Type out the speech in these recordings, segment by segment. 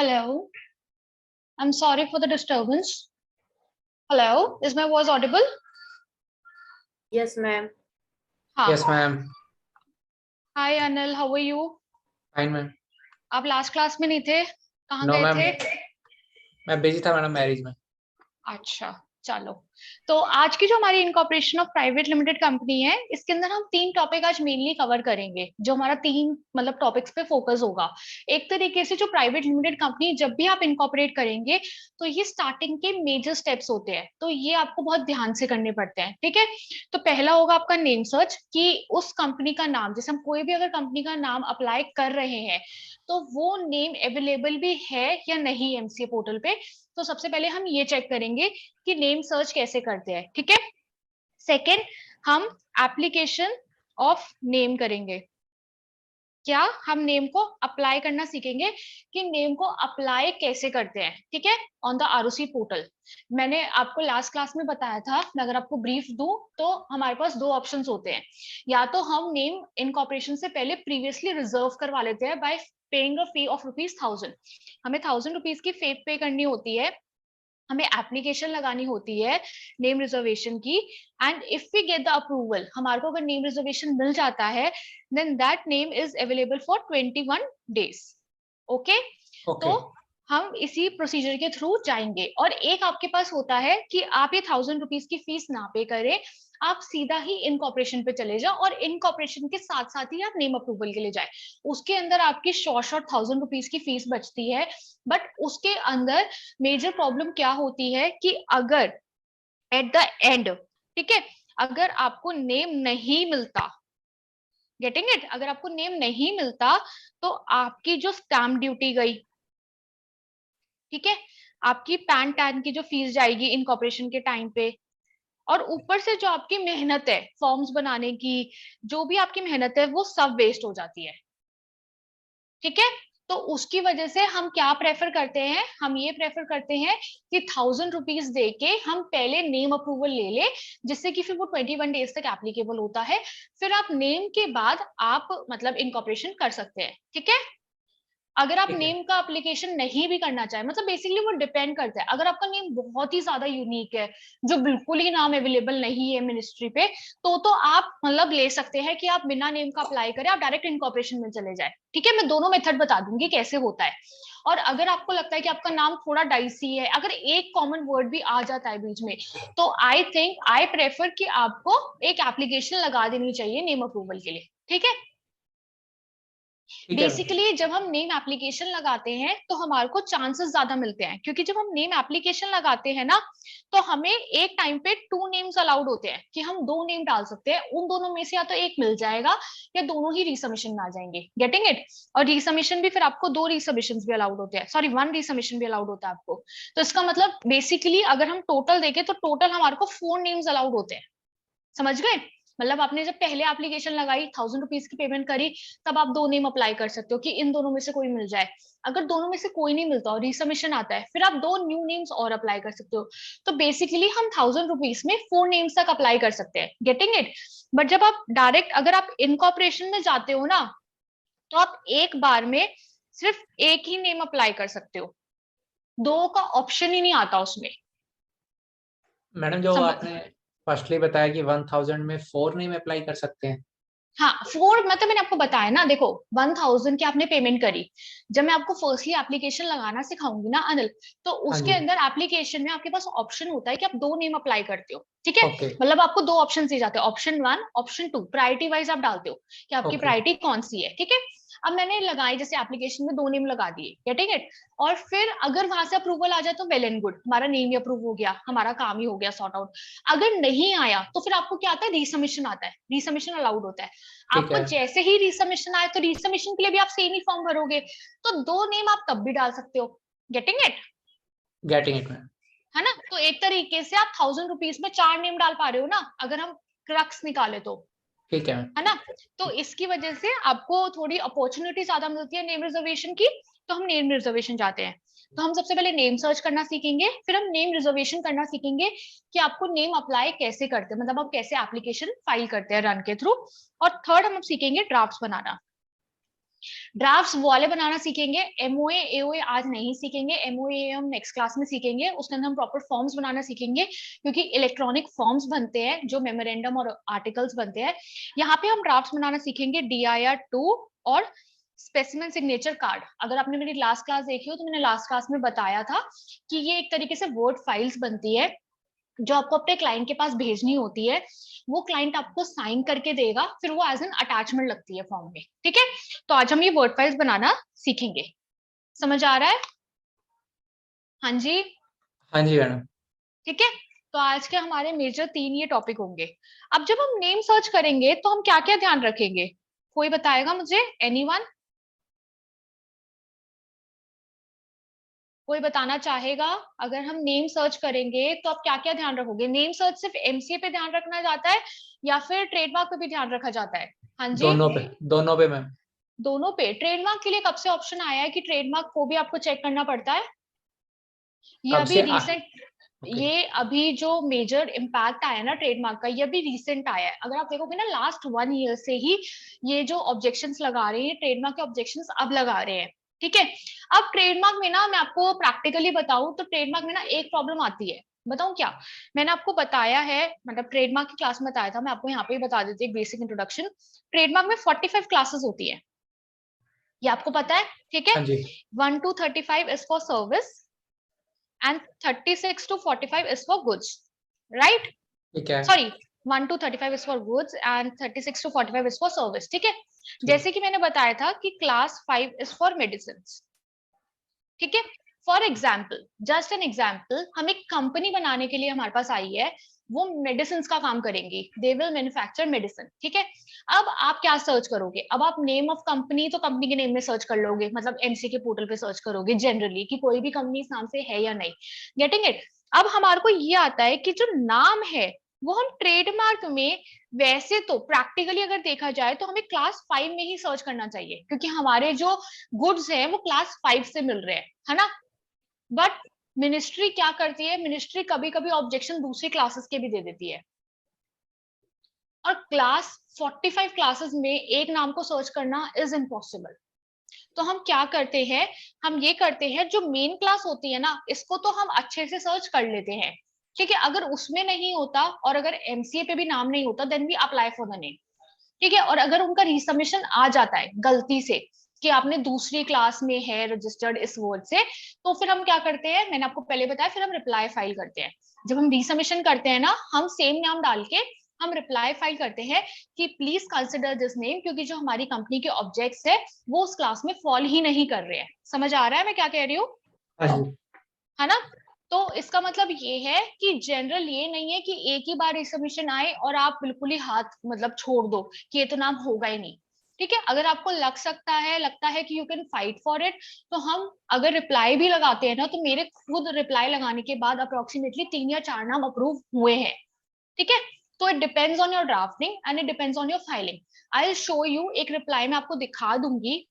Hello, I'm sorry for the disturbance. Hello, is my voice audible? Yes, ma'am. हाँ. Yes, ma'am. Hi Anil, how are you? Fine, ma'am. आप last class में नहीं थे? कहाँ No, गए ma'am. थे? मैं बिजी था मैडम मैरिज में। अच्छा, चलो। तो आज की जो हमारी incorporation of private limited company है, इसके अंदर हम 3 टॉपिक आज मेनली कवर करेंगे, जो हमारा 3 मतलब टॉपिक्स पे फोकस होगा। एक तरीके से जो प्राइवेट लिमिटेड कंपनी जब भी आप इनकॉर्पोरेट करेंगे तो ये स्टार्टिंग के मेजर स्टेप्स होते हैं, तो ये आपको बहुत ध्यान से करने पड़ते हैं। ठीक है, तो पहला होगा आपका नेम सर्च, कि उस कंपनी का नाम, जैसे हम कोई भी अगर कंपनी का नाम अप्लाई कर रहे हैं तो वो नेम अवेलेबल भी है या नहीं एमसीए पोर्टल पे। तो सबसे पहले हम ये चेक करेंगे कि नेम सर्च कैसे करते हैं। ठीक है, सेकंड हम एप्लीकेशन ऑफ नेम करेंगे। क्या हम नेम को अप्लाई करना सीखेंगे कि नेम को अप्लाई कैसे करते हैं। ठीक है, ऑन द आरओसी पोर्टल। मैंने आपको लास्ट क्लास में बताया था, मैं अगर आपको ब्रीफ दूं तो हमारे पास 2 ऑप्शंस होते हैं। या तो हम नेम इनकॉर्पोरेशन से पहले प्रीवियसली रिजर्व करवा लेते हैं bye paying a fee of ₹1000। हमें ₹1000 की फी पे करनी होती है, हमें एप्लीकेशन लगानी होती है नेम रिजर्वेशन की, and if we get the approval, हमारे को अगर नेम रिजर्वेशन मिल जाता है, then that name is available for 21 days। Okay, तो हम इसी प्रोसीजर के थ्रू जाएंगे। और एक आपके पास होता है कि आप ये ₹1000 की फीस ना पे करें, आप सीधा ही इनकॉर्पोरेशन पे चले जाओ और इनकॉर्पोरेशन के साथ साथ ही आप नेम अप्रूवल के लिए जाए। उसके अंदर आपकी शॉर्ट ₹1000 की फीस बचती है, बट उसके अंदर मेजर प्रॉब्लम क्या होती है कि अगर एट द एंड, ठीक है, अगर आपको नेम नहीं मिलता, गेटिंग इट, अगर आपको नेम नहीं मिलता तो आपकी जो स्टैम्प ड्यूटी गई, ठीक है, आपकी पैन टैन की जो फीस जाएगी इनकॉर्पोरेशन के टाइम पे, और ऊपर से जो आपकी मेहनत है फॉर्म्स बनाने की, जो भी आपकी मेहनत है वो सब वेस्ट हो जाती है। ठीक है, तो उसकी वजह से हम क्या प्रेफर करते हैं, हम ये प्रेफर करते हैं कि ₹1000 दे के हम पहले नेम अप्रूवल ले ले, जिससे कि फिर वो 21 डेज तक एप्लीकेबल होता है। फिर आप नेम के बाद आप मतलब इनकॉर्पोरेशन कर सकते हैं। ठीक है, अगर आप नेम का एप्लीकेशन नहीं भी करना चाहे, मतलब बेसिकली वो डिपेंड करता है, अगर आपका नेम बहुत ही ज्यादा यूनिक है, जो बिल्कुल ही नाम अवेलेबल नहीं है मिनिस्ट्री पे, तो आप मतलब ले सकते हैं कि आप बिना नेम का अप्लाई करें, आप डायरेक्ट इनकॉर्पोरेशन में चले जाए। ठीक है, मैं दोनों मेथड बता दूंगी कैसे होता है। और अगर आपको लगता है कि आपका नाम थोड़ा डाइसी है, अगर एक कॉमन वर्ड भी आ जाता है बीच में, तो आई प्रेफर कि आपको एक एप्लीकेशन लगा देनी चाहिए नेम अप्रूवल के लिए। ठीक है, बेसिकली जब हम नेम एप्लीकेशन लगाते हैं तो हमारे को चांसेस ज्यादा मिलते हैं, क्योंकि जब हम नेम एप्लीकेशन लगाते हैं ना, तो हमें एक टाइम पे 2 नेम्स अलाउड होते हैं कि हम 2 नेम डाल सकते हैं। उन दोनों में से या तो एक मिल जाएगा या दोनों ही रीसबमिशन में आ जाएंगे। गेटिंग इट, और रीसबमिशन भी फिर आपको 2 रीसबमिशन भी अलाउड होते हैं, सॉरी 1 रीसबमिशन भी अलाउड होता है आपको। तो इसका मतलब बेसिकली अगर हम टोटल देखें तो टोटल हमारे को 4 नेम्स अलाउड होते हैं। समझ गए, मतलब आपने जब पहले एप्लीकेशन लगाई, ₹1000 की पेमेंट करी, तब आप 2 नेम अप्लाई कर सकते हो कि इन दोनों में से कोई मिल जाए। अगर दोनों में से कोई नहीं मिलता और रीसबमिशन आता है, फिर आप 2 न्यू नेम्स और अप्लाई कर सकते हो। तो बेसिकली हम ₹1000 में 4 नेम्स तक अप्लाई कर सकते हैं। गेटिंग इट, बट जब आप डायरेक्ट अगर आप इनकॉर्पोरेशन में जाते हो ना, तो आप एक बार में सिर्फ एक ही नेम अप्लाई कर सकते हो, 2 का ऑप्शन ही नहीं आता उसमें। मैडम जो आपने फर्स्टली बताया कि 1000 में 4 नेम अप्लाई कर सकते हैं। हाँ, 4 मतलब मैंने आपको बताया ना, देखो 1000 की आपने पेमेंट करी, जब मैं आपको फर्स्टली एप्लीकेशन लगाना सिखाऊंगी ना अनिल, तो उसके अंदर एप्लीकेशन में आपके पास ऑप्शन होता है कि आप 2 नेम अप्लाई करते हो। ठीक है, मतलब आपको 2 ऑप्शन दिए जाते हैं, ऑप्शन 1 ऑप्शन 2, प्रायोरिटी वाइज आप डालते हो कि आपकी प्रायोरिटी कौन सी है। ठीक है, अब मैंने लगाई जैसे एप्लीकेशन में 2 नेम लगा दिए, गेटिंग इट, और फिर अगर वहां से अप्रूवल आ जाए तो वेल एंड गुड, हमारा नेम ही अप्रूव हो गया, हमारा काम ही हो गया सॉर्ट आउट। अगर नहीं आया तो फिर आपको क्या आता है, रीसबमिशन आता है, रीसबमिशन अलाउड होता है आपको। जैसे ही रीसबमिशन आए तो रीसबमिशन के लिए भी आप सेम ही फॉर्म भरोगे, तो 2 नेम आप तब भी डाल सकते हो। गेटिंग इट, है ना। तो एक तरीके से आप ₹1000 में 4 नेम डाल पा रहे हो ना, अगर हम क्रक्स निकाले तो, ठीक है ना। तो इसकी वजह से आपको थोड़ी अपॉर्चुनिटी ज्यादा मिलती है नेम रिजर्वेशन की, तो हम नेम रिजर्वेशन जाते हैं। तो हम सबसे पहले नेम सर्च करना सीखेंगे, फिर हम नेम रिजर्वेशन करना सीखेंगे कि आपको नेम अप्लाई कैसे करते हैं, मतलब आप कैसे एप्लीकेशन फाइल करते हैं रन के थ्रू, और थर्ड हम सीखेंगे ड्राफ्ट्स बनाना। ड्राफ्ट्स वाले बनाना सीखेंगे, एमओए एओए आज नहीं सीखेंगे, एमओए हम नेक्स्ट क्लास में सीखेंगे, उसके अंदर हम प्रॉपर फॉर्म्स बनाना सीखेंगे, क्योंकि इलेक्ट्रॉनिक फॉर्म्स बनते हैं जो मेमोरेंडम और आर्टिकल्स बनते हैं। यहाँ पे हम ड्राफ्ट्स बनाना सीखेंगे, DIR2 और स्पेसिमेन सिग्नेचर कार्ड। अगर आपने मेरी लास्ट क्लास देखी हो तो मैंने लास्ट क्लास में बताया था कि ये एक तरीके से वर्ड फाइल्स बनती है जो आपको अपने क्लाइंट के पास भेजनी होती है, वो क्लाइंट आपको साइन करके देगा, फिर वो एज एन अटैचमेंट लगती है फॉर्म में। ठीक है, तो आज हम ये वर्ड फाइल्स बनाना सीखेंगे। समझ आ रहा है? हाँ जी, हाँ जी मैडम। ठीक है। तो आज के हमारे मेजर 3 ये टॉपिक होंगे। अब जब हम नेम सर्च करेंगे तो हम क्या क्या ध्यान रखेंगे, कोई बताएगा मुझे? एनीवन कोई बताना चाहेगा? अगर हम नेम सर्च करेंगे तो आप क्या क्या ध्यान रखोगे? नेम सर्च सिर्फ एमसीए पे ध्यान रखना जाता है या फिर ट्रेडमार्क पे भी ध्यान रखा जाता है? हाँ जी, दोनों पे मैम। दोनों पे। ट्रेडमार्क के लिए कब से ऑप्शन आया है कि ट्रेडमार्क को भी आपको चेक करना पड़ता है? ये कब अभी से रिसेंट, ये अभी जो मेजर इम्पैक्ट आया ना ट्रेडमार्क का, ये अभी रिसेंट आया है। अगर आप देखोगे ना लास्ट 1 ईयर से ही ये जो ऑब्जेक्शंस लगा रहे हैं, ट्रेडमार्क के ऑब्जेक्शंस अब लगा रहे हैं। ठीक है, अब ट्रेडमार्क में ना मैं आपको प्रैक्टिकली बताऊं तो ट्रेडमार्क में ना एक प्रॉब्लम आती है। बताऊं क्या? मैंने आपको बताया है, मतलब ट्रेडमार्क की क्लास में बताया था, मैं आपको यहाँ पे बता देती हूँ बेसिक इंट्रोडक्शन। ट्रेडमार्क में 45 क्लासेस होती है, ये आपको पता है? ठीक है, हाँ जी 1 to 35 is for service and 36 to 45 is for goods, right? ठीक है। Sorry, 1 to 35 is for goods and 36 to 45 is for service. ठीक है, जैसे कि मैंने बताया था कि क्लास 5 is for medicines. ठीक है, for example, just an example, हम एक कंपनी बनाने के लिए हमारे पास आई है, वो मेडिसिन का काम करेंगी, दे विल मैन्युफैक्चर मेडिसिन। ठीक है, अब आप क्या सर्च करोगे? अब आप नेम ऑफ कंपनी तो कंपनी के नेम में सर्च कर लोगे, मतलब एमसी के पोर्टल पे सर्च करोगे जनरली कि कोई भी कंपनी इस नाम से है या नहीं। Getting it? अब हमारे को ये आता है कि जो नाम है वो हम ट्रेडमार्क में, वैसे तो प्रैक्टिकली अगर देखा जाए तो हमें क्लास 5 में ही सर्च करना चाहिए, क्योंकि हमारे जो गुड्स हैं वो क्लास 5 से मिल रहे हैं, है ना? बट मिनिस्ट्री क्या करती है, मिनिस्ट्री कभी कभी ऑब्जेक्शन दूसरी क्लासेस के भी दे देती है, और क्लास 45 क्लासेस में एक नाम को सर्च करना इज इम्पॉसिबल। तो हम क्या करते हैं, हम ये करते हैं, जो मेन क्लास होती है ना, इसको तो हम अच्छे से सर्च कर लेते हैं। ठीक है, अगर उसमें नहीं होता और अगर एमसीए पे भी नाम नहीं होता, then we apply for the name. ठीक है, और अगर उनका रिसबमिशन आ जाता है गलती से कि आपने दूसरी क्लास में है रजिस्टर्ड इस वर्ड से, तो फिर हम क्या करते हैं, मैंने आपको पहले बताया, फिर हम रिप्लाई फाइल करते हैं। जब हम रिसबमिशन करते हैं ना, हम सेम नाम डाल के हम रिप्लाई फाइल करते हैं कि प्लीज कंसिडर दिस नेम, क्योंकि जो हमारी कंपनी के ऑब्जेक्ट्स है वो उस क्लास में फॉल ही नहीं कर रहे हैं। समझ आ रहा है मैं क्या कह रही हूँ? है ना? तो इसका मतलब ये है कि जनरल ये नहीं है कि एक ही बार रिसबमिशन आए और आप बिल्कुल ही हाथ मतलब छोड़ दो कि ये तो नाम होगा ही नहीं। ठीक है, अगर आपको लगता है कि you can fight for it, तो हम अगर रिप्लाई भी लगाते हैं ना, तो मेरे खुद रिप्लाई लगाने के बाद अप्रोक्सीमेटली 3 या 4 नाम अप्रूव हुए हैं। ठीक है, तो it depends on your drafting and it depends on your filing. I will show you, एक रिप्लाई में आपको दिखा दूंगी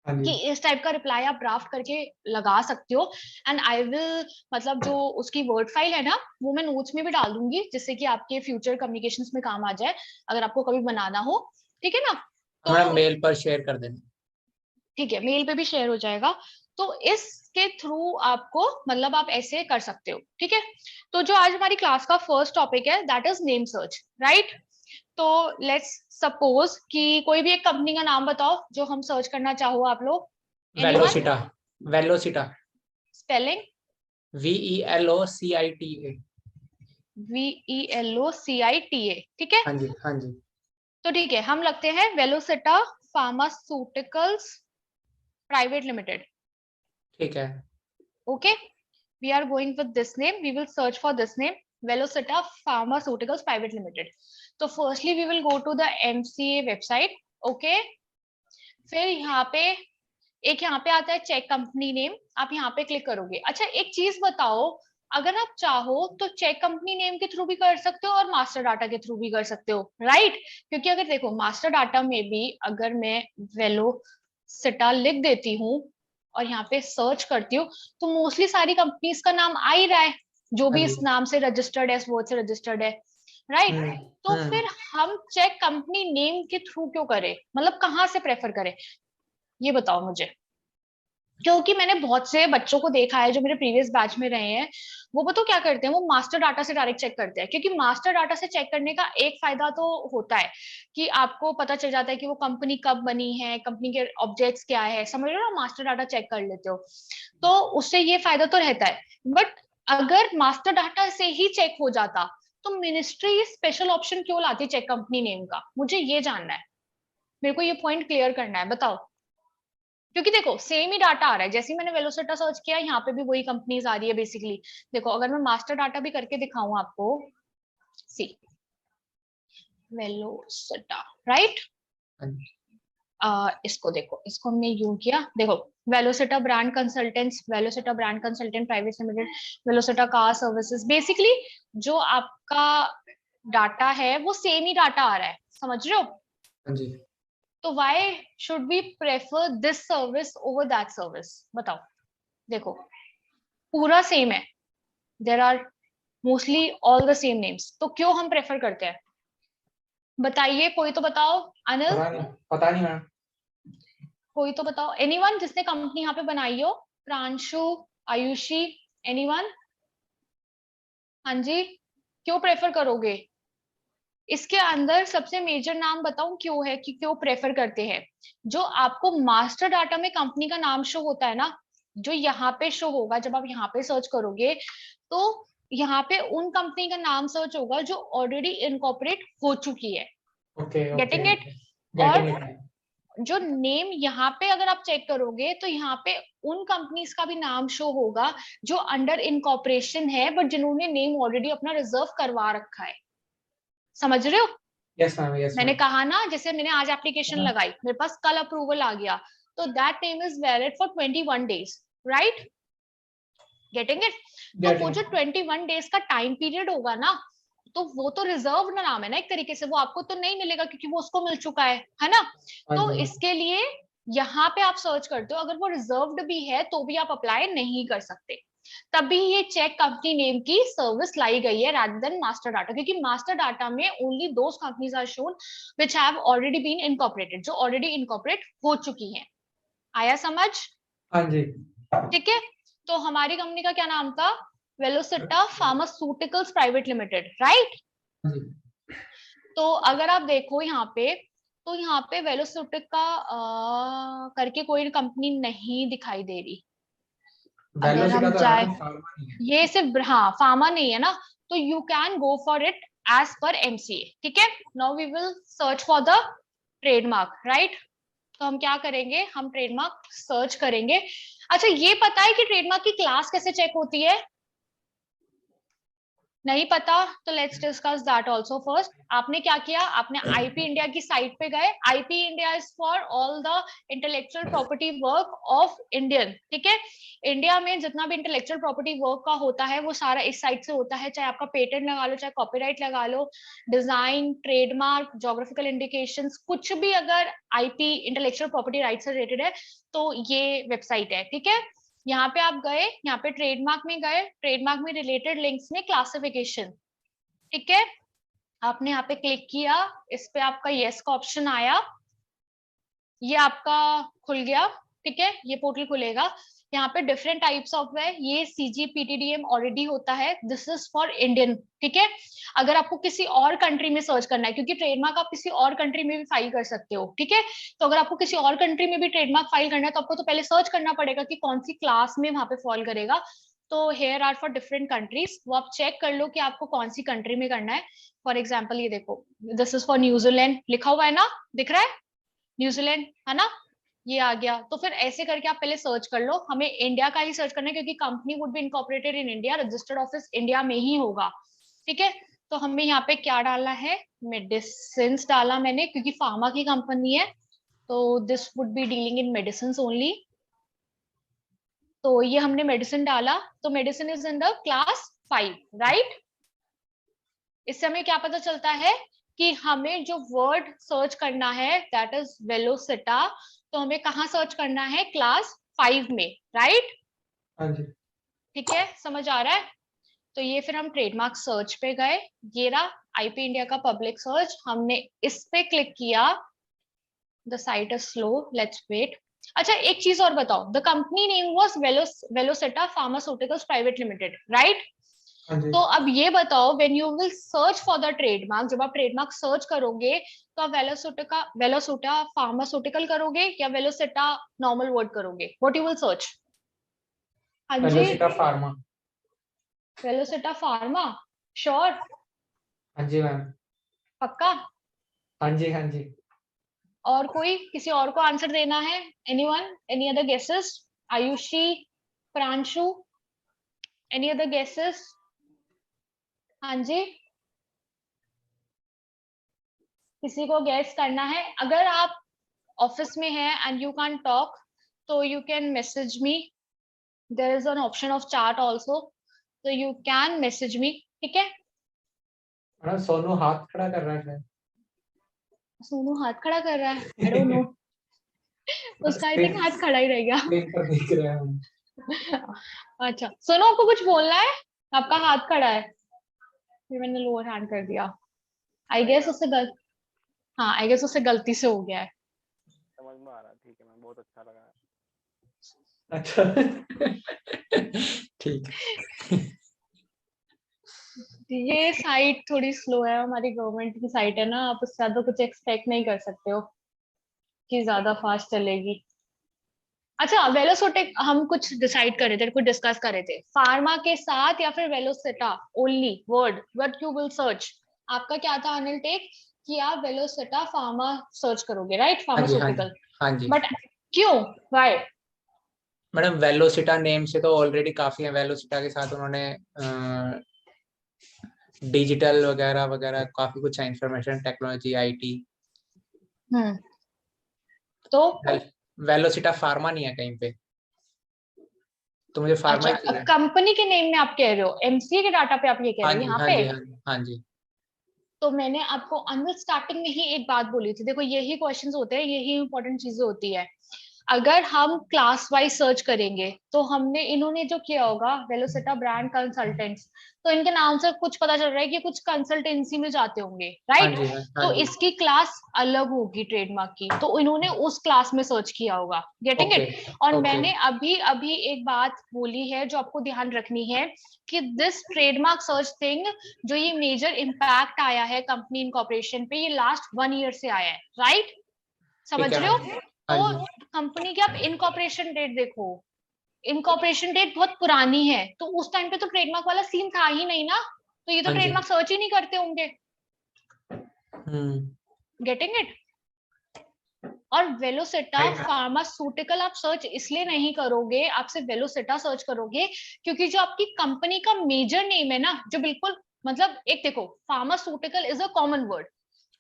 कि इस टाइप का रिप्लाई आप ड्राफ्ट करके लगा सकते हो, एंड आई विल, मतलब जो उसकी वर्ड फाइल है ना, वो मैं नोट्स में भी डाल दूंगी, जिससे कि आपके फ्यूचर कम्युनिकेशंस में काम आ जाए अगर आपको कभी बनाना हो। ठीक है ना? हमारा तो मेल पर शेयर कर देना। ठीक है, मेल पे भी शेयर हो जाएगा। तो इसके थ्रू आपको, मतलब आप ऐसे कर सकते हो। ठीक है, तो जो आज हमारी क्लास का फर्स्ट टॉपिक है that is name search, right? तो लेट्स सपोज कि कोई भी एक कंपनी का नाम बताओ जो हम सर्च करना चाहो आप लोग। एनीवन? वेलोसिटा। वेलोसिटा। स्पेलिंग? VELOCITA। VELOCITA। ठीक है, हाँ जी हाँ जी। तो ठीक है, हम लगते हैं वेलोसिटा फार्मास्यूटिकल्स प्राइवेट लिमिटेड। ठीक है। Okay, we are going with this name, we will search for this name, Velocita Pharmaceuticals Private Limited. So firstly we will go to the MCA website. Okay, फिर यहाँ पे एक यहाँ पे आता है चेक कंपनी नेम, आप यहाँ पे क्लिक करोगे। अच्छा एक चीज बताओ, अगर आप चाहो तो चेक कंपनी नेम के थ्रू भी कर सकते हो और मास्टर डाटा के थ्रू भी कर सकते हो, राइट? क्योंकि अगर देखो मास्टर डाटा में भी अगर मैं वेलोसिटा लिख देती हूँ और यहाँ पे सर्च करती हूँ, तो मोस्टली सारी कंपनीज का नाम आ ही रहा है, जो भी इस नाम से रजिस्टर्ड है, इस वर्ड से रजिस्टर्ड है, राइट? तो फिर हम चेक कंपनी नेम के थ्रू क्यों करें, मतलब कहाँ से प्रेफर करें? ये बताओ मुझे। क्योंकि मैंने बहुत से बच्चों को देखा है जो मेरे प्रीवियस बैच में रहे हैं, वो बताओ क्या करते हैं, वो मास्टर डाटा से डायरेक्ट चेक करते हैं। क्योंकि मास्टर डाटा से चेक करने का एक फायदा तो होता है कि आपको पता चल जाता है कि वो कंपनी कब बनी है, कंपनी के ऑब्जेक्ट्स क्या है, समझ रहे हो ना, मास्टर डाटा चेक कर लेते हो तो उससे ये फायदा तो रहता है। बट अगर मास्टर डाटा से ही चेक हो जाता तो मिनिस्ट्री स्पेशल ऑप्शन क्यों लाती चेक कंपनी नेम का, मुझे ये जानना है, मेरे को ये पॉइंट क्लियर करना है, बताओ। क्योंकि देखो सेम ही डाटा आ रहा है, जैसे ही मैंने वेलोसिटा सर्च किया यहाँ पे भी वही कंपनीज आ रही है बेसिकली। देखो अगर मैं मास्टर डाटा भी करके दिखाऊं आपको, सी वेलोसिटा, राइट, इसको देखो, इसको हमने यूं किया, देखो Velocita brand consultants, Velocita brand consultant private limited, Velocita car services, basically जो आपका डाटा है वो सेम ही डाटा आ रहा है, समझ रहे हो। हाँ जी। तो why should we prefer this service over that service, बताओ। देखो पूरा सेम है, there are mostly all the same names, तो क्यों हम प्रेफर करते हैं, बताइए, कोई तो बताओ। अनिल, पता नहीं मैम। कोई तो बताओ, एनीवन जिसने कंपनी यहाँ पे बनाई हो, प्रांशु, आयुषी, एनीवन। हाँ जी, क्यों प्रेफर करोगे, इसके अंदर सबसे मेजर नाम बताऊं क्यों है कि क्यों प्रेफर करते हैं। जो आपको मास्टर डाटा में कंपनी का नाम शो होता है ना, जो यहाँ पे शो होगा जब आप यहाँ पे सर्च करोगे, तो यहाँ पे उन कंपनी का नाम सर्च होगा जो ऑलरेडी इनकॉर्पोरेट हो चुकी है। Getting it. और जो नेम यहाँ पे अगर आप चेक करोगे तो यहाँ पे उन कंपनीज का भी नाम शो होगा जो अंडर इनकॉर्पोरेशन है बट जिन्होंने नेम ऑलरेडी अपना रिजर्व करवा रखा है, समझ रहे हो। यस मैम, यस मैंने मैम। कहा ना, जैसे मैंने आज एप्लीकेशन लगाई, मेरे पास कल अप्रूवल आ गया, तो that name is valid for 21 days, right, getting it. तो वो जो 21 डेज का टाइम पीरियड होगा ना, तो वो तो रिजर्व नाम है ना एक तरीके से, वो आपको तो नहीं मिलेगा क्योंकि वो उसको मिल चुका है ना। तो इसके लिए यहाँ पे आप सर्च करते हो, अगर वो रिजर्व्ड भी है तो भी आप अप्लाई नहीं कर सकते, तभी ये चेक कंपनी नेम की सर्विस लाई गई है rather than मास्टर डाटा, क्योंकि मास्टर डाटा में only those companies are shown which have already been incorporated, जो ऑलरेडी इनकॉर्पोरेट हो चुकी हैं। आया समझ। हाँ जी। ठीक है, तो हमारी कंपनी का क्या नाम था, वेलोसिटा फार्मास्यूटिकल्स प्राइवेट लिमिटेड, राइट। तो अगर आप देखो यहाँ पे, तो यहाँ पे वेलोसिटिका करके कोई कंपनी नहीं दिखाई दे रही। अगर हम जाए, ये सिर्फ हाँ फार्मा नहीं है ना, तो you can go for it as per MCA, ठीक है। Now we will search for the trademark, right. तो हम क्या करेंगे, हम ट्रेडमार्क सर्च करेंगे। अच्छा ये पता है कि ट्रेडमार्क की क्लास कैसे चेक होती है, नहीं पता, तो let's discuss that also. First आपने क्या किया, आपने आईपी इंडिया की साइट पे गए, IP India is for all the intellectual property work of Indian, ठीक है। इंडिया में जितना भी इंटेलेक्चुअल प्रॉपर्टी वर्क का होता है वो सारा इस साइट से होता है, चाहे आपका पेटेंट लगा लो, चाहे कॉपीराइट लगा लो, डिजाइन, ट्रेडमार्क, ज्योग्राफिकल इंडिकेशंस, कुछ भी अगर आईपी इंटेलेक्चुअल प्रॉपर्टी राइट से रिलेटेड है तो ये वेबसाइट है, ठीक है। यहाँ पे आप गए, यहाँ पे ट्रेडमार्क में गए, ट्रेडमार्क में रिलेटेड लिंक्स में क्लासिफिकेशन, ठीक है, आपने यहाँ पे क्लिक किया, इस पे आपका यस का ऑप्शन आया, ये आपका खुल गया, ठीक है, ये पोर्टल खुलेगा। यहाँ पे डिफरेंट टाइप्स ऑफ है, ये CGPTDM ऑलरेडी होता है, दिस इज फॉर इंडियन, ठीक है। अगर आपको किसी और कंट्री में सर्च करना है, क्योंकि ट्रेडमार्क आप किसी और कंट्री में भी फाइल कर सकते हो, ठीक है, तो अगर आपको किसी और कंट्री में भी ट्रेडमार्क फाइल करना है तो आपको तो पहले सर्च करना पड़ेगा कि कौन सी क्लास में वहां पे फॉल करेगा। तो here are four different countries, वो आप चेक कर लो कि आपको कौन सी कंट्री में करना है। फॉर एग्जाम्पल ये देखो, दिस इज फॉर न्यूजीलैंड लिखा हुआ है ना, दिख रहा है न्यूजीलैंड, है ना, ये आ गया। तो फिर ऐसे करके आप पहले सर्च कर लो, हमें इंडिया का ही सर्च करना है क्योंकि company would be incorporated in India, registered office India में ही होगा, ठीक है। तो हमें यहाँ पे क्या डालना है, मेडिसिन डाला मैंने क्योंकि फार्मा की कंपनी है, तो this would be dealing in medicine only. तो ये हमने मेडिसिन डाला, तो medicine is in the class 5, right. इससे हमें क्या पता चलता है कि हमें जो वर्ड सर्च करना है दैट इज वेलोसिटा, तो हमें कहाँ सर्च करना है, क्लास 5 में, राइट। ठीक है, समझ आ रहा है। तो ये फिर हम ट्रेडमार्क सर्च पे गए, ये रहा आईपी इंडिया का पब्लिक सर्च, हमने इस पे क्लिक किया, the site is slow, let's wait. अच्छा एक चीज और बताओ, the company name was Velocita pharmaceuticals private limited, right? हाँ जी। तो अब ये बताओ, when you will search for the trademark, जब आप ट्रेडमार्क सर्च करोगे तो आप वेलोसिटा फार्मास्यूटिकल करोगे या वेलोसिटा नॉर्मल वर्ड करोगे? What you will search? हाँ जी, Velocita pharma. Velocita pharma, sure? हाँ जी मैम। पक्का? हाँ जी हाँ जी। और कोई, किसी और को आंसर देना है? Anyone, any other guesses? Ayushi, Pranshu, any other guesses? हाँ जी, किसी को गैस करना है? अगर आप ऑफिस में हैं एंड यू कैन टॉक, तो you can message me, there is an option of chat also, तो यू कैन मैसेज मी, ठीक है? मैडम सोनू हाथ खड़ा कर रहा है सोनू हाथ खड़ा कर रहा है, आई डोंट नो, उसका आई थिंक स्क्रीन हाथ खड़ा ही रह गया। स्क्रीन पर दिख रहा है हम। अच्छा सोनू, आपको कुछ बोलना है? आपका हाथ खड़ा है, फिर मैंने लोअर हैंड कर दिया, आई गेस उससे गलत, हाँ आई गेस उससे गलती से हो गया है। समझ में आ रहा है, ठीक है मैम, बहुत अच्छा लगा। अच्छा ठीक। ये साइट थोड़ी स्लो है, हमारी गवर्नमेंट की साइट है ना, आप उससे ज्यादा कुछ एक्सपेक्ट नहीं कर सकते हो कि ज्यादा फास्ट चलेगी। अच्छा वेलोसिटी हम कुछ डिसाइड कर रहे थे, कुछ डिस्कस कर रहे थे, फार्मा के साथ या फिर Velocita only word, what you will search? आपका क्या था अनिल टेक, कि आप वेलोसिटा फार्मा सर्च करोगे, राइट? हाँ जी हाँ जी फार्मास्यूटिकल, हाँ जी। बट क्यों, व्हाई? मैडम वेलोसिटा नेम से तो ऑलरेडी काफी है, वेलोसिटा के साथ उन्होंने डिजिटल वगैरह वगैरह काफी कुछ है, इंफॉर्मेशन टेक्नोलॉजी आईटी। हम्म, तो वेलोसिटा फार्मा नहीं है कहीं पे, तो मुझे फार्मा अच्छा ही चाहिए। कंपनी के नेम में आप कह रहे हो, एमसीए के डाटा पे आप ये कह हाँ रहे हो जी यहाँ हाँ पे? जी हाँ जी हाँ जी। तो मैंने आपको अंदर स्टार्टिंग में ही एक बात बोली थी, देखो यही क्वेश्चंस होते हैं, यही इंपॉर्टेंट चीजें होती है। अगर हम क्लास वाइज सर्च करेंगे तो हमने, इन्होंने जो किया होगा वेलोसिटा ब्रांड कंसल्टेंट्स, तो इनके नाम से कुछ पता चल रहा है कि कुछ कंसल्टेंसी में जाते होंगे, हाँ राइट? जी हाँ तो जी। इसकी क्लास अलग होगी ट्रेडमार्क की, तो इन्होंने उस क्लास में सर्च किया होगा, गेटिंग ओके इट? और ओके। मैंने अभी अभी एक बात बोली है जो आपको ध्यान रखनी है, कि दिस ट्रेडमार्क सर्च थिंग, जो ये मेजर इम्पैक्ट आया है कंपनी इनकॉर्पोरेशन पे, ये लास्ट 1 ईयर से आया है, राइट? ठीक समझ है रहे हो? मैम। हाँ तो जी कंपनी की आप इनकॉर्पोरेशन डेट देखो, इनकॉर्पोरेशन डेट बहुत पुरानी है, तो उस टाइम पे तो ट्रेडमार्क वाला सीन था ही नहीं ना, तो ये तो हाँ जी। ट्रेडमार्क सर्च ही नहीं करते होंगे, हम्म। Getting it? और वेलोसिटा राइट मैम। फार्मास्यूटिकल आप सर्च इसलिए नहीं करोगे, आप सिर्फ वेलोसिटा सर्च करोगे, क्योंकि जो आपकी कंपनी का मेजर नेम है ना, जो बिल्कुल, मतलब एक देखो, pharmaceutical is a common word,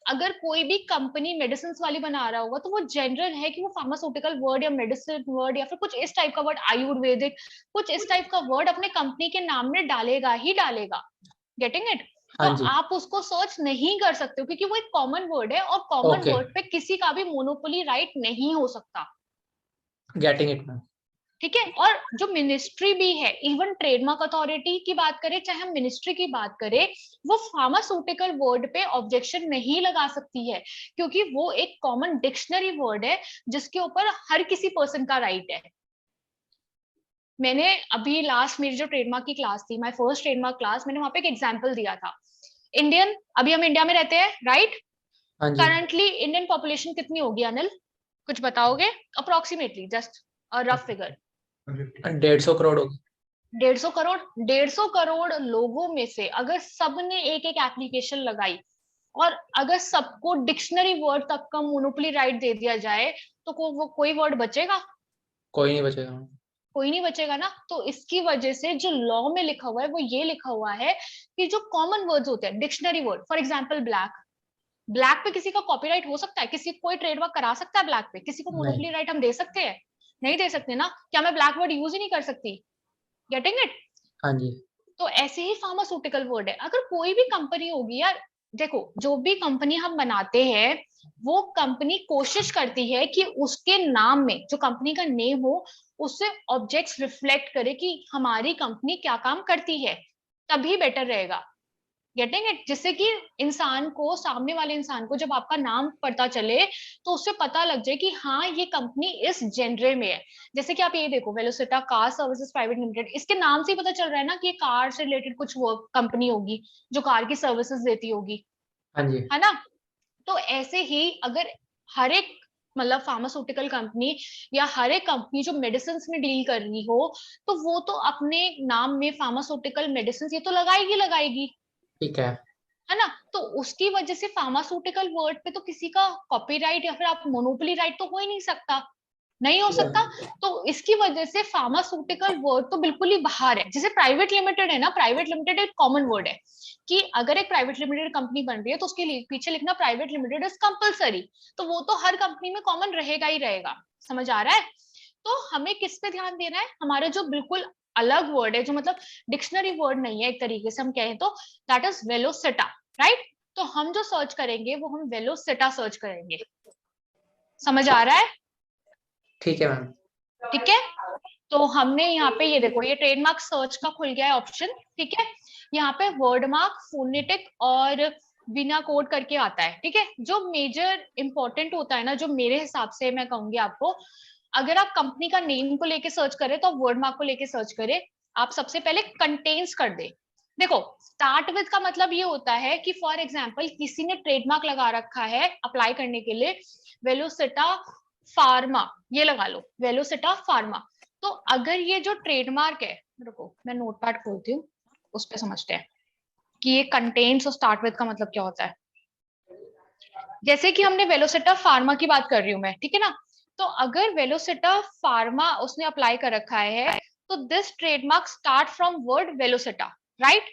अगर कोई भी कंपनी मेडिसिन वाली बना रहा होगा तो वो जनरल है कि वो फार्मास्यूटिकल वर्ड या मेडिसिन वर्ड या फिर कुछ इस टाइप का वर्ड, आयुर्वेदिक, कुछ इस टाइप का वर्ड अपने कंपनी के नाम में डालेगा ही डालेगा, गेटिंग इट? तो हाँ जी। आप उसको सर्च नहीं कर सकते हो क्योंकि वो एक कॉमन वर्ड है, और कॉमन ओके वर्ड पे किसी का भी मोनोपोली राइट नहीं हो सकता, गेटिंग इट मैम। ठीक है? और जो मिनिस्ट्री भी है, इवन ट्रेडमार्क अथॉरिटी की बात करें चाहे हम मिनिस्ट्री की बात करें, वो फार्मास्यूटिकल वर्ड पे ऑब्जेक्शन नहीं लगा सकती है, क्योंकि वो एक कॉमन डिक्शनरी वर्ड है जिसके ऊपर हर किसी पर्सन का राइट है। मैंने अभी लास्ट मेरी जो ट्रेडमार्क की क्लास थी, माय फर्स्ट ट्रेडमार्क क्लास, मैंने वहां पे एक एग्जांपल दिया था। इंडियन, अभी हम इंडिया में रहते हैं, राइट? हाँ जी। करंटली इंडियन पॉपुलेशन कितनी होगी अनिल, कुछ बताओगे? Approximately, just a rough figure. 150 crore होगी। 150 करोड़? 150 करोड़ लोगों में से अगर सबने एक एक एप्लीकेशन लगाई और अगर सबको डिक्शनरी वर्ड तक का मोनोपोली राइट दे दिया जाए, तो वो कोई वर्ड बचेगा? कोई नहीं बचेगा। कोई नहीं बचेगा ना। तो इसकी वजह से जो लॉ में लिखा हुआ है वो ये लिखा हुआ है कि जो कॉमन वर्ड्स होते हैं, dictionary word, for example black, black पे किसी का कॉपीराइट हो सकता है? किसी कोई ट्रेडमार्क करा सकता है ब्लैक पे? किसी को नहीं। मोनोपोली राइट हम दे सकते हैं? नहीं दे सकते ना। क्या मैं ब्लैक वर्ड यूज ही नहीं कर सकती? Getting it? हाँ जी। तो ऐसे ही फार्मास्यूटिकल वर्ड है, अगर कोई भी कंपनी होगी यार, देखो जो भी कंपनी हम बनाते हैं, वो कंपनी कोशिश करती है कि उसके नाम में, जो कंपनी का नेम हो, उससे ऑब्जेक्ट्स रिफ्लेक्ट करे कि हमारी कंपनी क्या काम करती है, तभी बेटर रहेगा, गेटिंग इट, जिससे कि इंसान को, सामने वाले इंसान को जब आपका नाम पता चले तो उससे पता लग जाए कि हाँ ये कंपनी इस जेनरे में है। जैसे कि आप ये देखो, वेलोसिटा कार सर्विसेज प्राइवेट लिमिटेड, इसके नाम से ही पता चल रहा है ना कि ये कार से रिलेटेड कुछ वर्क कंपनी होगी जो कार की सर्विसेज देती होगी, हाँ जी। है ना। तो ऐसे ही अगर हर एक मतलब फार्मास्यूटिकल कंपनी या हर एक कंपनी जो मेडिसिन में डील कर रही हो, तो वो तो अपने नाम में फार्मास्यूटिकल मेडिसिन ये तो लगाएगी, ठीक है। है ना। तो उसकी वजह से फार्मास्यूटिकल वर्ड पे तो किसी का कॉपीराइट या फिर आप मोनोपोली राइट तो हो ही नहीं सकता, नहीं हो सकता। तो इसकी वजह से फार्मास्यूटिकल वर्ड तो बिल्कुल ही बाहर है। जैसे प्राइवेट लिमिटेड है ना, प्राइवेट लिमिटेड एक कॉमन वर्ड है कि अगर एक प्राइवेट लिमिटेड कंपनी बन रही है तो उसके पीछे लिखना प्राइवेट लिमिटेड इज कंपलसरी, तो वो तो हर कंपनी में कॉमन रहेगा ही रहेगा। समझ आ रहा है। तो हमें किस पे ध्यान देना है, हमारे जो बिल्कुल अलग वर्ड है, जो मतलब डिक्शनरी वर्ड नहीं है एक तरीके से हम कहें तो, दैट इज वेलोसिटा, राइट। तो हम जो सर्च करेंगे वो हम वेलोसिटा सर्च करेंगे। समझ आ रहा है। ठीक है मैम। ठीक है। तो हमने यहाँ पे ये देखो, ये ट्रेडमार्क सर्च का खुल गया है ऑप्शन, ठीक है। यहाँ पे वर्ड मार्क, फोनेटिक और बिना कोड करके आता है, ठीक है। जो मेजर इंपॉर्टेंट होता है ना, जो मेरे हिसाब से मैं कहूंगी आपको, अगर आप कंपनी का नेम को लेके सर्च करें तो वर्ड मार्क को लेके सर्च करें। आप सबसे पहले कंटेन्स कर दे। देखो, स्टार्ट विद का मतलब ये होता है कि फॉर एग्जाम्पल किसी ने ट्रेडमार्क लगा रखा है अप्लाई करने के लिए, वेलोसिटा फार्मा, ये लगा लो वेलोसिटा फार्मा। तो अगर ये जो ट्रेडमार्क है, रुको मैं नोटपैड खोलती हूँ, उस पर समझते हैं कि ये कंटेन्स और स्टार्ट विद का मतलब क्या होता है। जैसे कि हमने वेलोसिटा फार्मा की बात कर रही हूँ मैं, ठीक है ना। तो अगर वेलोसिटा फार्मा उसने अप्लाई कर रखा है तो this trademark start from word Velocita, right.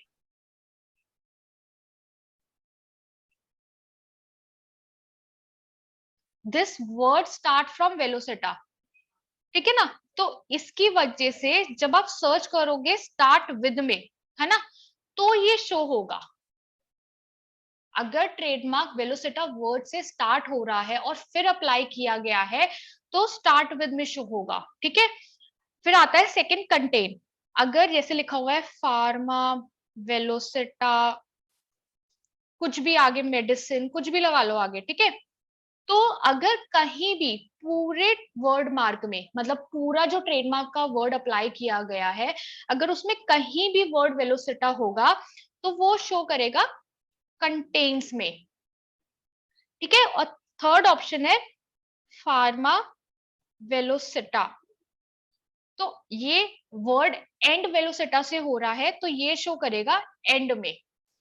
This word start from Velocita, ठीक है ना। तो इसकी वजह से जब आप सर्च करोगे स्टार्ट विद में, है ना, तो ये शो होगा। अगर ट्रेडमार्क वेलोसिटा वर्ड से स्टार्ट हो रहा है और फिर अप्लाई किया गया है तो स्टार्ट विद में शो होगा, ठीक है। फिर आता है सेकंड कंटेन। अगर जैसे लिखा हुआ है फार्मा वेलोसिटा, कुछ भी आगे मेडिसिन, कुछ भी लगा लो आगे, ठीक है। तो अगर कहीं भी पूरे वर्ड मार्क में, मतलब पूरा जो ट्रेडमार्क का वर्ड अप्लाई किया गया है, अगर उसमें कहीं भी वर्ड वेलोसिटा होगा तो वो शो करेगा कंटेन्स में, ठीक है। और थर्ड ऑप्शन है फार्मा वेलोसिटा। तो ये वर्ड एंड वेलोसिटा से हो रहा है तो ये शो करेगा एंड में।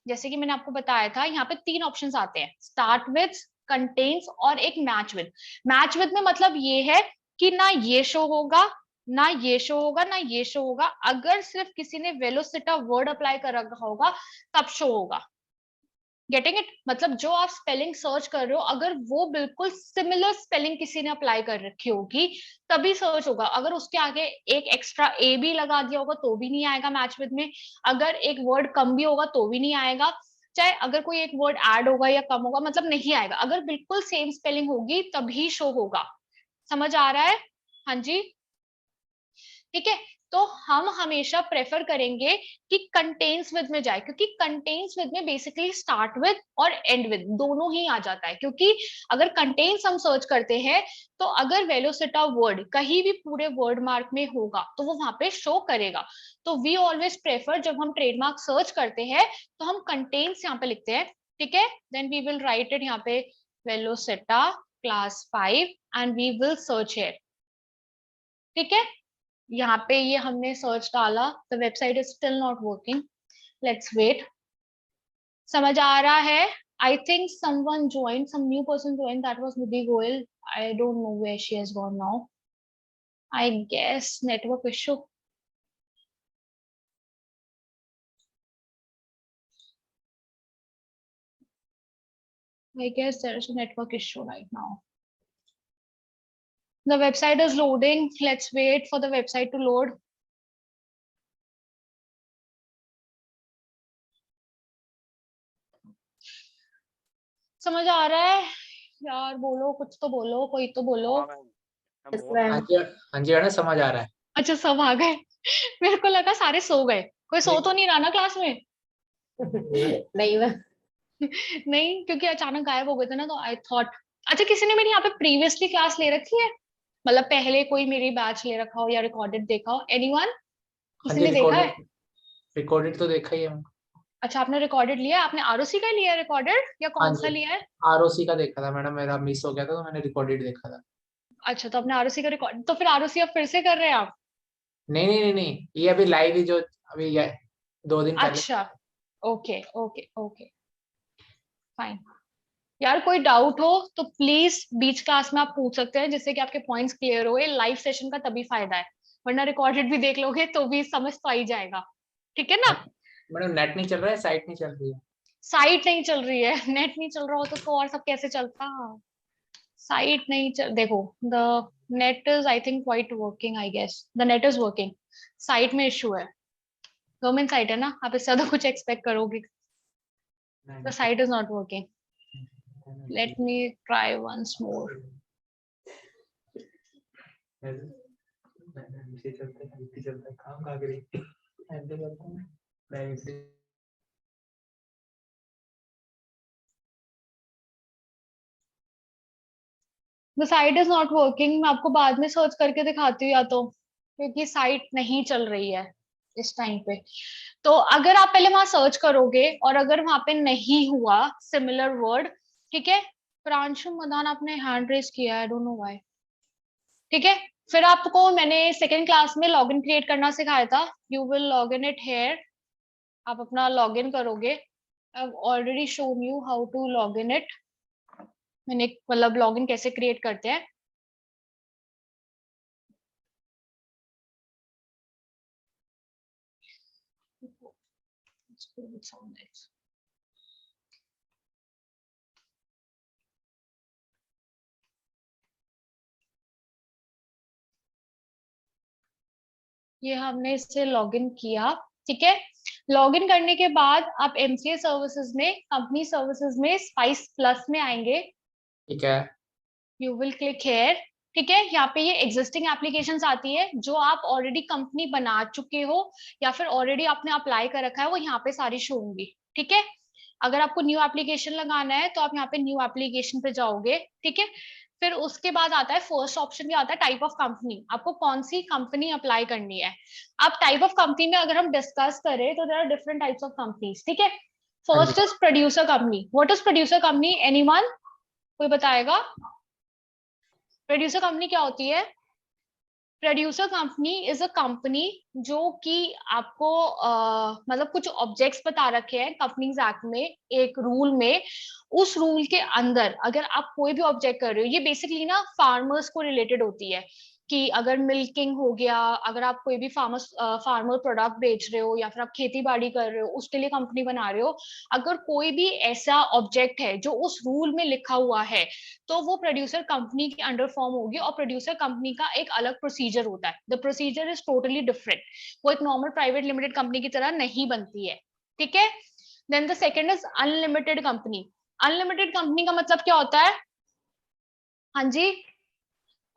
जैसे कि मैंने आपको बताया था, यहाँ पे तीन ऑप्शंस आते हैं, स्टार्ट विद, कंटेन्स और एक मैच विद। मैच विद में मतलब ये है कि ना ये शो होगा, ना ये शो होगा, ना ये शो होगा। अगर सिर्फ किसी ने वेलोसिटा वर्ड अप्लाई कर रखा होगा तब शो होगा। गेटिंग इट, मतलब जो आप स्पेलिंग सर्च कर रहे हो, अगर वो बिल्कुल सिमिलर स्पेलिंग किसी ने अप्लाई कर रखी होगी तभी सर्च होगा। अगर उसके आगे एक एक्स्ट्रा ए भी लगा दिया होगा तो भी नहीं आएगा मैच विद में। अगर एक वर्ड कम भी होगा तो भी नहीं आएगा। चाहे अगर कोई एक वर्ड ऐड होगा या कम होगा, मतलब नहीं आएगा। अगर बिल्कुल सेम स्पेलिंग होगी तभी शो होगा। समझ आ रहा है। हाँ जी, ठीक है। तो हम हमेशा प्रेफर करेंगे कि कंटेन्स विद में जाए, क्योंकि कंटेन्स विद में बेसिकली स्टार्ट विद और एंड विद दोनों ही आ जाता है। क्योंकि अगर कंटेन्स हम सर्च करते हैं तो अगर वेलोसिटा वर्ड कहीं भी पूरे वर्ड मार्क में होगा तो वो वहां पे शो करेगा। तो वी ऑलवेज प्रेफर, जब हम ट्रेडमार्क सर्च करते हैं तो हम कंटेन्स यहाँ पे लिखते हैं, ठीक है। Then we will write it यहाँ पे Velocita class 5 and we will search here, ठीक है। यहाँ पे ये हमने सर्च डाला, the website is still not working, let's wait. समझ आ रहा है। I think someone joined, some new person joined, that was Nidhi Goyal. I don't know where she has gone now. I guess network issue. I guess there is a network issue right now. The website is loading. Let's wait for the website to load. समझ आ रहा है यार, बोलो कुछ तो बोलो, कोई तो बोलो। हाँ मैम, मैं Yes, बहुत ma'am. हाँ जी, हाँ जी मैडम, समझ आ रहा है। अच्छा, सब आ गए। मेरे को लगा सारे सो गए। कोई सो तो नहीं रहा ना क्लास में। नहीं मैम। नहीं, क्योंकि अचानक गायब हो गए थे ना, तो आई थॉट। अच्छा, किसी ने मेरी यहाँ पे प्रीवियसली क्लास ले रखी है? मतलब पहले कोई मेरी बैच ले रखा हो या रिकॉर्डेड देखा हो? एनीवन? हाँ किसी जी, ने देखा है? रिकॉर्डेड तो देखा ही है मैम। अच्छा, आपने रिकॉर्डेड लिया है? आपने आरओसी का लिया है रिकॉर्डेड, या हाँ कौन सा जी, लिया है? आरओसी का देखा था मैडम, मेरा मिस हो गया था तो मैंने रिकॉर्डेड देखा था। अच्छा, तो आपने आरओसी का रिकॉर्ड, तो फिर आरओसी अब फिर से कर रहे हैं आप? नहीं नहीं नहीं नहीं, ये अभी लाइव ही जो अभी 2 दिन पहले। अच्छा, ओके ओके ओके, फाइन। यार कोई डाउट हो तो प्लीज बीच क्लास में आप पूछ सकते हैं, जिससे कि आपके पॉइंट्स क्लियर हो। लाइव सेशन का तभी फायदा है, वरना रिकॉर्डेड भी देख लोगे तो भी समझ तो आ ही जाएगा। ठीक है ना? मैडम नेट नहीं चल रहा है, साइट नहीं चल रही है। साइट नहीं चल रही है? नेट नहीं चल रहा हो तो और सब कैसे चलता? साइट नहीं चल, देखो, the net is I think quite working, I guess the net is working. Site में इशू है, गवर्नमेंट साइट है ना, आप इससे ज्यादा कुछ एक्सपेक्ट करोगे? The site is not working. Let me try once more. काम कहाँ करें? ऐसे करता हूँ मैं इसे। The site is not working. मैं आपको बाद में सर्च करके दिखाती हूँ या तो, क्योंकि साइट नहीं चल रही है इस टाइम पे। तो अगर आप पहले वहां सर्च करोगे और अगर वहां पे नहीं हुआ सिमिलर वर्ड, ठीक है? प्रांशु मदान, आपने हैंड रेज किया, आई डोंट नो व्हाई। ठीक है, फिर आपको मैंने सेकेंड क्लास में लॉगिन क्रिएट करना सिखाया था। You will log in it here. आप अपना लॉगिन करोगे। I have already shown you how to log in it. मैंने मतलब लॉगिन कैसे क्रिएट करते हैं। ये हमने इससे लॉगिन किया, ठीक है? लॉगिन करने के बाद आप एमसीए सर्विसेज में, कंपनी सर्विसेज में स्पाइस प्लस में आएंगे। ठीक है। You will click here. ठीक है, यहाँ पे ये एग्जिस्टिंग एप्लीकेशंस आती है, जो आप ऑलरेडी कंपनी बना चुके हो या फिर ऑलरेडी आपने अप्लाई कर रखा है, वो यहाँ पे सारी शो होंगी। ठीक है, अगर आपको न्यू एप्लीकेशन लगाना है तो आप यहाँ पे न्यू एप्लीकेशन पे जाओगे। ठीक है, फिर उसके बाद आता है फर्स्ट ऑप्शन भी आता है, टाइप ऑफ कंपनी। आपको कौन सी कंपनी अप्लाई करनी है। अब टाइप ऑफ कंपनी में अगर हम डिस्कस करें तो there are different types of companies. ठीक है, हाँ जी। First is producer company. What is producer company? Anyone? कोई बताएगा प्रोड्यूसर कंपनी क्या होती है? Producer company is a company जो कि आपको मतलब कुछ ऑब्जेक्ट्स बता रखे हैं कंपनीज एक्ट में, एक रूल में। उस रूल के अंदर अगर आप कोई भी ऑब्जेक्ट कर रहे हो, ये बेसिकली ना फार्मर्स को रिलेटेड होती है, कि अगर मिल्किंग हो गया, अगर आप कोई भी फार्मर प्रोडक्ट बेच रहे हो या फिर आप खेती बाड़ी कर रहे हो, उसके लिए कंपनी बना रहे हो, अगर कोई भी ऐसा ऑब्जेक्ट है जो उस रूल में लिखा हुआ है, तो वो प्रोड्यूसर कंपनी के अंडर फॉर्म होगी। और प्रोड्यूसर कंपनी का एक अलग प्रोसीजर होता है। The procedure is totally different. वो एक नॉर्मल प्राइवेट लिमिटेड कंपनी की तरह नहीं बनती है। ठीक है, then the second is unlimited company. Unlimited company का मतलब क्या होता है? हाँ जी,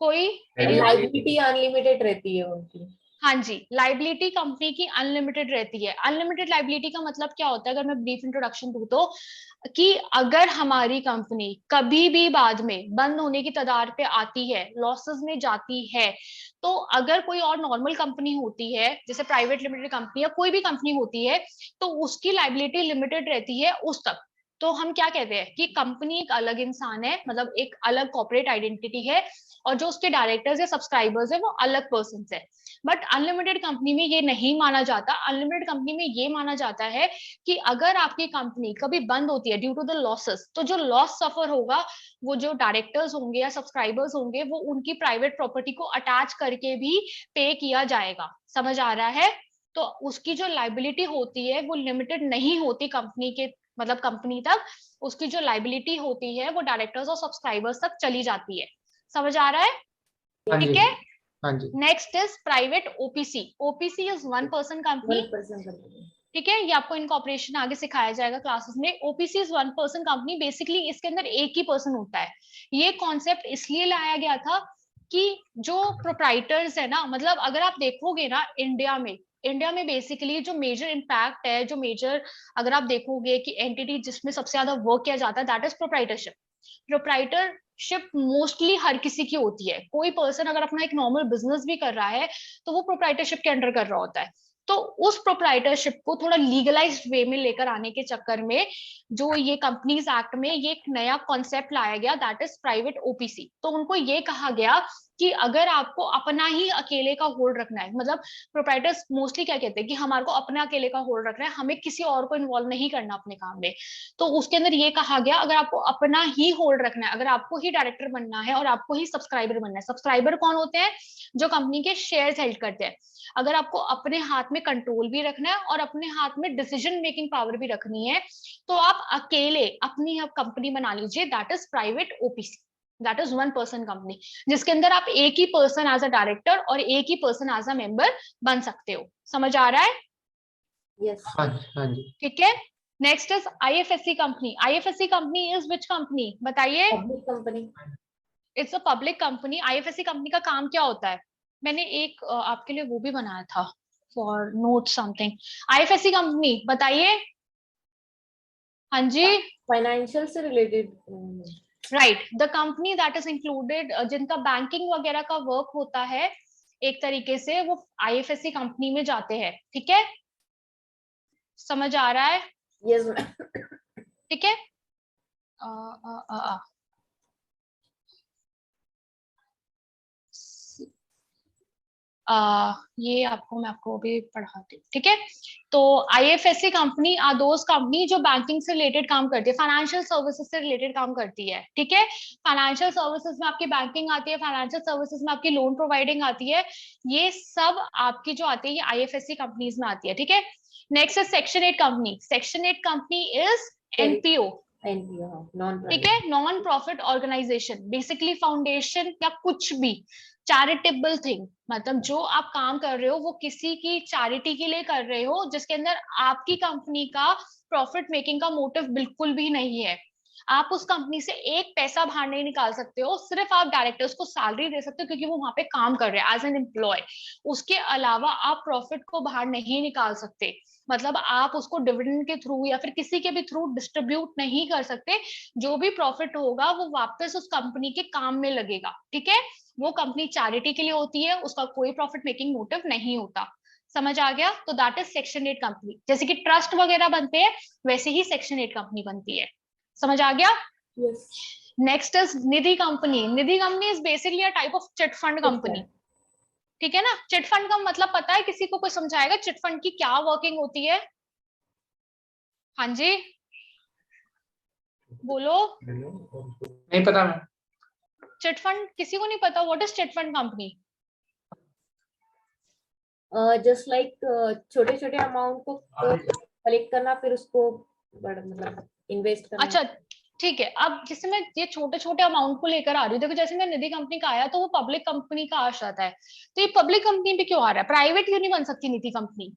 कोई? एनीवन? लाइबिलिटी अनलिमिटेड रहती है उनकी। हाँ जी, लाइबिलिटी कंपनी की अनलिमिटेड रहती है। अनलिमिटेड लाइबिलिटी का मतलब क्या होता है, अगर मैं ब्रीफ इंट्रोडक्शन दूं तो, कि अगर हमारी कंपनी कभी भी बाद में बंद होने की कगार पे आती है, लॉसेस में जाती है, तो अगर कोई और नॉर्मल कंपनी होती है, जैसे प्राइवेट लिमिटेड कंपनी या कोई भी कंपनी होती है, तो उसकी लाइबिलिटी लिमिटेड रहती है उस तक। तो हम क्या कहते हैं कि कंपनी एक अलग इंसान है, मतलब एक अलग कॉर्पोरेट आइडेंटिटी है, और जो उसके डायरेक्टर्स या सब्सक्राइबर्स है वो अलग पर्सन है। बट अनलिमिटेड कंपनी में ये नहीं माना जाता। अनलिमिटेड कंपनी में ये माना जाता है कि अगर आपकी कंपनी कभी बंद होती है ड्यू टू द लॉसेस, तो जो लॉस सफर होगा, वो जो डायरेक्टर्स होंगे या सब्सक्राइबर्स होंगे, वो उनकी प्राइवेट प्रॉपर्टी को अटैच करके भी पे किया जाएगा। समझ आ रहा है? तो उसकी जो लाइबिलिटी होती है वो लिमिटेड नहीं होती कंपनी के, मतलब कंपनी तक। उसकी जो लाइबिलिटी होती है वो डायरेक्टर्स और सब्सक्राइबर्स तक चली जाती है। समझ आ रहा है? हाँ जी। ठीक है, हाँ जी। Next is private OPC. OPC is one person company. 1% company. ठीक है, ये आपको इनकॉर्पोरेशन आगे सिखाया जाएगा क्लासेस में। OPC is one person company. Basically इसके अंदर एक ही पर्सन होता है। ये कॉन्सेप्ट इसलिए लाया गया था कि जो प्रोप्राइटर्स है ना, मतलब अगर आप देखोगे ना इंडिया में बेसिकली जो मेजर इम्पैक्ट है, जो मेजर अगर आप देखोगे कि एंटिटी जिसमें सबसे ज्यादा वर्क किया जाता है, that is proprietorship. Proprietorship mostly हर किसी की होती है। कोई पर्सन अगर अपना एक नॉर्मल बिजनेस भी कर रहा है तो वो प्रोप्राइटरशिप के अंडर कर रहा होता है। तो उस प्रोप्राइटरशिप को थोड़ा लीगलाइज्ड वे में लेकर आने के चक्कर में जो ये कंपनीज एक्ट में ये एक नया कॉन्सेप्ट लाया गया, दैट इज प्राइवेट ओपीसी। तो उनको ये कहा गया कि अगर आपको अपना ही अकेले का होल्ड रखना है, मतलब प्रोप्राइटर्स मोस्टली क्या कहते हैं कि हमारे को अपने अकेले का होल्ड रखना है, हमें किसी और को इन्वॉल्व नहीं करना अपने काम में। तो उसके अंदर ये कहा गया अगर आपको अपना ही होल्ड रखना है, अगर आपको ही डायरेक्टर बनना है और आपको ही सब्सक्राइबर बनना है, सब्सक्राइबर कौन होते हैं? जो कंपनी के शेयर्स हेल्ड करते हैं। अगर आपको अपने हाथ में कंट्रोल भी रखना है और अपने हाथ में डिसीजन मेकिंग पावर भी रखनी है, तो आप अकेले अपनी कंपनी बना लीजिए, that is private OPC, that is one person company, जिसके अंदर आप एक ही पर्सन एज अ डायरेक्टर और एक ही पर्सन एज अ मेंबर बन सकते हो। समझ आ रहा है? यस। हाँ हाँ जी। ठीक है। Next is IFSC company. IFSC company is which company? बताइए। Public company. It's a public company. IFSC company का काम क्या होता है? मैंने एक आपके लिए वो भी बनाया था for note something. IFSC company बताइए। हाँ जी। फाइनेंशियल से related. Right, the company that is included, जिनका बैंकिंग वगैरह का वर्क होता है एक तरीके से, वो आईएफएससी कंपनी में जाते हैं। ठीक है, समझ आ रहा है? यस। ठीक है। आ, आ, आ, आ. ये आपको मैं आपको भी पढ़ाती हूँ। ठीक है, तो IFSC company are those company जो बैंकिंग से रिलेटेड काम करती है, फाइनेंशियल सर्विसेज से रिलेटेड काम करती है। ठीक है, फाइनेंशियल सर्विसेज में आपकी बैंकिंग आती है, फाइनेंशियल सर्विसेज में आपकी लोन प्रोवाइडिंग आती है, ये सब आपकी जो आती है ये आईएफएससी कंपनीज में आती है। ठीक है, नेक्स्ट है section 8 company. Section 8 company is NPO. NPO non ठीक प्रॉफिट। है, non profit organisation, basically foundation या कुछ भी चैरिटेबल थिंग, मतलब जो आप काम कर रहे हो वो किसी की चैरिटी के लिए कर रहे हो, जिसके अंदर आपकी कंपनी का प्रॉफिट मेकिंग का मोटिव बिल्कुल भी नहीं है। आप उस कंपनी से एक पैसा बाहर नहीं निकाल सकते हो, सिर्फ आप डायरेक्टर्स को सैलरी दे सकते हो क्योंकि वो वहां पे काम कर रहे हैं एज एन एम्प्लॉय। उसके अलावा आप प्रॉफिट को बाहर नहीं निकाल सकते, मतलब आप उसको डिविडेंड के थ्रू या फिर किसी के भी थ्रू डिस्ट्रीब्यूट नहीं कर सकते। जो भी प्रॉफिट होगा वो वापस उस कंपनी के काम में लगेगा। ठीक है, वो कंपनी चैरिटी के लिए होती है, उसका कोई प्रॉफिट मेकिंग मोटिव नहीं होता। समझ आ गया? तो दैट इज सेक्शन 8 कंपनी। जैसे कि ट्रस्ट वगैरह बनते हैं वैसे ही सेक्शन 8 कंपनी बनती है। समझ आ गया? Yes. Next is Nidhi company. Nidhi company is basically a type of chit fund company. ठीक है ना, चिट फंड का मतलब पता है किसी को? कोई समझाएगा चिट फंड की क्या वर्किंग होती है? हाँ जी, बोलो। नहीं पता मैं। चिट फंड किसी को नहीं पता? What is chit fund company? Just like छोटे छोटे अमाउंट को कलेक्ट करना, फिर उसको मतलब इन्वेस्ट करना। अच्छा ठीक है, अब जैसे मैं ये छोटे छोटे अमाउंट को लेकर आ रही हूँ, देखो जैसे मैं निधि कंपनी का आया तो वो पब्लिक कंपनी का आ जाता है, तो ये पब्लिक कंपनी पे क्यों आ रहा है? प्राइवेट क्यों नहीं बन सकती निधि कंपनी?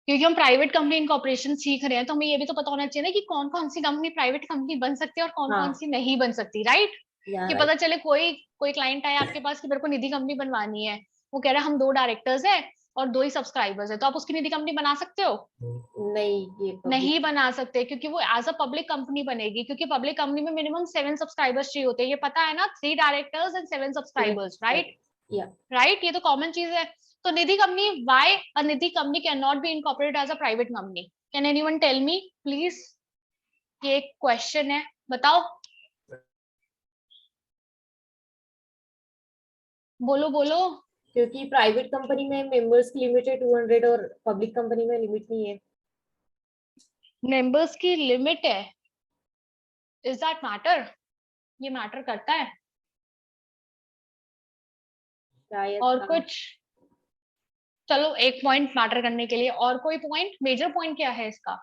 क्योंकि हम प्राइवेट कंपनी इनकॉर्पोरेशन सीख रहे हैं, तो हमें ये भी तो पता होना चाहिए ना कि कौन कौन सी कंपनी प्राइवेट कंपनी बन सकती है और कौन कौन सी नहीं बन सकती, राइट? कि पता चले कोई कोई क्लाइंट आया आपके पास कि मेरे को निधि कंपनी बनवानी है, वो कह रहा है हम 2 डायरेक्टर्स हैं और 2 ही सब्सक्राइबर्स है, तो आप उसकी निधि कंपनी बना सकते हो? नहीं, ये नहीं बना सकते, क्योंकि वो एज अ पब्लिक कंपनी बनेगी, क्योंकि पब्लिक कंपनी में मिनिमम 7 सब्सक्राइबर्स चाहिए होते हैं, ये पता है ना? 3 डायरेक्टर्स एंड 7 सब्सक्राइबर्स, राइट? या राइट, ये तो कॉमन चीज है। तो Nidhi company, why a Nidhi company can not be incorporated as a private company? Can anyone tell me please? ये एक क्वेश्चन है, बताओ, बोलो बोलो। क्योंकि प्राइवेट कंपनी में मेंबर्स की लिमिट है 200 और पब्लिक कंपनी में लिमिट नहीं है। मेंबर्स की लिमिट है, इज दैट मैटर? ये मैटर करता है? शायद और कुछ? चलो एक पॉइंट मैटर करने के लिए, और कोई पॉइंट? मेजर पॉइंट क्या है इसका?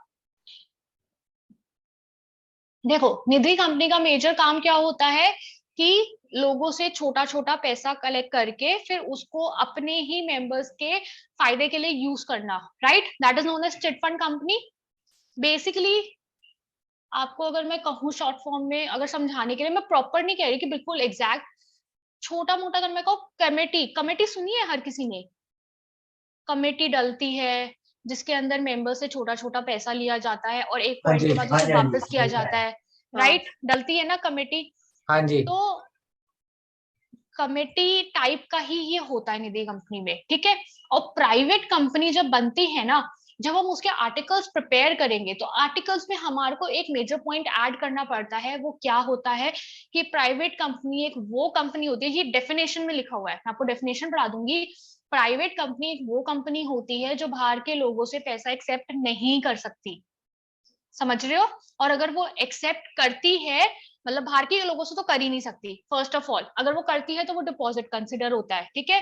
देखो निधि कंपनी का मेजर काम क्या होता है कि लोगों से छोटा छोटा पैसा कलेक्ट करके फिर उसको अपने ही मेंबर्स के फायदे के लिए यूज करना, right? That is known as chit fund company. Basically आपको अगर मैं कहूँ शॉर्ट फॉर्म में, अगर समझाने के लिए, मैं प्रॉपर नहीं कह रही कि बिल्कुल एग्जैक्ट, छोटा मोटा अगर मैं कहूँ, कमेटी, कमेटी सुनी है हर किसी ने? कमेटी डलती है जिसके अंदर मेंबर से छोटा छोटा पैसा लिया जाता है और एक हाँ पॉइंट जी, के बाद हाँ उसे जी, हाँ जी, वापस किया जाता है, हाँ। राइट? डलती है ना कमेटी? हाँ जी, तो कमेटी टाइप का ही ये होता है निधि कंपनी में, ठीक है? और प्राइवेट कंपनी जब बनती है ना, जब हम उसके आर्टिकल्स प्रिपेयर करेंगे तो आर्टिकल्स में हमारे को एक मेजर पॉइंट ऐड करना पड़ता है। वो क्या होता है कि प्राइवेट कंपनी एक वो कंपनी होती है, ये डेफिनेशन में लिखा हुआ है, मैं आपको डेफिनेशन पढ़ा दूंगी। प्राइवेट कंपनी एक वो कंपनी होती है जो बाहर के लोगों से पैसा एक्सेप्ट नहीं कर सकती, समझ रहे हो? और अगर वो एक्सेप्ट करती है, मतलब बाहर के लोगों से तो कर ही नहीं सकती, फर्स्ट ऑफ ऑल। अगर वो करती है तो वो डिपॉजिट कंसिडर होता है, ठीक है?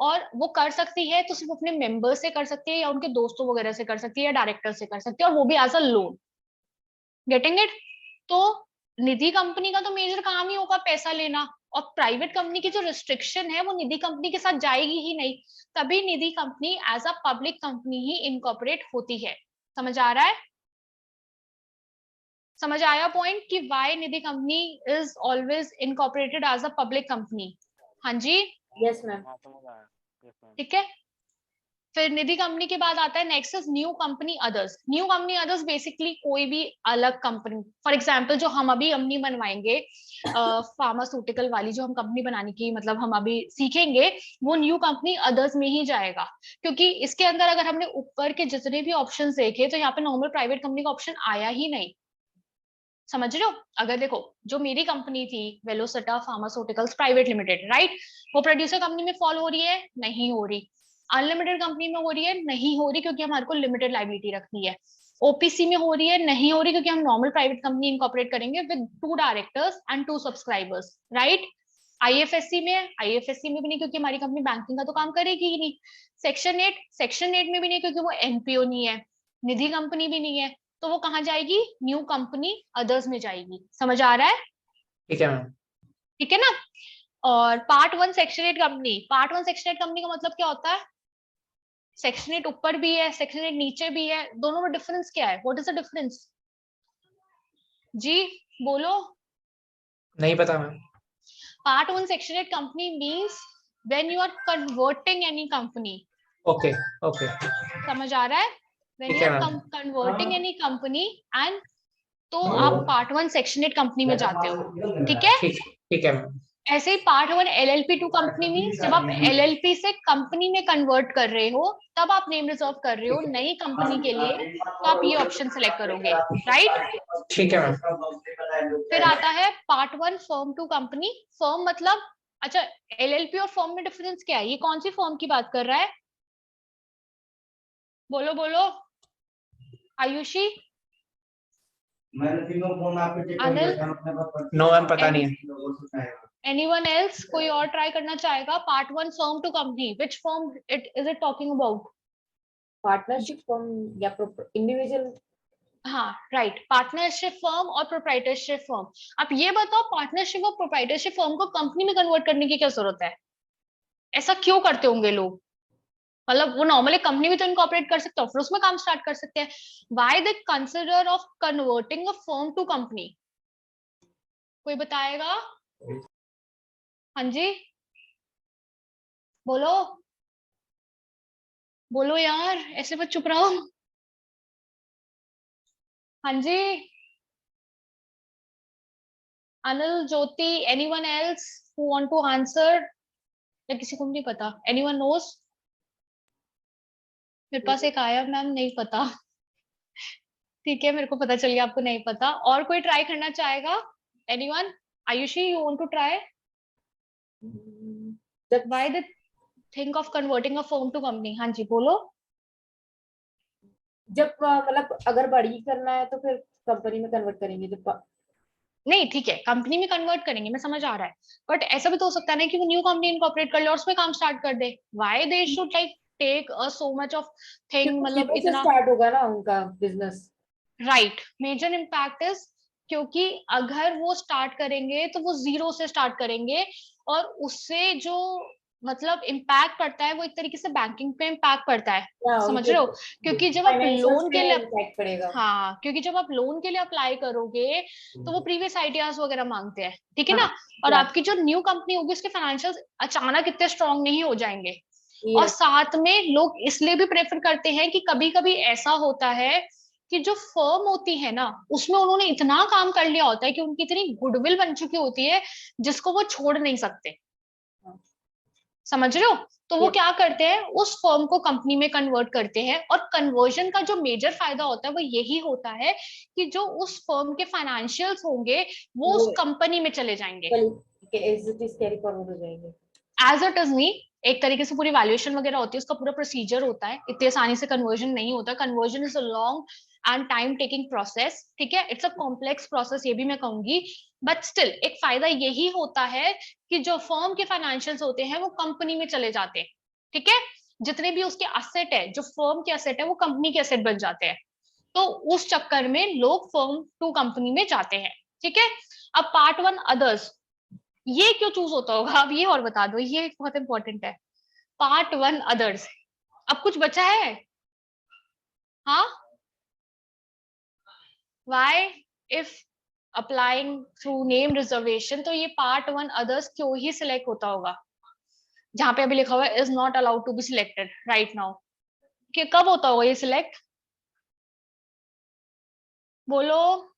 और वो कर सकती है तो सिर्फ अपने मेंबर से कर सकती है, या उनके दोस्तों वगैरह से कर सकती है, या डायरेक्टर से कर सकती है, और वो भी as a loan. Getting it? तो निधि कंपनी का तो मेजर काम ही होगा पैसा लेना, और प्राइवेट कंपनी की जो रिस्ट्रिक्शन है वो निधि कंपनी के साथ जाएगी ही नहीं। तभी Nidhi company as a public company ही इनकॉर्पोरेट होती है। समझ आ रहा है? समझ आया पॉइंट कि why Nidhi company is always incorporated as a public company? हाँ जी, यस मैम। हाँ समझ आया। Yes ma'am. ठीक है। फिर निधि कंपनी के बाद आता है next is new company others. New company others basically कोई भी अलग कंपनी, फॉर एग्जांपल जो हम अभी कंपनी बनवाएंगे फार्मास्यूटिकल वाली, जो हम कंपनी बनाने की मतलब हम अभी सीखेंगे, वो न्यू कंपनी अदर्स में ही जाएगा। क्योंकि इसके अंदर अगर हमने ऊपर के जितने भी ऑप्शंस देखे तो यहाँ पे नॉर्मल प्राइवेट कंपनी का ऑप्शन आया ही नहीं। समझ रहे हो? अगर देखो, जो मेरी कंपनी थी वेलोसिटा फार्मास्यूटिकल्स प्राइवेट लिमिटेड, राइट, वो प्रोड्यूसर कंपनी में फॉलो हो रही है? नहीं हो रही। अनलिमिटेड कंपनी में हो रही है? नहीं हो रही, क्योंकि हमारे को लिमिटेड लाइबिलिटी रखनी है। ओपीसी में हो रही है? नहीं हो रही, क्योंकि हम नॉर्मल प्राइवेट कंपनी इनकॉर्पोरेट करेंगे with 2 directors and 2 subscribers, right? IFSC में, आईएफएससी में भी नहीं, क्योंकि हमारी कंपनी बैंकिंग का तो काम करेगी ही नहीं। सेक्शन 8 में भी नहीं, क्योंकि वो एनपीओ नहीं है। निधि कंपनी भी नहीं है, तो वो कहाँ जाएगी? न्यू कंपनी अदर्स में जाएगी। समझ आ रहा है? ठीक है मैम। ठीक है ना? और part 1 section 8 company, part 1 section 8 company का मतलब क्या होता है? सेक्शन 8 ऊपर भी है, सेक्शन 8 नीचे भी है, दोनों में डिफरेंस क्या है? What is the difference? जी बोलो। नहीं पता ma'am. Part 1 section 8 company means when you are converting any company. Okay, okay, समझ आ रहा है? व्हेन ठीक यू है are ma'am. Converting any company and, तो आप पार्ट 1 सेक्शन 8 कंपनी में जाते हो, ठीक है? ठीक, ठीक है मैम। ऐसे ही पार्ट 1 LLP 2 कंपनी मीन्स जब आप LLP से कंपनी में कन्वर्ट कर रहे हो, तब आप नेम रिजर्व कर रहे हो नई कंपनी के लिए, तो आप ये ऑप्शन सेलेक्ट करोगे, राइट? ठीक है मैम। फिर आता है पार्ट 1 फर्म 2 कंपनी। फर्म मतलब, अच्छा, LLP और फर्म में डिफरेंस क्या है? ये कौन सी फर्म की बात कर रहा है? बोलो बोलो। आयुषी, अनिल, नो मैम, पता नहीं है। Anyone else? कोई और ट्राई करना चाहेगा? Part 1 firm 2 company, which firm it is it talking about? Partnership form या इंडिविजुअल? हाँ राइट, पार्टनरशिप फर्म और प्रोप्राइटरशिप फर्म। आप ये बताओ, पार्टनरशिप और प्रोप्राइटरशिप फर्म को कंपनी में कन्वर्ट करने की क्या जरूरत है? ऐसा क्यों करते होंगे लोग? मतलब वो नॉर्मली कंपनी भी तो इनकॉर्पोरेट कर सकते हो, फिर उसमें काम स्टार्ट कर सकते हैं। Why they consider of converting a firm to company? कोई बताएगा? हाँ जी बोलो, बोलो यार, ऐसे मत चुप रहो। हाँ जी, Anil, Jyoti, anyone else who want to answer? या किसी को नहीं पता? Anyone knows? मेरे पास एक आया, मैम नहीं पता। ठीक है, मेरे को पता चल गया आपको नहीं पता। और कोई ट्राई करना चाहेगा? Anyone? Ayushi, you want to try? Why they think of converting a firm to company? हाँ जी बोलो। जब मतलब अगर बड़ी करना है तो फिर कंपनी में कन्वर्ट करेंगे जब। नहीं ठीक है, कंपनी में कन्वर्ट करेंगे, मैं समझ आ रहा है, बट ऐसा भी तो हो सकता है ना कि वो न्यू कंपनी इनकॉर्पोरेट कर ले और उसमें काम स्टार्ट कर दे। Why they should like take so much of thing, मतलब जीरो से इतना? स्टार्ट होगा ना उनका business. Right, major impact is, क्योंकि अगर वो स्टार्ट करेंगे तो वो जीरो से स्टार्ट करेंगे, और उससे जो मतलब इम्पैक्ट पड़ता है वो एक तरीके से बैंकिंग पे इम्पैक्ट पड़ता है, समझ उनके रहे हो? क्योंकि जब आप फाइनेंशियल्स लोन पे के लिए इम्पैक्ट पड़ेगा। हाँ, क्योंकि जब आप लोन के लिए अप्लाई करोगे तो वो प्रीवियस आइडियाज वगैरह मांगते हैं, ठीक है ना? और आपकी जो न्यू कंपनी होगी उसके फाइनेंशियल अचानक इतने स्ट्रांग नहीं हो जाएंगे। और साथ में लोग इसलिए भी प्रेफर करते हैं कि कभी कभी ऐसा होता है कि जो फर्म होती है ना उसमें उन्होंने इतना काम कर लिया होता है कि उनकी इतनी गुडविल बन चुकी होती है जिसको वो छोड़ नहीं सकते, समझ रहे हो? तो वो क्या करते हैं, उस फर्म को कंपनी में कन्वर्ट करते हैं। और कन्वर्जन का जो मेजर फायदा होता है वो यही होता है कि जो उस फर्म के फाइनेंशियल्स होंगे वो उस कंपनी में चले जाएंगे, as it is carry forward हो जाएंगे। एज इट इज नहीं, एक तरीके से पूरी वैल्यूएशन वगैरह होती है, उसका पूरा प्रोसीजर होता है, इतनी आसानी से कन्वर्जन नहीं होता। Conversion is a long and time taking process, ठीक है, इट्स अ कॉम्प्लेक्स प्रोसेस, ये भी मैं कहूंगी। बट स्टिल एक फायदा यही होता है कि जो फर्म के फाइनेंशियल्स होते हैं वो कंपनी में चले जाते हैं, ठीक है, जितने भी उसके असेट है, जो फर्म के असेट है वो कंपनी के असेट बन जाते हैं। तो उस चक्कर में लोग फर्म टू कंपनी में जाते हैं, ठीक है। अब पार्ट 1 अदर्स, ये क्यों चूज होता होगा, अब ये और बता दो, ये बहुत इंपॉर्टेंट है। पार्ट 1 अदर्स, अब कुछ बचा है? हाँ, why if applying through name reservation, तो ये पार्ट 1 अदर्स क्यों ही सिलेक्ट होता होगा, जहां पे अभी लिखा हुआ है is not allowed to be selected right now, कि कब होता होगा ये सिलेक्ट, बोलो।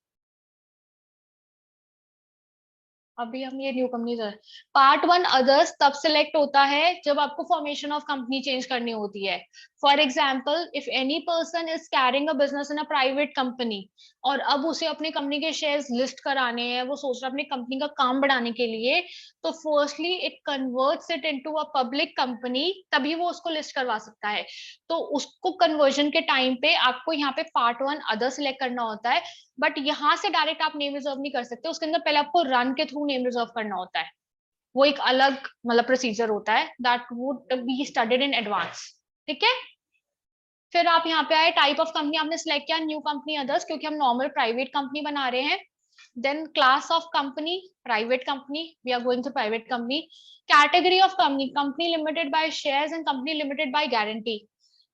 अभी हम ये न्यू कंपनी पार्ट 1 अदर्स तब सिलेक्ट होता है जब आपको फॉर्मेशन ऑफ कंपनी चेंज करनी होती है। For example, if any person is carrying a business in a private company और अब उसे अपनी कंपनी के शेयर्स लिस्ट कराने हैं, वो सोच रहा है अपनी कंपनी का काम बढ़ाने के लिए, तो firstly it converts it into a public company, तभी वो उसको लिस्ट करवा सकता है। तो उसको कन्वर्जन के टाइम पे आपको यहाँ पे पार्ट 1 अदर सिलेक्ट करना होता है। बट यहाँ से डायरेक्ट आप नेम रिजर्व नहीं कर सकते, उसके अंदर पहले आपको रन के थ्रू नेम रिजर्व करना होता है, वो एक अलग मतलब प्रोसीजर होता है, that would be studied in advance, ठीक है। फिर आप यहाँ पे आए, टाइप ऑफ कंपनी आपने सिलेक्ट किया न्यू कंपनी अदर्स, क्योंकि हम नॉर्मल प्राइवेट कंपनी बना रहे हैं। Then class of company, private company, we are going to private company. Category of company, company limited by shares and company limited by guarantee.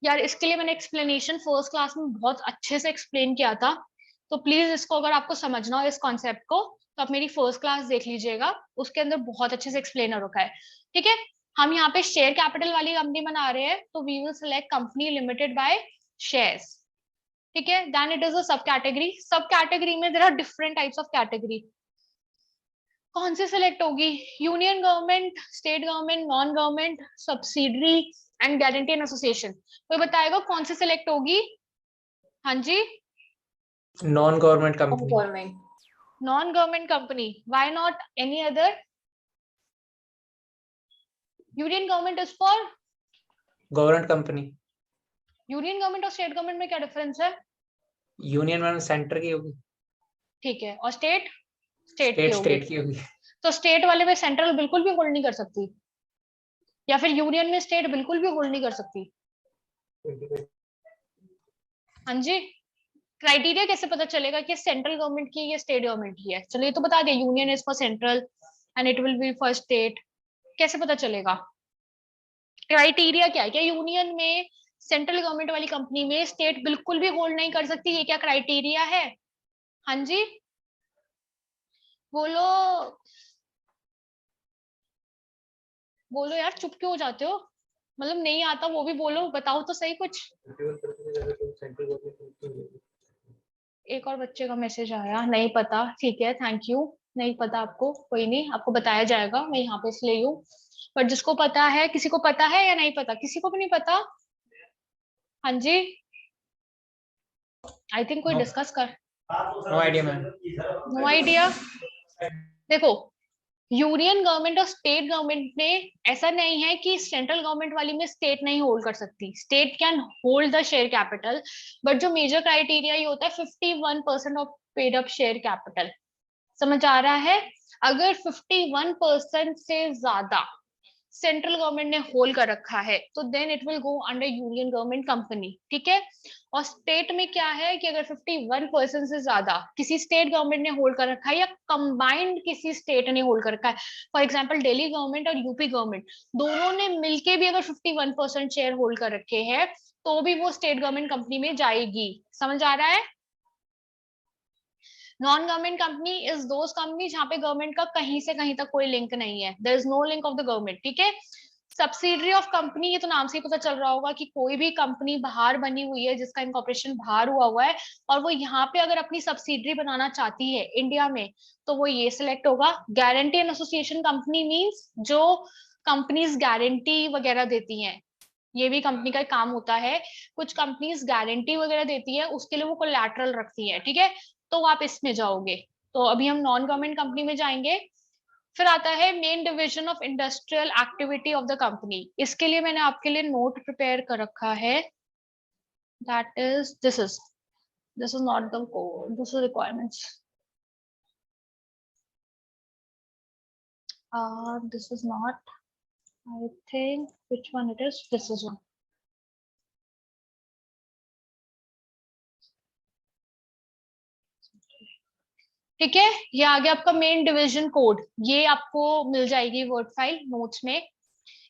यार इसके लिए मैंने एक्सप्लेनेशन फर्स्ट क्लास में बहुत अच्छे से एक्सप्लेन किया था, तो प्लीज इसको अगर आपको समझना हो इस कॉन्सेप्ट को तो आप मेरी फर्स्ट क्लास देख लीजिएगा, उसके अंदर बहुत अच्छे से एक्सप्लेन हो रखा है, ठीक है। हम यहाँ पे शेयर कैपिटल वाली कंपनी बना रहे हैं, तो we will select company limited by shares, ठीक है। देन इट इज अ सब कैटेगरी, सब कैटेगरी में there are different types of category, कौन सी सिलेक्ट होगी, union government, state government, non government, subsidiary and guarantee and association, कोई बताएगा कौन सी सिलेक्ट होगी? हाँ जी, non government company. Government, non government company, why not any other? Union government is for government company. Union government और state government में क्या डिफरेंस है? यूनियन में सेंटर की होगी, ठीक है, और स्टेट स्टेट की स्टेट होगी। स्टेट की होगी। तो स्टेट वाले में सेंट्रल बिल्कुल भी होल्ड नहीं कर सकती, या फिर यूनियन में स्टेट बिल्कुल भी होल्ड नहीं कर सकती? हाँ जी, क्राइटेरिया कैसे पता चलेगा कि सेंट्रल गवर्नमेंट की या स्टेट गवर्नमेंट की है? चलिए तो बता दिया, union is for central and it will be for state, कैसे पता चलेगा? क्राइटेरिया क्या है? क्या यूनियन में सेंट्रल गवर्नमेंट वाली कंपनी में स्टेट बिल्कुल भी होल्ड नहीं कर सकती, ये क्या क्राइटेरिया है? हाँ जी, बोलो बोलो यार, चुप क्यों हो जाते हो? मतलब नहीं आता वो भी बोलो, बताओ तो सही कुछ। एक और बच्चे का मैसेज आया, नहीं पता, ठीक है, थैंक यू, नहीं पता आपको, कोई नहीं, आपको बताया जाएगा, मैं यहाँ पे इसलिए हूँ। पर जिसको पता है, किसी को पता है या नहीं पता? किसी को भी नहीं पता? हाँ जी, आई थिंक कोई डिस्कस कर, no idea ma'am. No idea. देखो, यूनियन गवर्नमेंट और स्टेट गवर्नमेंट में ऐसा नहीं है कि सेंट्रल गवर्नमेंट वाली में स्टेट नहीं होल्ड कर सकती, state can hold the share capital, but जो मेजर क्राइटेरिया ये होता है 51% of paid up share capital, समझ आ रहा है? अगर 51% से ज्यादा सेंट्रल गवर्नमेंट ने होल्ड कर रखा है तो then it will go under union government company, ठीक है। और स्टेट में क्या है कि अगर 51% से ज्यादा किसी स्टेट गवर्नमेंट ने होल्ड कर रखा है या कंबाइंड किसी स्टेट ने होल्ड कर रखा है, फॉर एग्जांपल दिल्ली गवर्नमेंट और यूपी गवर्नमेंट दोनों ने मिलके भी अगर 51% शेयर होल्ड कर रखे हैं तो भी वो स्टेट गवर्नमेंट कंपनी में जाएगी। समझ आ रहा है? Non government company is those company जहां पे गवर्नमेंट का कहीं से कहीं तक कोई लिंक नहीं है, there is no link of the government, ठीक है। सब्सिडरी ऑफ कंपनी, ये तो नाम से ही पता चल रहा होगा कि कोई भी कंपनी बाहर बनी हुई है जिसका इनकॉर्पोरेशन बाहर हुआ है और वो यहाँ पे अगर अपनी सब्सिडरी बनाना चाहती है इंडिया में तो वो ये सिलेक्ट होगा। Guarantee and association company means जो कंपनीज गारंटी वगैरह देती हैं, ये भी कंपनी का काम होता है। कुछ कंपनीज गारंटी वगैरह देती है उसके लिए वो कोलैटरल रखती है, ठीक है, तो आप इसमें जाओगे। तो अभी हम नॉन गवर्नमेंट कंपनी में जाएंगे। फिर आता है main division of industrial activity of the company. इसके लिए मैंने आपके लिए नोट प्रिपेयर कर रखा है, that is this is not the code, this is requirements, this is not, I think which one it is, this is one. ठीक है, ये आ गया आपका मेन डिवीजन कोड, ये आपको मिल जाएगी वर्ड फाइल नोट्स में।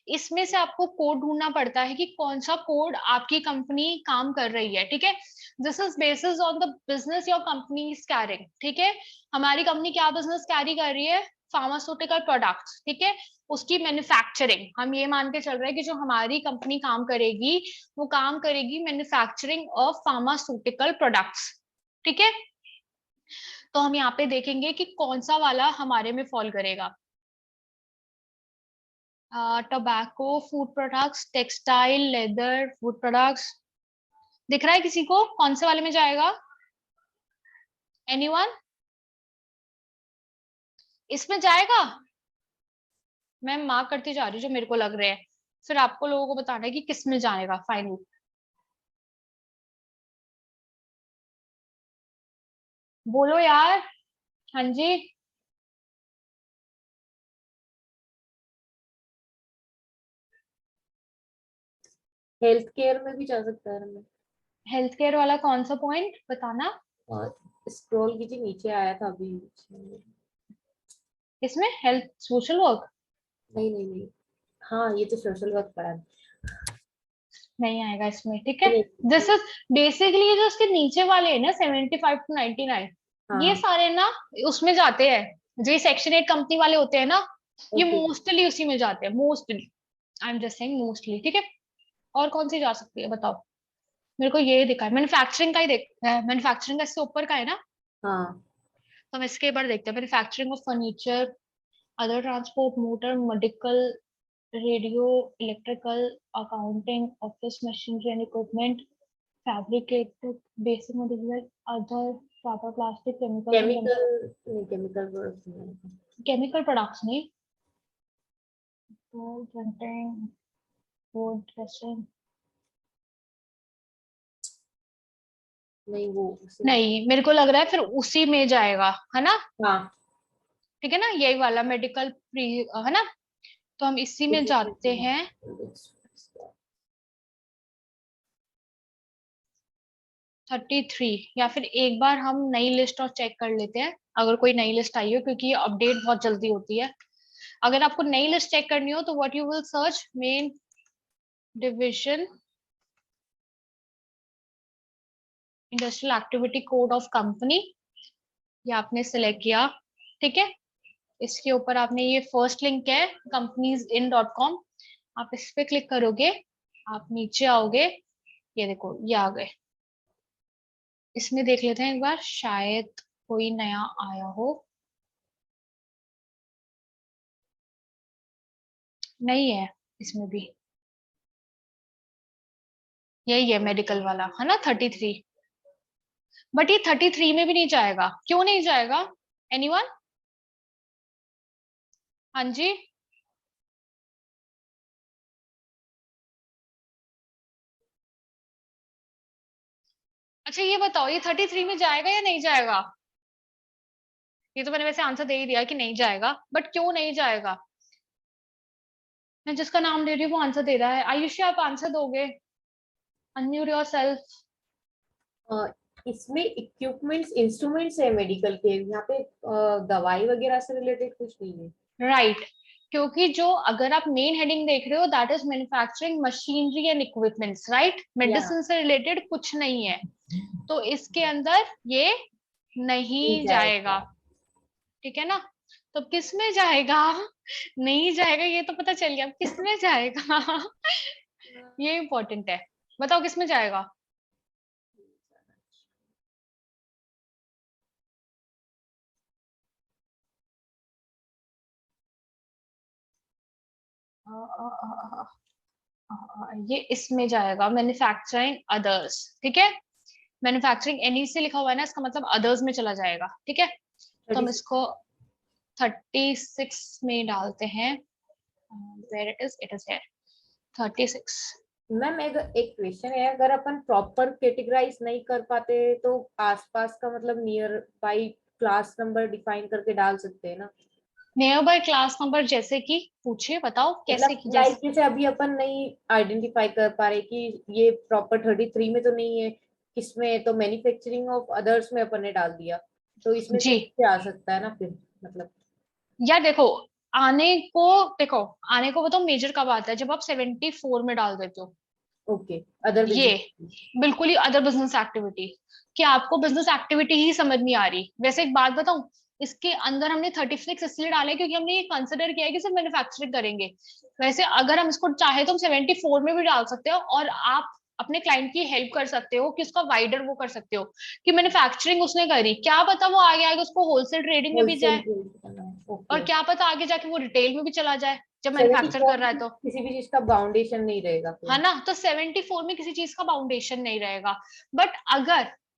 इसमें से आपको कोड ढूंढना पड़ता है कि कौन सा कोड आपकी कंपनी काम कर रही है, ठीक है। This is basis on the business your company is carrying, ठीक है। हमारी कंपनी क्या बिजनेस कैरी कर रही है? फार्मास्यूटिकल प्रोडक्ट्स, ठीक है। उसकी मैन्युफैक्चरिंग, हम ये मान के चल रहे हैं कि जो हमारी कंपनी काम करेगी वो काम करेगी मैन्युफैक्चरिंग ऑफ फार्मास्यूटिकल प्रोडक्ट्स, ठीक है। तो हम यहाँ पे देखेंगे कि कौन सा वाला हमारे में फॉल करेगा। Tobacco, food products, textile, leather, food products, दिख रहा है किसी को कौन से वाले में जाएगा? एनीवन? इसमें जाएगा? मैं मार्क करती जा रही हूँ जो मेरे को लग रहे हैं, फिर आपको लोगों को बताना है कि किस में जाएगा फाइनल। बोलो यार। हाँ जी, हेल्थ केयर में भी जा सकता है हमें। हेल्थ केयर वाला कौन सा पॉइंट बताना? और स्क्रॉल कीजिए, नीचे आया था अभी। इसमें हेल्थ सोशल वर्क नहीं नहीं नहीं, हाँ ये तो सोशल वर्क पड़ा है। नहीं आएगा इसमें, ठीक है। दिस इज बेसिकली जो उसके नीचे वाले हैं ना 75 to 99, ये हाँ सारे ना उसमें जाते हैं जो सेक्शन 8 कंपनी वाले होते हैं ना, ये ओके। मोस्टली उसी में जाते हैं, mostly, I am just saying mostly, ठीक है। और कौन सी जा सकती है बताओ? मेरे को ये दिखा है मैन्युफैक्चरिंग का ही मैन्युफैक्चरिंग का इससे ऊपर का है ना, हाँ तो हम इसके बारे देखते हैं। Manufacturing of furniture, other transport, motor, medical, radio, electrical, accounting, office machinery and equipment, fabricated, basic material, other paper, plastic, chemical products नहीं, फूड, ड्रेसिंग, नहीं वो नहीं मेरे को लग रहा है फिर उसी में जाएगा, है ना, हाँ ठीक है ना, यही वाला मेडिकल प्री, है ना, तो हम इसी में जाते हैं। 33, या फिर एक बार हम नई लिस्ट और चेक कर लेते हैं अगर कोई नई लिस्ट आई हो, क्योंकि ये अपडेट बहुत जल्दी होती है। अगर आपको नई लिस्ट चेक करनी हो तो what you will search, main division industrial activity code of company, ये आपने सिलेक्ट किया, ठीक है। इसके ऊपर आपने ये फर्स्ट लिंक है companies.in.com, आप इस पे क्लिक करोगे, आप नीचे आओगे, ये देखो ये आ गए। इसमें देख लेते हैं एक बार, शायद कोई नया आया हो, नहीं है इसमें भी, यही है मेडिकल वाला, है ना 33, बट ये 33 में भी नहीं जाएगा, क्यों नहीं जाएगा? एनीवन? हाँ जी, अच्छा ये बताओ ये 33 में जाएगा या नहीं जाएगा? ये तो मैंने वैसे आंसर दे ही दिया कि नहीं जाएगा, बट क्यों नहीं जाएगा? मैं जिसका नाम दे रही हूँ वो आंसर दे रहा है। आयुषी आप आंसर दोगे? Unmute yourself. इसमें इक्विपमेंट्स इंस्ट्रूमेंट्स है मेडिकल के, यहाँ पे दवाई वगैरह से रिलेटेड कुछ नहीं है। राइट, क्योंकि जो अगर आप मेन हेडिंग देख रहे हो that is manufacturing machinery and equipments, right, medicine से रिलेटेड कुछ नहीं है, तो इसके अंदर ये नहीं जाएगा। ठीक है ना? तो किस में जाएगा? नहीं जाएगा, ये तो पता चल गया। किस में जाएगा? ये इम्पोर्टेंट है, बताओ किस में जाएगा? ये इसमें जाएगा, मैन्युफैक्चरिंग अदर्स। ठीक है, मैन्युफैक्चरिंग एनी से लिखा हुआ है ना, इसका मतलब अदर्स में चला जाएगा। ठीक है, तो हम इसको 36 में डालते हैं। Where it is here 36। Ma'am एक क्वेश्चन है, अगर अपन प्रॉपर कैटेगराइज नहीं कर पाते तो आसपास का मतलब near by class number define करके डाल सकते हैं ना? नियर बाय क्लास नंबर जैसे कि पूछिए, बताओ कैसे की? लाइक जैसे अभी अपन नहीं आइडेंटिफाई कर पा रहे कि ये प्रॉपर 33 में तो नहीं है, किसमें है, तो मैन्युफैक्चरिंग ऑफ अदर्स में अपन ने डाल दिया, तो इसमें से क्या आ सकता है ना फिर, मतलब यार देखो, आने को बताओ मेजर कब आता है, जब आप 74 में डाल देते हो। ओके, अदर ये बिल्कुल ही अदर बिजनेस एक्टिविटी, कि आपको बिजनेस एक्टिविटी ही समझ नहीं आ रही। वैसे एक बात बताऊं, इसके अंदर हमने 36 इसलिए डाला है क्योंकि हमने ये कंसिडर किया है कि सिर्फ मैन्युफैक्चरिंग करेंगे। वैसे अगर हम इसको चाहे तो हम 74 में भी डाल सकते हो, और आप अपने क्लाइंट की हेल्प कर सकते हो कि उसका वाइडर वो कर सकते हो कि मैन्युफैक्चरिंग उसने करी, क्या पता वो आगे आगे उसको होलसेल ट्रेडिंग में भी जाए, और क्या पता आगे जाके वो रिटेल में भी चला जाए जब मैन्युफैक्चर कर रहा है तो। किसी भी चीज का बाउंडेशन नहीं रहेगा है ना, तो 74 में किसी चीज का बाउंडेशन नहीं रहेगा। बट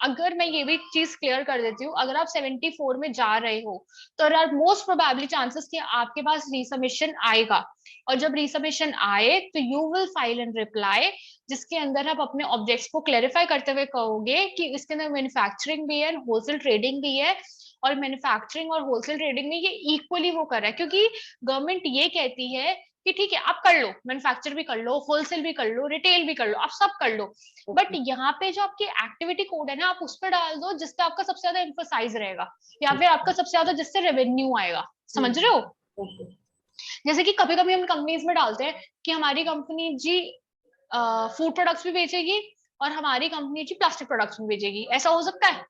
अगर मैं ये भी चीज क्लियर कर देती हूँ, अगर आप 74 में जा रहे हो तो there are most probably chances कि आपके पास रीसबमिशन आएगा, और जब रीसबमिशन आए तो you will file and reply, जिसके अंदर आप अपने ऑब्जेक्ट्स को क्लेरिफाई करते हुए कहोगे कि इसके अंदर मैन्युफैक्चरिंग भी है, होलसेल ट्रेडिंग भी है, और मैन्युफैक्चरिंग और होलसेल ट्रेडिंग में ये इक्वली वो कर रहा है, क्योंकि गवर्नमेंट ये कहती है कि ठीक है आप कर लो, मैन्युफैक्चर भी कर लो, होलसेल भी कर लो, रिटेल भी कर लो, आप सब कर लो, बट यहाँ पे जो आपकी एक्टिविटी कोड है ना, आप उस पर डाल दो जिससे आपका सबसे ज्यादा एम्फोसाइज रहेगा, या फिर आपका सबसे ज्यादा जिससे रेवेन्यू आएगा। समझ रहे हो? जैसे कि कभी कभी हम कंपनीज में डालते हैं कि हमारी कंपनी जी फूड प्रोडक्ट्स भी बेचेगी और हमारी कंपनी जी प्लास्टिक प्रोडक्ट्स भी बेचेगी। ऐसा हो सकता है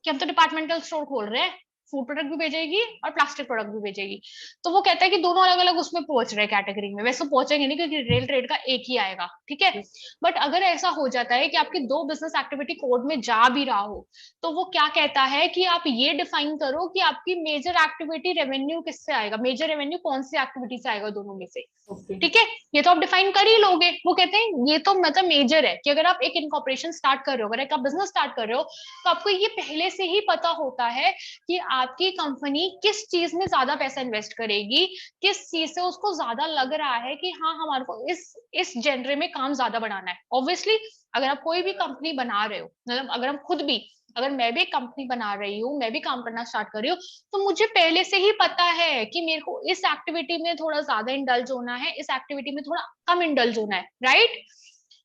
कि हम तो डिपार्टमेंटल स्टोर खोल रहे हैं, फूड प्रोडक्ट भी बेचेगी और प्लास्टिक प्रोडक्ट भी बेचेगी, तो वो कहता है कि दोनों अलग अलग उसमें पहुंच रहे कैटेगरी में। वैसे पहुंचेंगे नहीं क्योंकि रिटेल ट्रेड का एक ही आएगा। ठीक है, बट अगर ऐसा हो जाता है कि आपकी दो बिजनेस एक्टिविटी कोड में जा भी रहा हो, तो वो क्या कहता है कि आप ये डिफाइन करो कि आपकी मेजर एक्टिविटी रेवेन्यू किससे आएगा, मेजर रेवेन्यू कौन सी एक्टिविटी से आएगा दोनों में से। ठीक है, ये तो आप डिफाइन कर ही लोगे। वो कहते हैं ये तो मतलब मेजर है कि अगर आप एक इनकॉर्पोरेशन स्टार्ट कर रहे हो, अगर एक आप बिजनेस स्टार्ट कर रहे हो, तो आपको ये पहले से ही पता होता है कि आपकी कंपनी किस चीज में ज्यादा पैसा इन्वेस्ट करेगी, किस चीज से उसको ज्यादा लग रहा है कि हाँ हमारे को इस जेनरे में काम ज्यादा बढ़ाना है। ऑब्वियसली अगर आप कोई भी कंपनी बना रहे हो, मतलब अगर हम खुद भी, अगर मैं भी एक कंपनी बना रही हूँ, मैं भी काम करना स्टार्ट कर रही हूँ, तो मुझे पहले से ही पता है कि मेरे को इस एक्टिविटी में थोड़ा ज्यादा इंडल्ज होना है, इस एक्टिविटी में थोड़ा कम इंडल्ज होना है, राइट।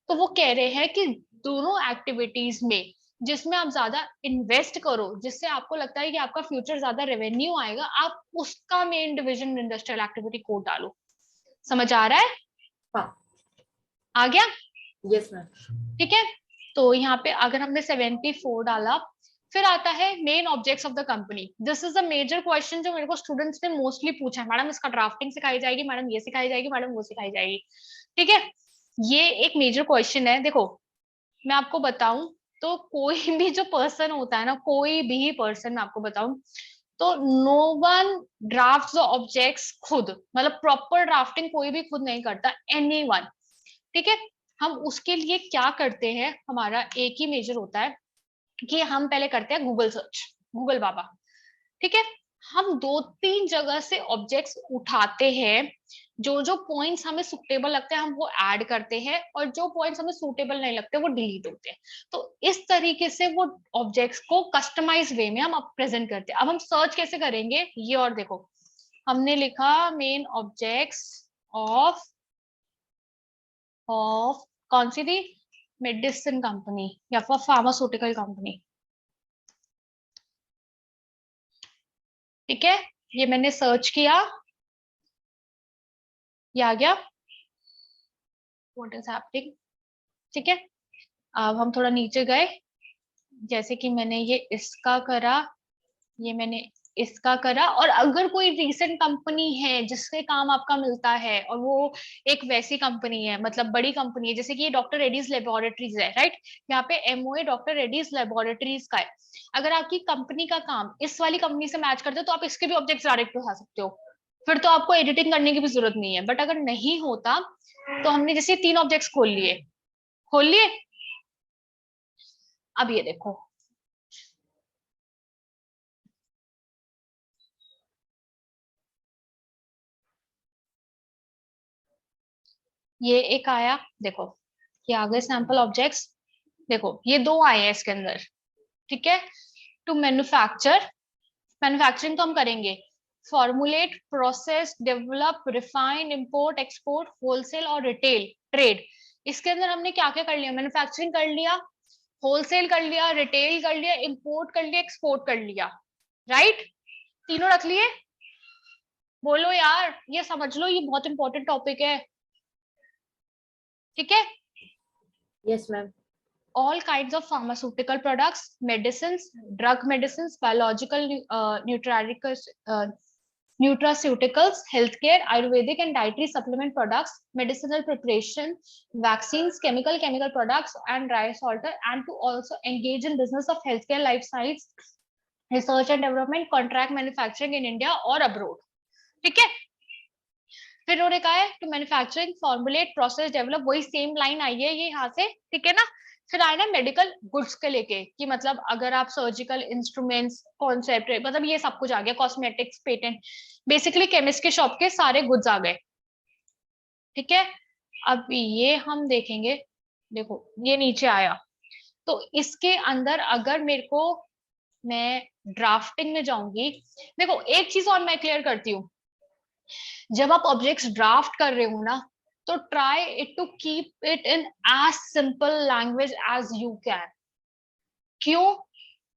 तो वो कह रहे हैं कि दोनों एक्टिविटीज में जिसमें आप ज्यादा इन्वेस्ट करो, जिससे आपको लगता है कि आपका फ्यूचर ज्यादा रेवेन्यू आएगा, आप उसका main division industrial activity code डालो। समझ आ रहा है? हाँ, आ गया? Yes ma'am. ठीक है, तो यहाँ पे अगर हमने 74 डाला, फिर आता है main objects of the company. This is a major question जो मेरे को स्टूडेंट्स ने मोस्टली पूछा है, मैडम इसका ड्राफ्टिंग सिखाई जाएगी, मैडम ये सिखाई जाएगी, मैडम वो सिखाई जाएगी। ठीक है, ये एक मेजर क्वेश्चन है। देखो मैं आपको बताऊं तो कोई भी जो पर्सन होता है ना, कोई भी पर्सन मैं आपको बताऊं तो नो वन ड्राफ्ट ऑब्जेक्ट्स खुद, मतलब प्रॉपर ड्राफ्टिंग कोई भी खुद नहीं करता, एनीवन। ठीक है, हम उसके लिए क्या करते हैं, हमारा एक ही मेजर होता है कि हम पहले करते हैं गूगल सर्च, गूगल बाबा। ठीक है, हम 2-3 जगह से ऑब्जेक्ट्स उठाते हैं, जो जो पॉइंट्स हमें सुटेबल लगते हैं हम वो ऐड करते हैं, और जो पॉइंट्स हमें सुटेबल नहीं लगते वो डिलीट होते हैं। तो इस तरीके से वो ऑब्जेक्ट्स को कस्टमाइज वे में हम प्रेजेंट करते हैं। अब हम सर्च कैसे करेंगे ये, और देखो हमने लिखा मेन ऑब्जेक्ट्स ऑफ कौन सी थी, मेडिसिन कंपनी या फिर फार्मास्यूटिकल कंपनी। ठीक है, ये मैंने सर्च किया, ये आ गया व्हाट इज हैपनिंग। ठीक है, अब हम थोड़ा नीचे गए, जैसे कि मैंने ये इसका करा, ये मैंने इसका करा, और अगर कोई रीसेंट कंपनी है जिससे काम आपका मिलता है और वो एक वैसी कंपनी है, मतलब बड़ी कंपनी है, जैसे कि ये डॉक्टर रेड्डीज लेबोरेटरीज है, राइट, यहाँ पे एमओए डॉक्टर रेड्डीज लेबोरेटरीज का है। अगर आपकी कंपनी का काम इस वाली कंपनी से मैच करते हो तो आप इसके भी ऑब्जेक्ट्स डायरेक्ट उठा सकते हो, फिर तो आपको एडिटिंग करने की भी जरूरत नहीं है। बट अगर नहीं होता तो हमने जैसे 3 ऑब्जेक्ट्स खोल लिए। अब ये देखो, ये एक आया, देखो ये आ गए सैंपल ऑब्जेक्ट्स, देखो ये 2 आए हैं इसके अंदर। ठीक है, टू मैन्युफैक्चरिंग तो हम करेंगे, formulate, process, develop, refine, import, export, wholesale और रिटेल ट्रेड। इसके अंदर हमने क्या क्या कर लिया, मैन्युफैक्चरिंग कर लिया, होलसेल कर लिया, रिटेल कर लिया, इंपोर्ट कर लिया, एक्सपोर्ट कर लिया, राइट, तीनों रख लिए। बोलो यार, ये समझ लो, ये बहुत इंपॉर्टेंट टॉपिक है। ठीक है, yes ma'am. all kinds of pharmaceutical products, medicines, drug medicines, biological nutraceuticals, healthcare, Ayurvedic and dietary supplement products, medicinal preparation, vaccines, chemical products, and dry salter, and to also engage in business of healthcare, life science, research and development, contract manufacturing in India or abroad. ठीक है, फिर उन्होंने कहा है to manufacturing, formulate, process, develop, वही same line आई है ये यहाँ से। ठीक है ना, फिर आए ना मेडिकल गुड्स के लेके, कि मतलब अगर आप सर्जिकल इंस्ट्रूमेंट्स, कॉन्सेप्ट, मतलब ये सब कुछ आ गया, कॉस्मेटिक्स, पेटेंट, बेसिकली केमिस्ट के शॉप के सारे गुड्स आ गए। ठीक है, अब ये हम देखेंगे, देखो ये नीचे आया, तो इसके अंदर अगर मेरे को, मैं ड्राफ्टिंग में जाऊंगी, देखो एक चीज और मैं क्लियर करती हूँ, जब आप ऑब्जेक्ट्स ड्राफ्ट कर रहे हो ना, तो try it to keep it in as simple language as you can. क्यों?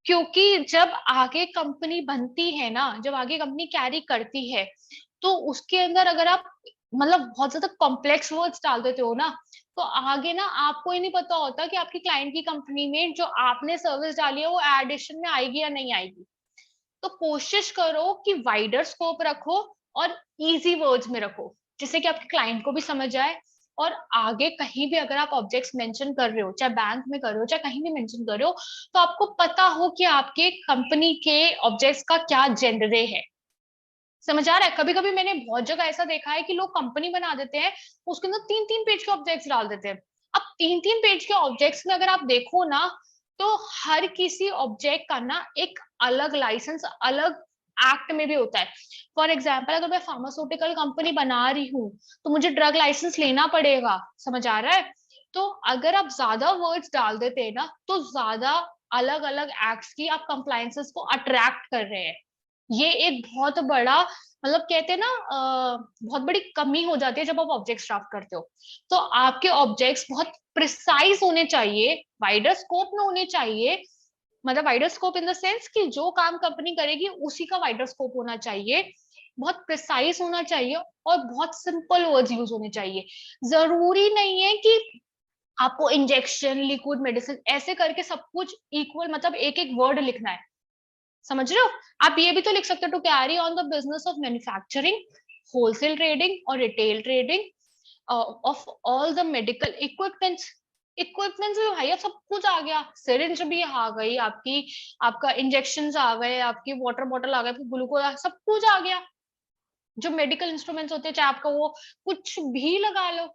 क्योंकि जब आगे कंपनी बनती है ना, जब आगे कंपनी कैरी करती है, तो उसके अंदर अगर आप मतलब बहुत ज्यादा कॉम्प्लेक्स वर्ड्स डाल देते हो ना, तो आगे ना आपको ही नहीं पता होता कि आपकी क्लाइंट की कंपनी में जो आपने सर्विस डाली है वो एडिशन में आएगी या नहीं आएगी। तो कोशिश करो कि वाइडर स्कोप रखो और इजी वर्ड्स में रखो, जिससे कि आपके क्लाइंट को भी समझ आए, और आगे कहीं भी अगर आप ऑब्जेक्ट्स मेंशन कर रहे हो, चाहे बैंक में कर रहे हो, चाहे कहीं भी मेंशन कर रहे हो, तो आपको पता हो कि आपके कंपनी के ऑब्जेक्ट्स का क्या जेनरे है। समझ आ रहा है? कभी कभी मैंने बहुत जगह ऐसा देखा है कि लोग कंपनी बना देते हैं, उसके अंदर 3-3 पेज के ऑब्जेक्ट्स डाल देते हैं। अब 3-3 पेज के ऑब्जेक्ट्स में अगर आप देखो ना, तो हर किसी ऑब्जेक्ट का ना एक अलग लाइसेंस, अलग एक्ट में भी होता है। फॉर एग्जाम्पल, अगर मैं फार्मास्यूटिकल कंपनी बना रही हूँ तो मुझे ड्रग लाइसेंस लेना पड़ेगा। समझ आ रहा है? तो अगर आप ज्यादा वर्ड्स डाल देते हैं ना, तो ज्यादा अलग अलग एक्ट्स की आप कंप्लायंसेस को अट्रैक्ट कर रहे हैं। ये एक बहुत बड़ा, मतलब कहते हैं ना, बहुत बड़ी कमी हो जाती है जब आप ऑब्जेक्ट्स ड्राफ्ट करते हो। तो आपके ऑब्जेक्ट्स बहुत प्रिसाइज होने चाहिए, वाइडर स्कोप में होने चाहिए, मतलब wider scope in the sense कि जो काम कंपनी करेगी उसी का वाइडर स्कोप होना चाहिए, बहुत प्रिसाइज होना चाहिए, और बहुत सिंपल वर्ड्स यूज होने चाहिए। जरूरी नहीं है कि आपको इंजेक्शन, लिक्विड मेडिसिन ऐसे करके सब कुछ इक्वल, मतलब एक एक वर्ड लिखना है। समझ रहे हो? आप ये भी तो लिख सकते हो, to carry on the business of manufacturing, wholesale trading और retail trading of all the medical equipments. Equipments भी भाई अब सब कुछ आ गया, सिरिंज भी आ गई आपकी, आपका इंजेक्शन आ गए, आपकी वाटर बॉटल आ गए, ग्लूकोज, सब कुछ आ गया। जो मेडिकल इंस्ट्रूमेंट्स होते हैं, चाहे आपका वो कुछ भी लगा लो।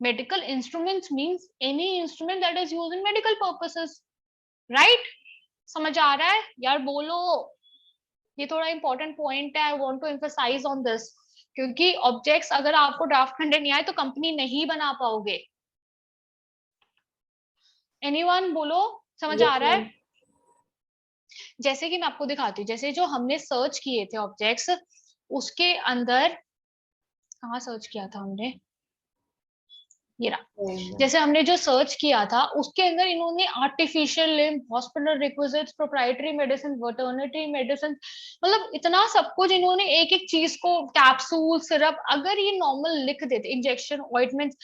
Medical instruments means any instrument that is used in medical purposes, right? समझ आ रहा है यार? बोलो, ये थोड़ा इंपॉर्टेंट पॉइंट है, I want to emphasise on this, क्योंकि ऑब्जेक्ट्स अगर आपको ड्राफ्ट करने नहीं आए तो कंपनी नहीं बना पाओगे। एनीवन बोलो, समझ आ रहा है? जैसे कि मैं आपको दिखाती हूँ, जैसे जो हमने सर्च किए थे ऑब्जेक्ट्स, उसके अंदर कहाँ सर्च किया था हमने, ये रहा। जैसे हमने जो सर्च किया था उसके अंदर इन्होंने artificial limb, hospital requisites, proprietary medicine, veterinary medicine, मतलब इतना सब कुछ इन्होंने एक एक चीज को, कैप्सूल, सिरप, अगर ये नॉर्मल लिख देते, इंजेक्शन, ऑइंटमेंट,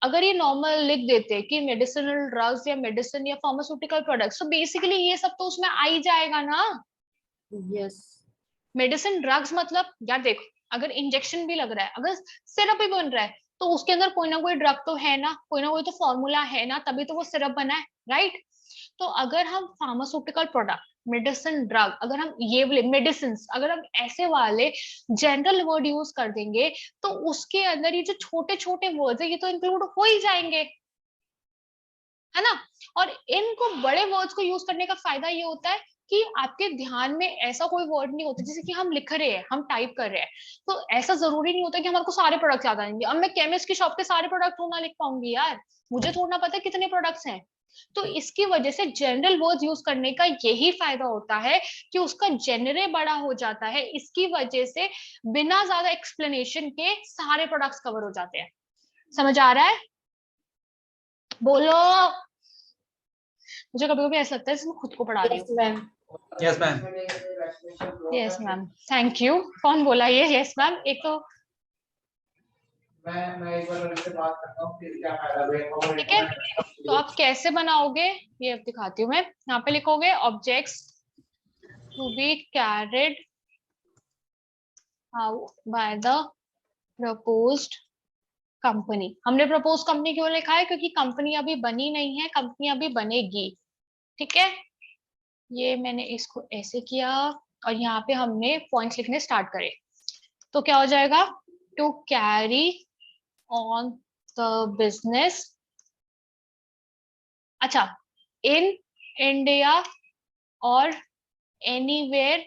अगर ये नॉर्मल लिख देते कि मेडिसिनल ड्रग्स या मेडिसिन या फार्मास्यूटिकल प्रोडक्ट्स, तो बेसिकली ये सब तो उसमें आ ही जाएगा ना। यस, मेडिसिन ड्रग्स मतलब यार देखो, अगर इंजेक्शन भी लग रहा है, अगर सिरप भी बन रहा है, तो उसके अंदर कोई ना कोई ड्रग तो है ना, कोई ना कोई तो फॉर्मूला है ना, तभी तो वो सिरप बना है, राइट। तो अगर हम फार्मास्यूटिकल प्रोडक्ट, मेडिसिन, ड्रग, अगर हम ये वाले मेडिसिन, अगर हम ऐसे वाले जनरल वर्ड यूज कर देंगे, तो उसके अंदर ये जो छोटे छोटे वर्ड्स है ये तो इंक्लूड हो ही जाएंगे, है ना। और इनको बड़े वर्ड्स को यूज करने का फायदा ये होता है कि आपके ध्यान में ऐसा कोई वर्ड नहीं होता, जैसे कि हम लिख रहे हैं, हम टाइप कर रहे हैं, तो ऐसा जरूरी नहीं होता कि हमारे को सारे प्रोडक्ट्स याद आएंगे। अब मैं केमिस्ट की शॉप के सारे प्रोडक्ट ना लिख पाऊंगी यार, मुझे थोड़ा पता है कितने प्रोडक्ट्स हैं। तो इसकी वजह से जनरल वर्ड्स यूज करने का यही फायदा होता है कि उसका जेनरे बड़ा हो जाता है, इसकी वजह से बिना ज्यादा एक्सप्लेनेशन के सारे प्रोडक्ट्स कवर हो जाते हैं। समझ आ रहा है? बोलो। मुझे कभी कभी ऐसा लगता है जैसे मैं खुद को पढ़ा रही हूँ। Ma'am. Yes ma'am. Yes ma'am, thank you. कौन बोला ये यस मैम? एक तो मैं एक बार उनसे बात करता हूँ फिर क्या फायदा। ठीक है, तो आप कैसे बनाओगे ये अब दिखाती हूँ मैं। यहाँ पे लिखोगे objects to be carried out by the proposed company. हमने प्रपोज कंपनी क्यों लिखा है? क्योंकि कंपनी अभी बनी नहीं है, कंपनी अभी बनेगी, ठीक है। ये मैंने इसको ऐसे किया और यहाँ पे हमने पॉइंट्स लिखने स्टार्ट करे, तो क्या हो जाएगा? To carry on the business, अच्छा, इन इंडिया और एनीवेयर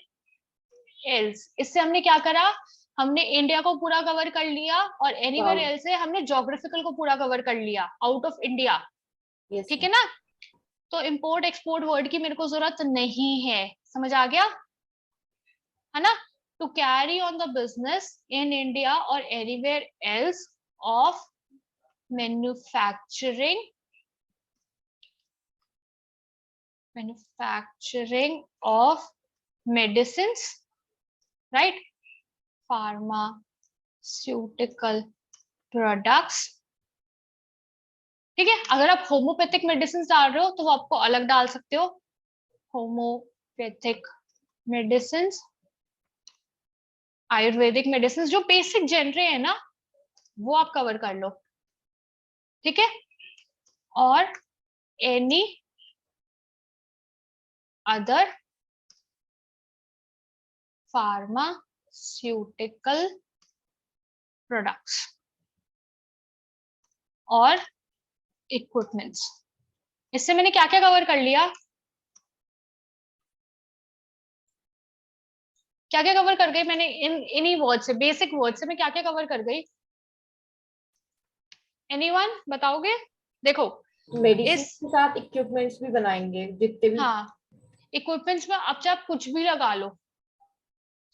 एल्स। इससे हमने क्या करा? हमने इंडिया को पूरा कवर कर लिया और एनीवेयर एल्स से हमने ज्योग्राफिकल को पूरा कवर कर लिया, आउट ऑफ इंडिया, ठीक है ना। तो इंपोर्ट एक्सपोर्ट वर्ड की मेरे को जरूरत नहीं है, समझ आ गया है ना। To carry on the business in India और anywhere else of manufacturing of medicines, right, pharmaceutical products, ठीक है। अगर आप होम्योपैथिक मेडिसिन डाल रहे हो तो वो आपको अलग डाल सकते हो, होम्योपैथिक मेडिसिन, आयुर्वेदिक मेडिसिन, जो बेसिक जेनरे है ना वो आप कवर कर लो, ठीक है। और एनी अदर फार्मास्यूटिकल प्रोडक्ट्स और इक्विपमेंट्स। इससे मैंने क्या क्या कवर कर लिया? क्या क्या कवर कर गई मैंने इन्हीं वर्ड से, बेसिक वर्ड से मैं क्या क्या कवर कर गई? एनीवन बताओगे? देखो मेडिसिन के साथ इक्विपमेंट्स भी बनाएंगे जितने भी। हाँ, इक्विपमेंट्स में अब चाहे आप कुछ भी लगा लो,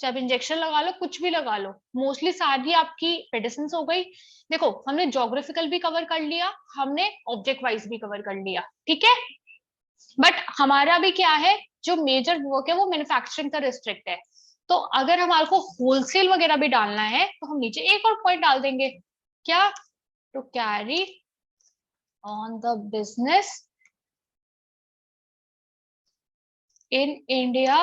चाहे आप इंजेक्शन लगा लो, कुछ भी लगा लो, मोस्टली सारी आपकी मेडिसिन हो गई। देखो हमने ज्योग्राफिकल भी कवर कर लिया, हमने ऑब्जेक्ट वाइज भी कवर कर लिया, ठीक है। बट हमारा भी क्या है, जो मेजर वर्क है वो मैन्युफैक्चरिंग का रिस्ट्रिक्ट है। तो अगर हमारे को होलसेल वगैरह भी डालना है तो हम नीचे एक और पॉइंट डाल देंगे, क्या? To carry on the business in India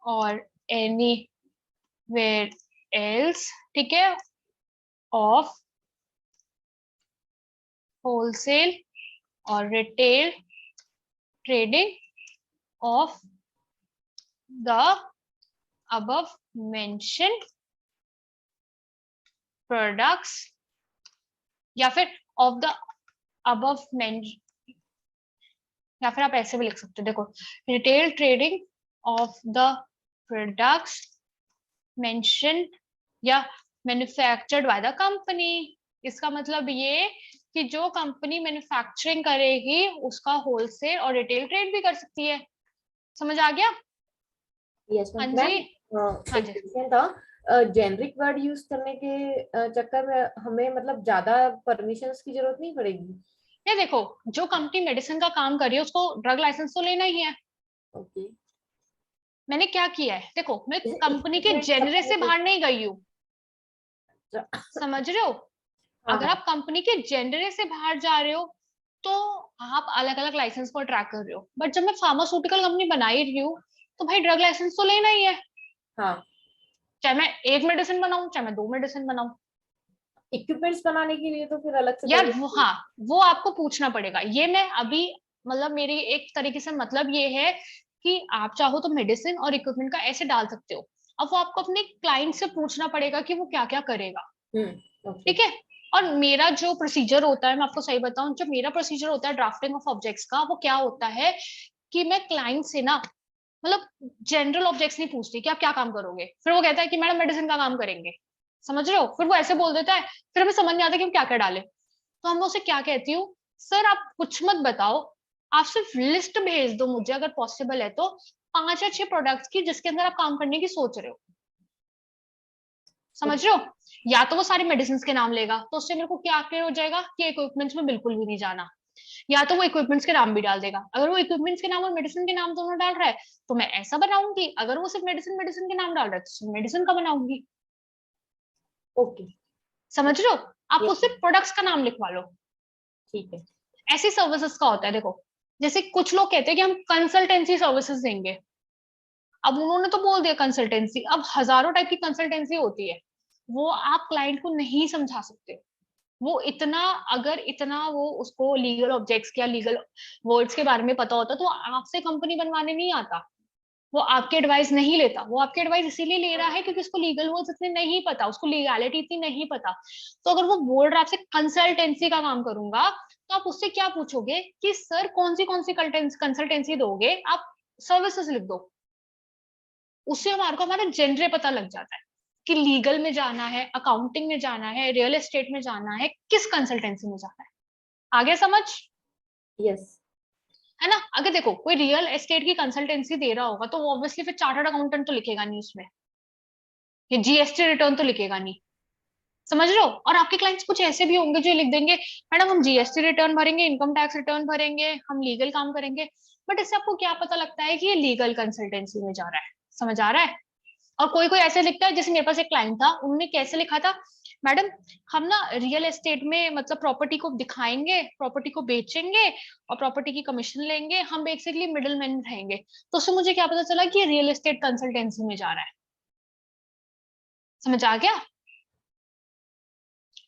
और एनीवेयर एल्स, ठीक है, ऑफ होलसेल और retail trading of the above mentioned products, या फिर of the above mentioned, या फिर आप ऐसे भी लिख सकते हो, देखो retail trading of the products mentioned या मैन्युफैक्चर्ड बाय द कंपनी। इसका मतलब ये कि जो कंपनी मैन्युफैक्चरिंग करेगी उसका होलसेल और रिटेल ट्रेड भी कर सकती है। समझ आ गया? यस हाँ मैम। जी, हाँ जी। था जेनरिक वर्ड यूज करने के चक्कर में हमें मतलब ज्यादा परमिशंस की जरूरत नहीं पड़ेगी? ये देखो, जो कंपनी मेडिसिन का काम कर रही है उसको ड्रग लाइसेंस तो लेना ही है। ओके। मैंने क्या किया है, देखो मैं जैसे कंपनी के इक्विपमेंट जेनरे से सबको बाहर नहीं गई हूँ, समझ रहे हो? हाँ अगर हाँ। आप कंपनी के जेनरे से बाहर जा रहे हो तो आप अलग अलग लाइसेंस को ट्रैक कर रहे हो, बट जब मैं फार्मास्यूटिकल कंपनी बना ही रही हूँ तो भाई ड्रग लाइसेंस तो लेना ही है, हाँ, चाहे मैं एक मेडिसिन बनाऊं चाहे मैं 2 मेडिसिन बनाऊं। इक्विपमेंट्स बनाने के लिए तो फिर अलग से यार परमिशन वो, चाहिए। हाँ, वो आपको पूछना पड़ेगा। ये मैं अभी मतलब मेरी एक तरीके से मतलब ये है कि आप चाहो तो मेडिसिन और इक्विपमेंट का ऐसे डाल सकते हो। अब वो आपको अपने क्लाइंट से पूछना पड़ेगा कि वो क्या क्या करेगा, ओके। ठीक है? और मेरा जो प्रोसीजर होता है, मैं आपको सही बताऊं, जो मेरा प्रोसीजर होता है ड्राफ्टिंग ऑफ ऑब्जेक्ट्स का, वो क्या होता है कि मैं क्लाइंट से ना मतलब जनरल ऑब्जेक्ट्स नहीं पूछती कि आप क्या काम करोगे, फिर वो कहता है कि मैडम मेडिसिन का काम करेंगे, समझ रहे हो? फिर वो ऐसे बोल देता है, फिर हमें समझ नहीं आता कि हम क्या क्या डाले। तो हम उसे क्या कहती हूँ, सर आप कुछ मत बताओ, आप सिर्फ लिस्ट भेज दो मुझे अगर पॉसिबल है तो, 5 या 6 प्रोडक्ट्स की जिसके अंदर आप काम करने की सोच रहे हो, समझ रहे हो? या तो वो सारी मेडिसिन के नाम लेगा तो उससे मेरे को क्या क्लियर हो जाएगा कि इक्विपमेंट्स में बिल्कुल भी नहीं जाना, या तो वो इक्विपमेंट्स के नाम भी डाल देगा। अगर वो इक्विपमेंट्स के नाम और मेडिसिन के नाम दोनों डाल रहा है तो मैं ऐसा बनाऊंगी, अगर वो सिर्फ मेडिसिन मेडिसिन के नाम डाल रहा है तो मेडिसिन का बनाऊंगी, ओके। समझ रहे हो? आप यस। उससे प्रोडक्ट्स का नाम लिखवा लो। ठीक है। ऐसी सर्विसेज का होता है, देखो जैसे कुछ लोग कहते हैं कि हम कंसल्टेंसी सर्विसेज देंगे, अब उन्होंने तो बोल दिया कंसल्टेंसी, अब हजारों टाइप की कंसल्टेंसी होती है, वो आप क्लाइंट को नहीं समझा सकते। वो इतना, अगर इतना वो उसको लीगल ऑब्जेक्ट्स या लीगल वर्ड्स के बारे में पता होता तो आपसे कंपनी बनवाने नहीं आता, वो आपके एडवाइस नहीं लेता। वो आपके एडवाइस इसीलिए ले रहा है क्योंकि उसको लीगल वर्ड्स इतने नहीं पता, उसको लीगैलिटी इतनी नहीं पता। तो अगर वो बोल रहा है आपसे कंसल्टेंसी का काम करूंगा, तो आप उससे क्या पूछोगे कि सर कौन सी कंसल्टेंसी दोगे, आप सर्विसेज लिख दो। उससे हमारे को हमारा जेनरे पता लग जाता है कि लीगल में जाना है, अकाउंटिंग में जाना है, रियल एस्टेट में जाना है, किस कंसल्टेंसी में जाना है। आगे समझ? यस। है ना? अगर देखो कोई रियल एस्टेट की कंसल्टेंसी दे रहा होगा तो वो ऑब्वियसली फिर चार्टर्ड अकाउंटेंट तो लिखेगा नहीं उसमें, ये जीएसटी रिटर्न तो लिखेगा नहीं, समझ रहे हो? और आपके क्लाइंट्स कुछ ऐसे भी होंगे जो लिख देंगे मैडम हम जीएसटी रिटर्न भरेंगे, इनकम टैक्स रिटर्न भरेंगे, हम लीगल काम करेंगे, बट इससे आपको क्या पता लगता है कि ये लीगल कंसल्टेंसी में जा रहा है, समझ आ रहा है? और कोई कोई ऐसे लिखता है, जैसे मेरे पास एक क्लाइंट था, उन्होंने कैसे लिखा था, मैडम हम ना रियल एस्टेट में मतलब प्रॉपर्टी को दिखाएंगे, प्रॉपर्टी को बेचेंगे और प्रॉपर्टी की कमीशन लेंगे, हम बेसिकली मिडिल मैन रहेंगे। तो उससे मुझे क्या पता चला कि ये रियल एस्टेट कंसल्टेंसी में जा रहा है, समझ आ गया?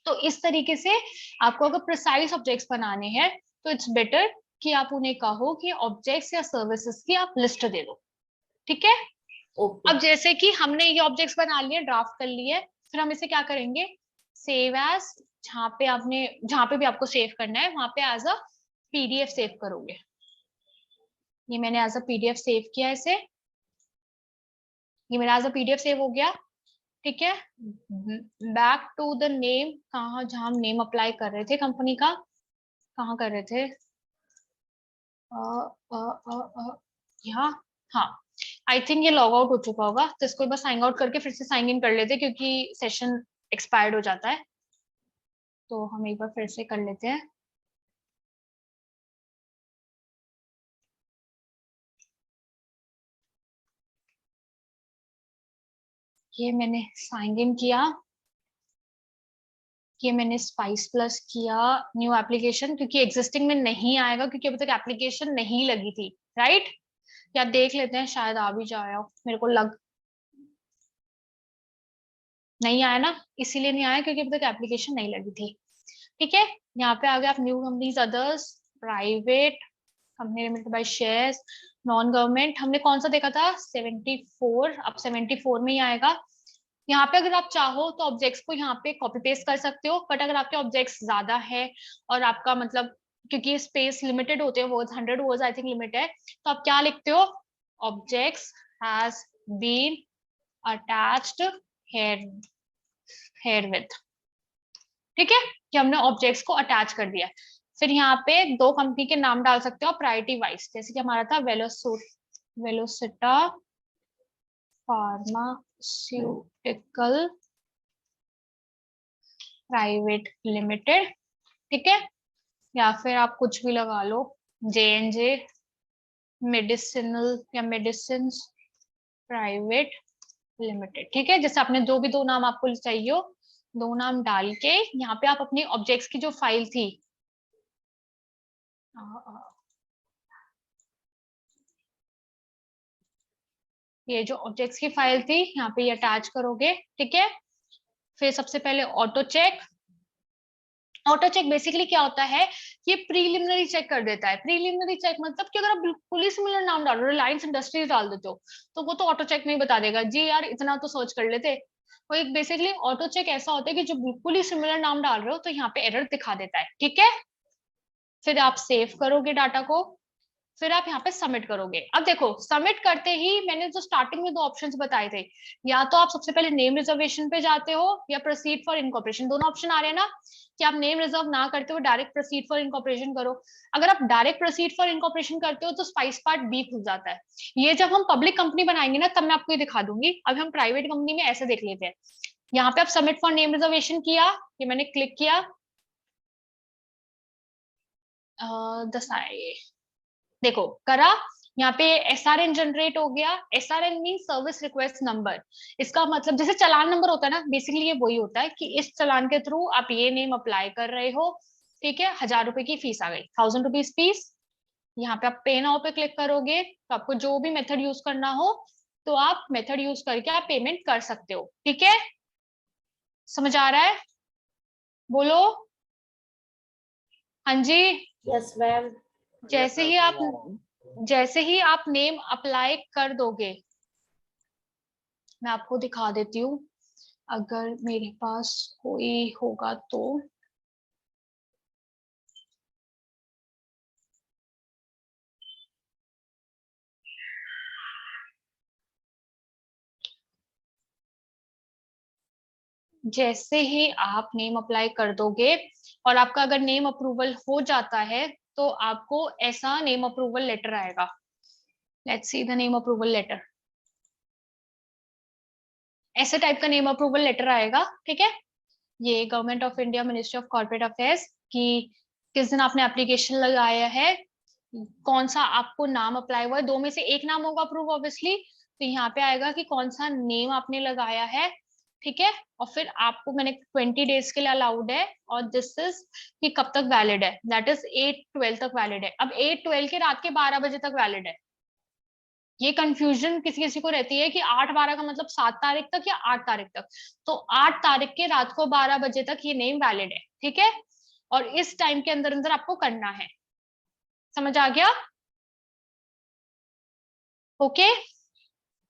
तो इस तरीके से आपको अगर प्रिसाइज ऑब्जेक्ट्स बनाने हैं तो इट्स बेटर कि आप उन्हें कहो कि ऑब्जेक्ट्स या सर्विसेज की आप लिस्ट दे दो, ठीक है? ओके। अब जैसे कि हमने ये ऑब्जेक्ट्स बना लिए, ड्राफ्ट कर लिए, फिर हम इसे क्या करेंगे, सेव एज, जहां पे भी आपको सेव करना है वहां पे एज अ पीडीएफ सेव करोगे। ये मैंने एज अ पीडीएफ सेव किया इसे, ये मेरा एज अ पीडीएफ सेव हो गया, ठीक है? बैक टू द नेम, कहाँ जहां हम नेम अप्लाई कर रहे थे कंपनी का, कहाँ कर रहे थे, यहाँ, हाँ, आई थिंक ये लॉग आउट हो चुका होगा, तो इसको एक बार साइन आउट करके फिर से साइन इन कर लेते हैं क्योंकि सेशन एक्सपायर्ड हो जाता है, तो हम एक बार फिर से कर लेते हैं। ये मैंने साइन इन किया, ये मैंने स्पाइस प्लस किया, न्यू एप्लीकेशन, क्योंकि एग्जिस्टिंग में नहीं आएगा क्योंकि अभी तक एप्लीकेशन नहीं लगी थी, राइट? या देख लेते हैं शायद आ भी जाए, मेरे को लग नहीं आया ना, इसीलिए नहीं आया क्योंकि अभी तक एप्लीकेशन नहीं लगी थी, ठीक है? यहाँ पे आ गया आप new companies, others, private company limited by shares, non government, हमने कौन सा देखा था 74, अब 74 में ही आएगा। यहाँ पे अगर आप चाहो तो ऑब्जेक्ट्स को यहाँ पे कॉपी पेस्ट कर सकते हो, बट अगर आपके ऑब्जेक्ट्स ज्यादा है और आपका मतलब क्योंकि स्पेस लिमिटेड होते हैं, words 100 words I think limit है, तो आप क्या लिखते हो, objects has been attached here herewith, ठीक है? कि हमने ऑब्जेक्ट्स को अटैच कर दिया। फिर यहाँ पे 2 कंपनी के नाम डाल सकते हो प्रायोरिटी वाइज, जैसे कि हमारा था वेलोसिटा फार्मास्यूटिकल प्राइवेट लिमिटेड, ठीक है, या फिर आप कुछ भी लगा लो, J&J मेडिसिनल या मेडिसिन प्राइवेट लिमिटेड, ठीक है। जैसे आपने जो भी दो नाम आपको चाहिए हो, दो नाम डाल के यहाँ पे आप अपनी ऑब्जेक्ट्स की जो फाइल थी, ये जो ऑब्जेक्ट्स की फाइल थी यहाँ पे ये अटैच करोगे, ठीक है। फिर सबसे पहले auto check. Auto check basically क्या होता है, ये प्रीलिमिनरी चेक कर देता है। प्रीलिमिनरी चेक मतलब कि अगर आप बिल्कुल ही सिमिलर नाम डाल रहे हो, रिलायंस इंडस्ट्रीज डाल देते हो, तो वो तो ऑटो चेक नहीं बता देगा जी यार इतना तो सर्च कर लेते। वो एक बेसिकली ऑटो चेक ऐसा होता है कि जो बिल्कुल ही सिमिलर नाम डाल रहे हो तो यहाँ पे एरर दिखा देता है, ठीक है। फिर आप सेव करोगे डाटा को, फिर आप यहाँ पे सबमिट करोगे। अब देखो सबमिट करते ही मैंने जो स्टार्टिंग में दो ऑप्शंस बताए थे, या तो आप सबसे पहले नेम रिजर्वेशन पे जाते हो या प्रोसीड फॉर इनकॉर्पोरेशन, दोनों ऑप्शन आ रहे हैं ना, कि आप नेम रिजर्व ना करते हो डायरेक्ट प्रोसीड फॉर इनकॉर्पोरेशन करो। अगर आप डायरेक्ट प्रोसीड फॉर इनकॉर्पोरेशन करते हो तो स्पाइस पार्ट बी खुल जाता है। ये जब हम पब्लिक कंपनी बनाएंगे ना तब मैं आपको ये दिखा दूंगी, अभी हम प्राइवेट कंपनी में ऐसे देख लेते हैं। यहाँ पे आप सबमिट फॉर नेम रिजर्वेशन किया, ये मैंने क्लिक किया, देखो करा, यहाँ पे SRN जनरेट हो गया। SRN mean service request number. इसका मतलब जैसे चालान नंबर होता है ना, बेसिकली ये वही होता है कि इस चालान के थ्रू आप ये नेम अप्लाई कर रहे हो, ठीक है। 1000 रुपए की फीस आ गई, 1000 रुपीज फीस। यहाँ पे आप पे नाउ पे क्लिक करोगे तो आपको जो भी मेथड यूज करना हो तो आप मेथड यूज करके आप पेमेंट कर सकते हो, ठीक है। समझ आ रहा है, बोलो हाँ जी। Yes ma'am. जैसे ही आप नेम अप्लाई कर दोगे, मैं आपको दिखा देती हूँ, अगर मेरे पास कोई होगा तो जैसे ही आप नेम अप्लाई कर दोगे और आपका अगर नेम अप्रूवल हो जाता है तो आपको ऐसा नेम अप्रूवल लेटर आएगा। Let's see the name approval letter, ऐसे टाइप का नेम अप्रूवल लेटर आएगा, ठीक है। ये government of India ministry of corporate affairs की किस दिन आपने एप्लीकेशन लगाया है, कौन सा आपको नाम अप्लाई हुआ है, दो में से एक नाम होगा अप्रूव ऑब्वियसली, तो यहाँ पे आएगा कि कौन सा नेम आपने लगाया है, ठीक है। और फिर आपको मैंने 20 डेज के लिए अलाउड है, और दिस इज कि कब तक वैलिड है, दैट इज 8/12 तक वैलिड है। अब 8/12 के रात के 12 बजे तक वैलिड है। ये कंफ्यूजन किसी किसी को रहती है कि 8/12 का मतलब 7 तारीख तक या 8 तारीख तक, तो 8 तारीख के रात को 12 बजे तक ये नेम वैलिड है, ठीक है। और इस टाइम के अंदर अंदर आपको करना है, समझ आ गया, ओके।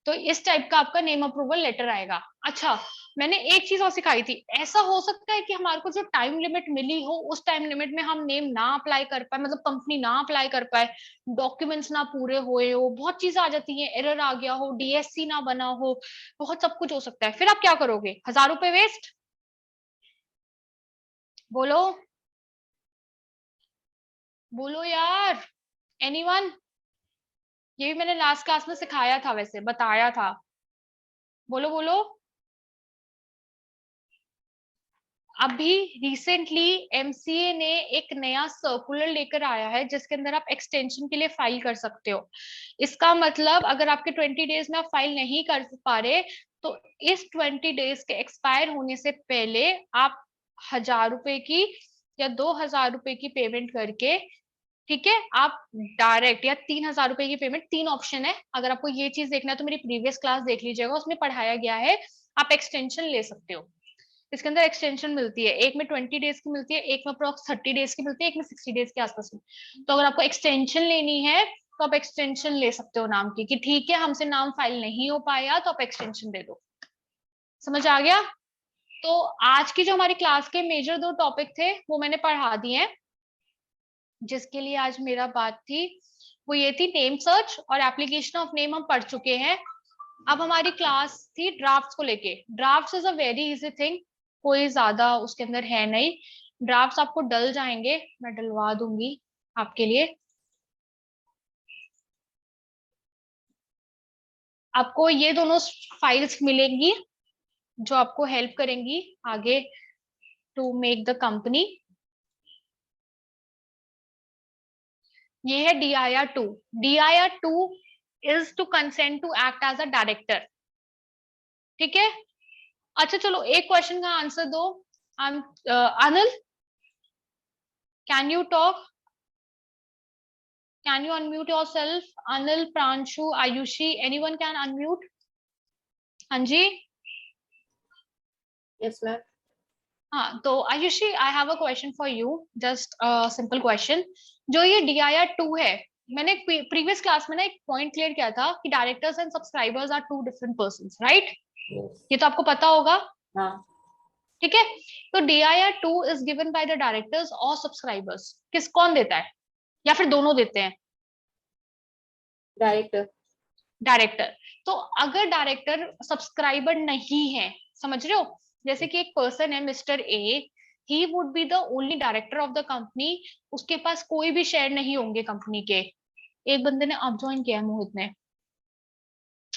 तो इस टाइप का आपका नेम अप्रूवल लेटर आएगा। अच्छा, मैंने एक चीज और सिखाई थी, ऐसा हो सकता है कि हमारे को जो टाइम लिमिट मिली हो उस टाइम लिमिट में हम नेम ना अप्लाई कर पाए, मतलब कंपनी ना अप्लाई कर पाए, डॉक्यूमेंट्स ना पूरे हुए हो, बहुत चीजें आ जाती हैं, एरर आ गया हो, DSC ना बना हो, बहुत सब कुछ हो सकता है। फिर आप क्या करोगे, 1000 रुपए वेस्ट, बोलो बोलो यार, एनीवन। ये भी मैंने लास्ट क्लास में सिखाया था, वैसे बताया था, बोलो बोलो। अभी रिसेंटली MCA ने एक नया सर्कुलर लेकर आया है जिसके अंदर आप एक्सटेंशन के लिए फाइल कर सकते हो। इसका मतलब अगर आपके 20 डेज में आप फाइल नहीं कर पा रहे तो इस 20 डेज के एक्सपायर होने से पहले आप 1000 रुपए की या 2000 रुपए की पेमेंट करके, ठीक है, आप डायरेक्ट, या 3000 रुपए की पेमेंट, तीन ऑप्शन है। अगर आपको ये चीज देखना है तो मेरी प्रीवियस क्लास देख लीजिएगा, उसमें पढ़ाया गया है। आप एक्सटेंशन ले सकते हो, इसके अंदर एक्सटेंशन मिलती है, एक में 20 डेज की मिलती है, एक में अप्रोक्स 30 डेज की मिलती है, एक में 60 डेज के आसपास में। तो अगर आपको एक्सटेंशन लेनी है तो आप एक्सटेंशन ले सकते हो नाम की, कि ठीक है हमसे नाम फाइल नहीं हो पाया तो आप एक्सटेंशन दे दो। समझ आ गया। तो आज की जो हमारी क्लास के मेजर दो टॉपिक थे वो मैंने पढ़ा दिए हैं, जिसके लिए आज मेरा बात थी वो ये थी, नेम सर्च और एप्लीकेशन ऑफ नेम हम पढ़ चुके हैं। अब हमारी क्लास थी ड्राफ्ट्स को लेके। Drafts is a very easy thing, कोई ज्यादा उसके अंदर है नहीं। ड्राफ्ट्स आपको डल जाएंगे, मैं डलवा दूंगी आपके लिए। आपको ये दोनों फाइल्स मिलेंगी जो आपको हेल्प करेंगी आगे टू मेक द कंपनी। ये है DIR2। DIR2 is to consent to act as a director. ठीक है, अच्छा चलो एक क्वेश्चन का आंसर दो। Anil, can you talk? Can you unmute yourself? Anil, Pranshu, Ayushi, anyone can unmute? हाँ जी। Yes ma'am. हाँ, तो Ayushi, I have a question for you, just simple question. जो ये DIR2 है, मैंने प्रीवियस क्लास में ना एक पॉइंट क्लियर किया था कि directors and subscribers are two different persons, right? ये तो आपको पता होगा। हाँ। ठीक है, तो DIR2 is given by the directors और सब्सक्राइबर्स। कौन देता है, या फिर दोनों देते हैं? डायरेक्टर। डायरेक्टर। तो अगर डायरेक्टर सब्सक्राइबर नहीं है, समझ रहे हो, जैसे कि एक पर्सन है mister A, he would be the only director of the company, उसके पास कोई भी शेयर नहीं होंगे कंपनी के। एक बंदे ने अब ज्वाइन किया है, मोहित ने।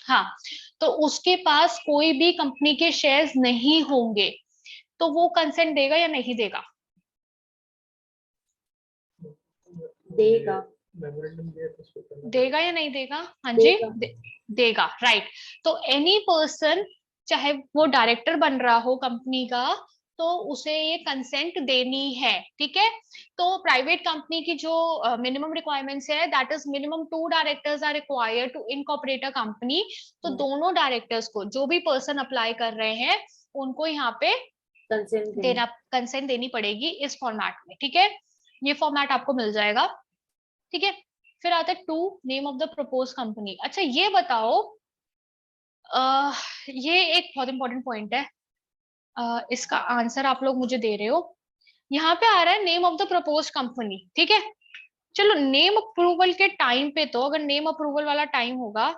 हाँ, तो उसके पास कोई भी कंपनी के शेयर्स नहीं होंगे, तो वो कंसेंट देगा या नहीं देगा? देगा। देगा या नहीं देगा? हाँ जी, देगा। देगा, राइट। तो एनी पर्सन, चाहे वो डायरेक्टर बन रहा हो कंपनी का, तो उसे ये कंसेंट देनी है। ठीक है, तो प्राइवेट कंपनी की जो मिनिमम रिक्वायरमेंट्स है, that is minimum 2 directors are required to incorporate a company. तो दोनों डायरेक्टर्स को, जो भी पर्सन अप्लाई कर रहे हैं, उनको यहाँ पे कंसेंट देनी पड़ेगी इस फॉर्मेट में। ठीक है, ये फॉर्मेट आपको मिल जाएगा। ठीक है, फिर आता है 2, name of the propose company. अच्छा ये बताओ, ये एक बहुत इंपॉर्टेंट पॉइंट है, इसका आंसर आप लोग मुझे दे रहे हो। यहाँ पे आ रहा है name of the propose company. ठीक है, चलो नेम अप्रूवल के टाइम पे, तो अगर नेम अप्रूवल वाला टाइम होगा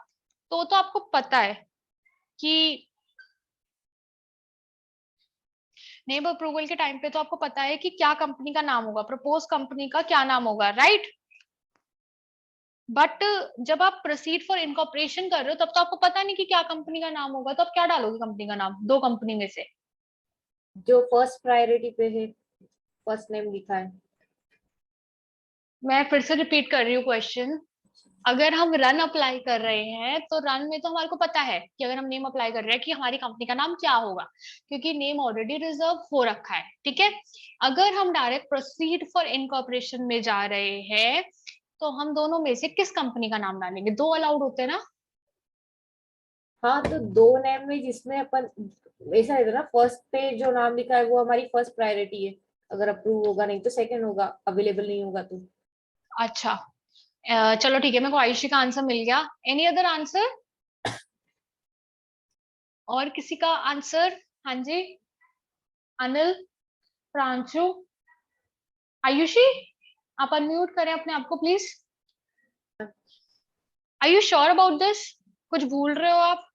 तो आपको पता है कि नेम अप्रूवल के टाइम पे तो आपको पता है कि क्या कंपनी का नाम होगा, प्रपोज कंपनी का क्या नाम होगा, राइट? बट जब आप प्रोसीड फॉर इनकॉर्पोरेशन कर रहे हो, तब तो आपको पता नहीं कि क्या कंपनी का नाम होगा, तो आप क्या डालोगे कंपनी का नाम, दो कंपनी में से? जो फर्स्ट प्रायोरिटी पे है, फर्स्ट नेम लिखा है। मैं फिर से रिपीट कर रही हूँ क्वेश्चन। अगर हम रन अप्लाई कर रहे हैं, तो रन में तो हमारे को पता है कि अगर हम नेम अप्लाई कर रहे हैं कि हमारी कंपनी का नाम क्या होगा, क्योंकि नेम ऑलरेडी रिजर्व हो रखा है। ठीक है, अगर हम डायरेक्ट प्रोसीड फॉर इनकॉर्पोरेशन में जा रहे हैं, तो हम दोनों में से किस कंपनी का नाम डालेंगे? दो अलाउड होते हैं ना? हाँ, तो दो नेम में जिसमें अपन ऐसा है ना, फर्स्ट पे जो नाम लिखा है वो हमारी फर्स्ट प्रायोरिटी है, अगर अप्रूव होगा, नहीं तो सेकंड होगा, अवेलेबल नहीं होगा तो। अच्छा, चलो ठीक है, मेरे को आयुषी का आंसर मिल गया। Any other answer? और किसी का आंसर? हाँ जी, अनिल, प्रांशु, आयुषी, आप अनम्यूट करें अपने आप को please. Are you sure about this? कुछ भूल रहे हो आप?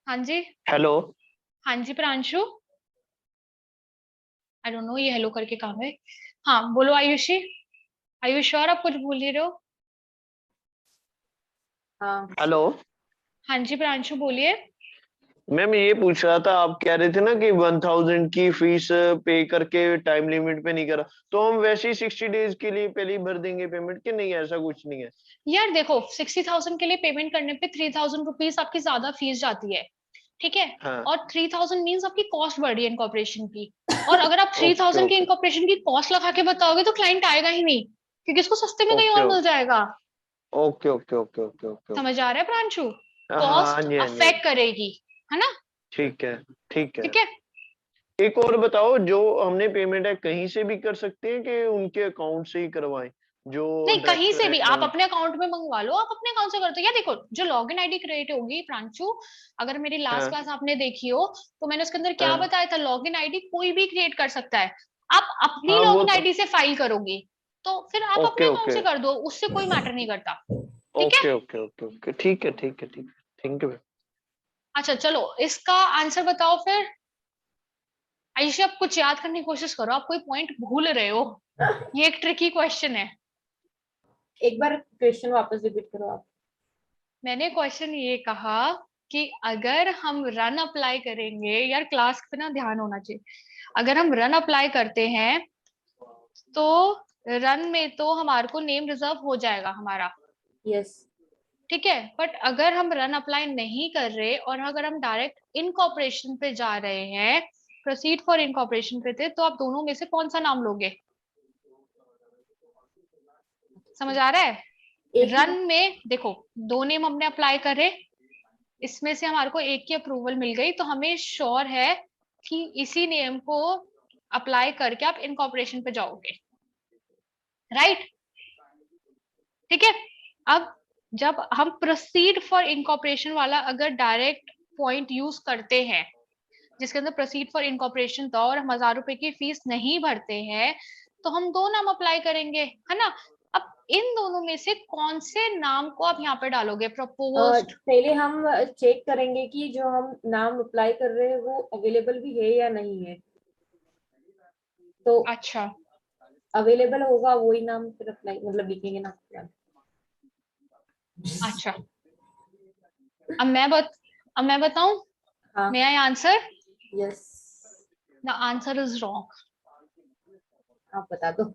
हाँ जी। हेलो। हाँ जी प्रांशु। आई डोंट नो ये हेलो करके कहाँ है। हाँ बोलो आयुषी, आर यू श्योर आप कुछ भूल ही रहे हो? हाँ। हेलो हाँ जी प्रांशु बोलिए। मैम, ये पूछ रहा था, आप कह रहे थे ना कि 1000 की फीस पे करके टाइम लिमिट पे नहीं करा, तो हम वैसे ही 60 डेज के लिए पहले ही भर देंगे पेमेंट, कि नहीं ऐसा कुछ नहीं है? यार देखो, 60,000 के लिए पेमेंट करने पे 3,000 रुपीज आपकी ज्यादा फीस जाती है। ठीक है, हाँ। और 3,000 मीन्स आपकी कॉस्ट बढ़ रही है इनकॉर्पोरेशन की। और अगर आप ओके 3,000 की ओके इनकॉर्पोरेशन की कॉस्ट लगा के बताओगे, तो क्लाइंट आएगा ही नहीं, क्योंकि उसको सस्ते में कहीं ओके और मिल जाएगा। Okay okay okay okay okay. समझ आ रहा है प्रांशु? हाँ हाँ कॉस्ट जी, हाँ जी, हाँ जी। अफेक्ट करेगी, है ना? ठीक है, ठीक है। ठीक है, एक और बताओ, जो हमने पेमेंट है कहीं से भी कर सकते हैं कि उनके अकाउंट से ही करवाएं, जो नहीं कहीं डायरेक्टर से है भी आप उन... अपने अकाउंट में मंगवा लो, आप अपने अकाउंट से करते हो। या देखो, जो लॉगिन आईडी क्रिएट होगी प्रांशु, अगर मेरी लास्ट हाँ क्लास आपने देखी हो, तो मैंने उसके अंदर क्या हाँ बताया था, लॉगिन आईडी कोई भी क्रिएट कर सकता है। आप अपनी हाँ, वो लॉगिन तो आईडी से फाइल करोगे, तो फिर आप अपने ओके अकाउंट ओके से कर दो, उससे कोई मैटर नहीं करता। ठीक है, ओके ओके ओके ओके, ठीक है ठीक है ठीक है, थैंक यू। अच्छा चलो इसका आंसर बताओ फिर। आयुषी, आप कुछ याद करने की कोशिश करो, आप कोई पॉइंट भूल रहे हो, ये एक ट्रिकी क्वेश्चन है। एक बार क्वेश्चन वापस रिपीट करो आप। मैंने क्वेश्चन ये कहा कि अगर हम रन अप्लाई करेंगे, यार क्लास पे ना ध्यान होना चाहिए, अगर हम रन अप्लाई करते हैं तो रन में तो हमारे को नेम रिजर्व हो जाएगा हमारा, यस ठीक है। बट अगर हम रन अप्लाई नहीं कर रहे और अगर हम डायरेक्ट इनकॉर्पोरेशन पे जा रहे हैं, प्रोसीड फॉर इनकॉर्पोरेशन पे थे, तो आप दोनों में से कौन सा नाम लोगे? समझ आ रहा है? एक ही। रन में देखो, दो नेम हमने अप्लाई करे, इसमें से हमारे को एक की अप्रूवल मिल गई, तो हमें श्योर है कि इसी नेम को अप्लाई करके आप इनकॉर्पोरेशन पे जाओगे, राइट? ठीक है। अब जब हम प्रोसीड फॉर इनकॉर्पोरेशन वाला अगर डायरेक्ट पॉइंट यूज करते हैं, जिसके अंदर प्रोसीड फॉर इनकॉर्पोरेशन था और हम 1000 रुपए की फीस नहीं भरते हैं, तो हम दो नाम अप्लाई करेंगे, है ना। अब इन दोनों में से कौन से नाम को आप यहाँ पे डालोगे? प्रपोज्ड। पहले हम चेक करेंगे कि जो हम नाम अप्लाई कर रहे हैं वो अवेलेबल भी है या नहीं है, तो अच्छा, अवेलेबल होगा वही नाम फिर अप्लाई मतलब लिखेंगे ना। अच्छा। अब मैं बताऊं, हाँ may I answer? Yes the answer is wrong. आप बता दो।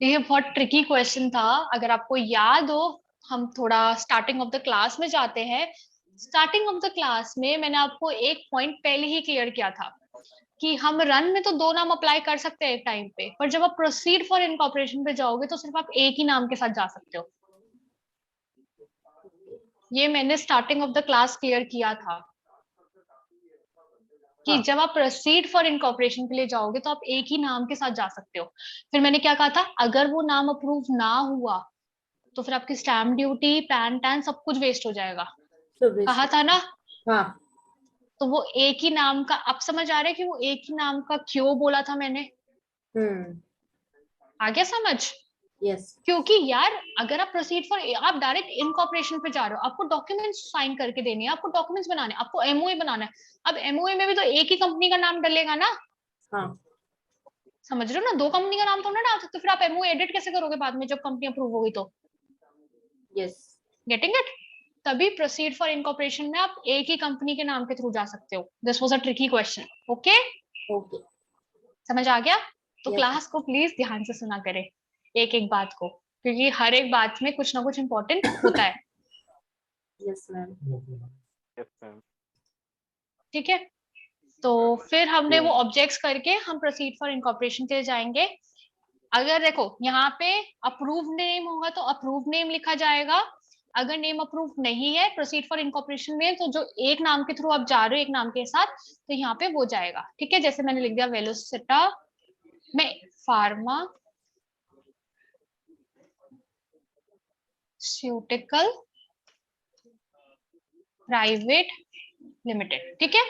ये बहुत ट्रिकी क्वेश्चन था, अगर आपको याद हो, हम थोड़ा स्टार्टिंग ऑफ द क्लास में जाते हैं। स्टार्टिंग ऑफ द क्लास में मैंने आपको एक पॉइंट पहले ही क्लियर किया था कि हम रन में तो दो नाम अप्लाई कर सकते हैं एक टाइम पे, पर जब आप प्रोसीड फॉर इनकॉर्पोरेशन पे जाओगे तो सिर्फ आप एक ही नाम के साथ जा सकते हो। ये मैंने starting of the class clear किया था कि हाँ जब आप प्रोसीड फॉर इनकॉर्पोरेशन के लिए जाओगे तो आप एक ही नाम के साथ जा सकते हो। फिर मैंने क्या कहा था, अगर वो नाम अप्रूव ना हुआ तो फिर आपकी स्टैम्प ड्यूटी, पैन टैन सब कुछ वेस्ट हो जाएगा, तो कहा था ना। हाँ तो वो एक ही नाम का, अब समझ आ रहा है कि वो एक ही नाम का क्यों बोला था मैंने? आ गया समझ? यस क्योंकि यार अगर आप प्रोसीड फॉर, आप डायरेक्ट इनकॉर्पोरेशन पे जा रहे हो, आपको डॉक्यूमेंट्स साइन करके देने हैं, आपको डॉक्यूमेंट्स बनाने हैं, आपको एमओए बनाना है। अब एमओए में भी तो एक ही कंपनी का नाम डलेगा ना, हाँ समझ रहे हो ना, दो कंपनी का नाम तो ना डाल सकते, फिर आप एमओए एडिट कैसे करोगे बाद में जब कंपनी अप्रूव होगी तो? Yes getting it? तभी प्रोसीड फॉर इनकॉर्पोरेशन में आप एक ही कंपनी के नाम के थ्रू जा सकते हो। This was a tricky question. Okay, okay समझ आ गया? तो Yes. क्लास को प्लीज ध्यान से सुना करें, एक एक बात को, क्योंकि हर एक बात में कुछ ना कुछ इंपॉर्टेंट होता है। यस मैम ठीक है, तो फिर हमने वो ऑब्जेक्ट्स करके हम प्रोसीड फॉर इनकॉर्पोरेशन के लिए जाएंगे। अगर देखो यहाँ पे अप्रूव नेम होगा तो अप्रूव नेम लिखा जाएगा, अगर नेम अप्रूव नहीं है प्रोसीड फॉर इनकॉर्पोरेशन में, तो जो एक नाम के थ्रू आप जा रहे हो एक नाम के साथ, तो यहाँ पे वो जाएगा। ठीक है, जैसे मैंने लिख दिया वेलोसिटा में फार्मा स्यूटिकल प्राइवेट लिमिटेड। ठीक है,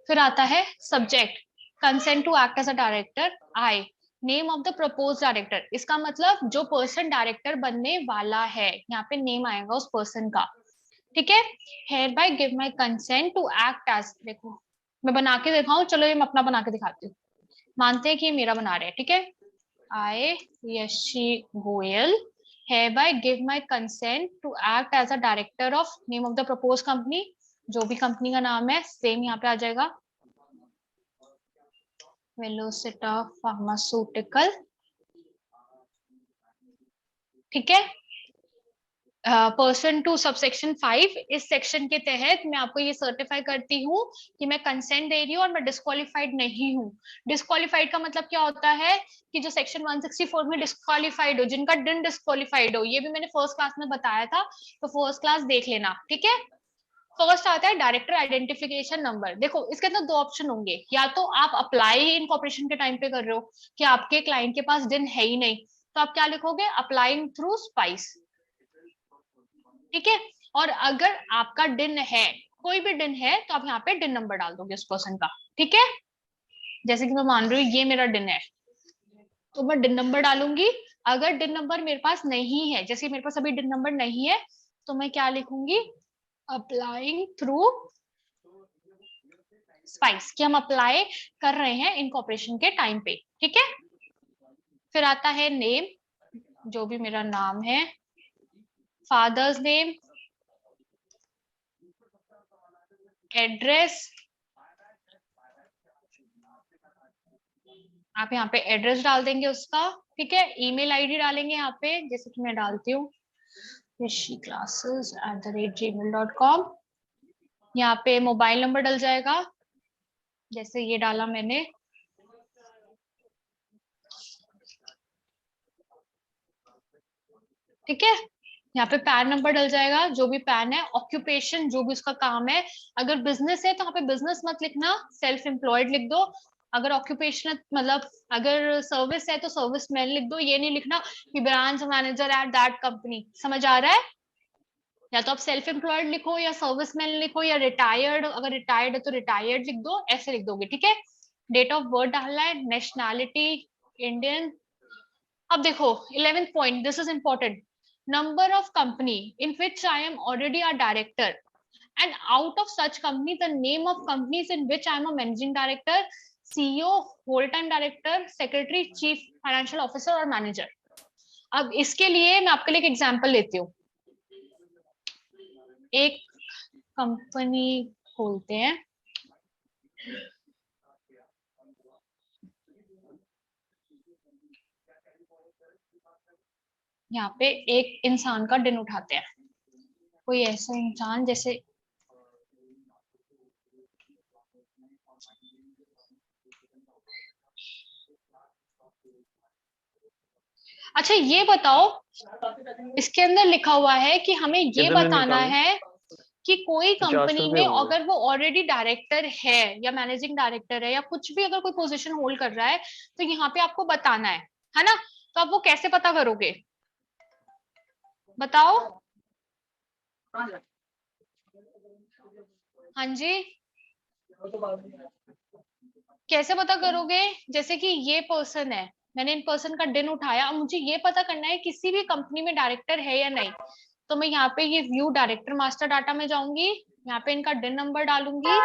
फिर आता है subject, consent to act as a director. I, name of the propose director, इसका मतलब जो पर्सन डायरेक्टर बनने वाला है, यहाँ पे नेम आएगा उस पर्सन का। ठीक है, hereby give my consent to act as, देखो मैं बना के दिखाऊं, चलो ये मैं अपना बना के दिखाती हूँ, मानते हैं कि ये मेरा बना रहे हैं। ठीक है, आई Yeshi Goyal hereby give my consent to act as a director of name of the proposed company, जो भी कंपनी का नाम है सेम यहाँ पे आ जाएगा, वेलोसिटा फार्मास्यूटिकल। ठीक है, पर्सन टू सबसेक्शन 5, इस सेक्शन के तहत मैं आपको ये सर्टिफाई करती हूँ कि मैं कंसेंट दे रही हूँ और मैं डिस्क्वालिफाइड नहीं हूँ। डिस्क्वालिफाइड का मतलब क्या होता है कि जो सेक्शन 164 में डिस्क्वालिफाइड हो, जिनका डिन डिस्क्वालिफाइड हो, ये भी मैंने फर्स्ट क्लास में बताया था, तो फर्स्ट क्लास देख लेना। ठीक है, फर्स्ट आता है डायरेक्टर आइडेंटिफिकेशन नंबर। देखो इसके अंदर दो ऑप्शन होंगे, या तो आप अप्लाई इनकॉर्पोरेशन के टाइम पे कर रहे हो कि आपके क्लाइंट के पास डिन है ही नहीं, तो आप क्या लिखोगे, अप्लाइंग थ्रू स्पाइस। ठीक है, और अगर आपका डिन है, कोई भी डिन है, तो आप यहाँ पे डिन नंबर डाल दोगे उस पर्सन का। ठीक है, जैसे कि मैं मान रही हूँ ये मेरा डिन है, तो मैं डिन नंबर डालूंगी। अगर डिन नंबर मेरे पास नहीं है, जैसे मेरे पास अभी डिन नंबर नहीं है, तो मैं क्या लिखूंगी, अप्लाइंग थ्रू स्पाइस, कि हम अप्लाई कर रहे हैं इनकॉर्पोरेशन के टाइम पे। ठीक है, फिर आता है नेम, जो भी मेरा नाम है, फादर्स नेम, एड्रेस, आप यहाँ पे एड्रेस डाल देंगे उसका, ठीक है। ईमेल आईडी डालेंगे यहाँ पे, जैसे कि मैं डालती हूँ rishiclasses@gmail.com। यहाँ पे मोबाइल नंबर डल जाएगा, जैसे ये डाला मैंने, ठीक है। यहाँ पे पैन नंबर डल जाएगा, जो भी पैन है। ऑक्यूपेशन, जो भी उसका काम है, अगर बिजनेस है तो यहाँ पे बिजनेस मत लिखना, सेल्फ एम्प्लॉयड लिख दो। अगर ऑक्यूपेशन मतलब अगर सर्विस है तो सर्विस मैन लिख दो, ये नहीं लिखना कि branch manager at that company. समझ आ रहा है? या तो आप सेल्फ एम्प्लॉयड लिखो या सर्विस मैन लिखो या रिटायर्ड, अगर रिटायर्ड है तो रिटायर्ड लिख दो, ऐसे लिख दोगे, ठीक है। डेट ऑफ बर्थ डालना है, नेशनैलिटी इंडियन। अब देखो 11th point, this is important. Number of company in which I am already a director and out of such company the name of companies in which I am a managing director, CEO, whole time director, secretary, chief financial officer और manager। अब इसके लिए मैं आपके लिए एक example लेती हूँ। एक कंपनी खोलते हैं, यहाँ पे एक इंसान का दिन उठाते हैं, कोई ऐसा इंसान जैसे अच्छा ये बताओ, इसके अंदर लिखा हुआ है कि हमें ये बताना है कि कोई कंपनी में अगर वो ऑलरेडी डायरेक्टर है या मैनेजिंग डायरेक्टर है या कुछ भी अगर कोई पोजीशन होल्ड कर रहा है तो यहाँ पे आपको बताना है ना। तो आप वो कैसे पता करोगे, बताओ? हाँ जी, कैसे पता करोगे? जैसे कि ये पर्सन है, मैंने इन पर्सन का दिन उठाया, अब मुझे ये पता करना है किसी भी कंपनी में डायरेक्टर है या नहीं। तो मैं यहाँ पे ये व्यू डायरेक्टर मास्टर डाटा में जाऊंगी, यहाँ पे इनका दिन नंबर डालूंगी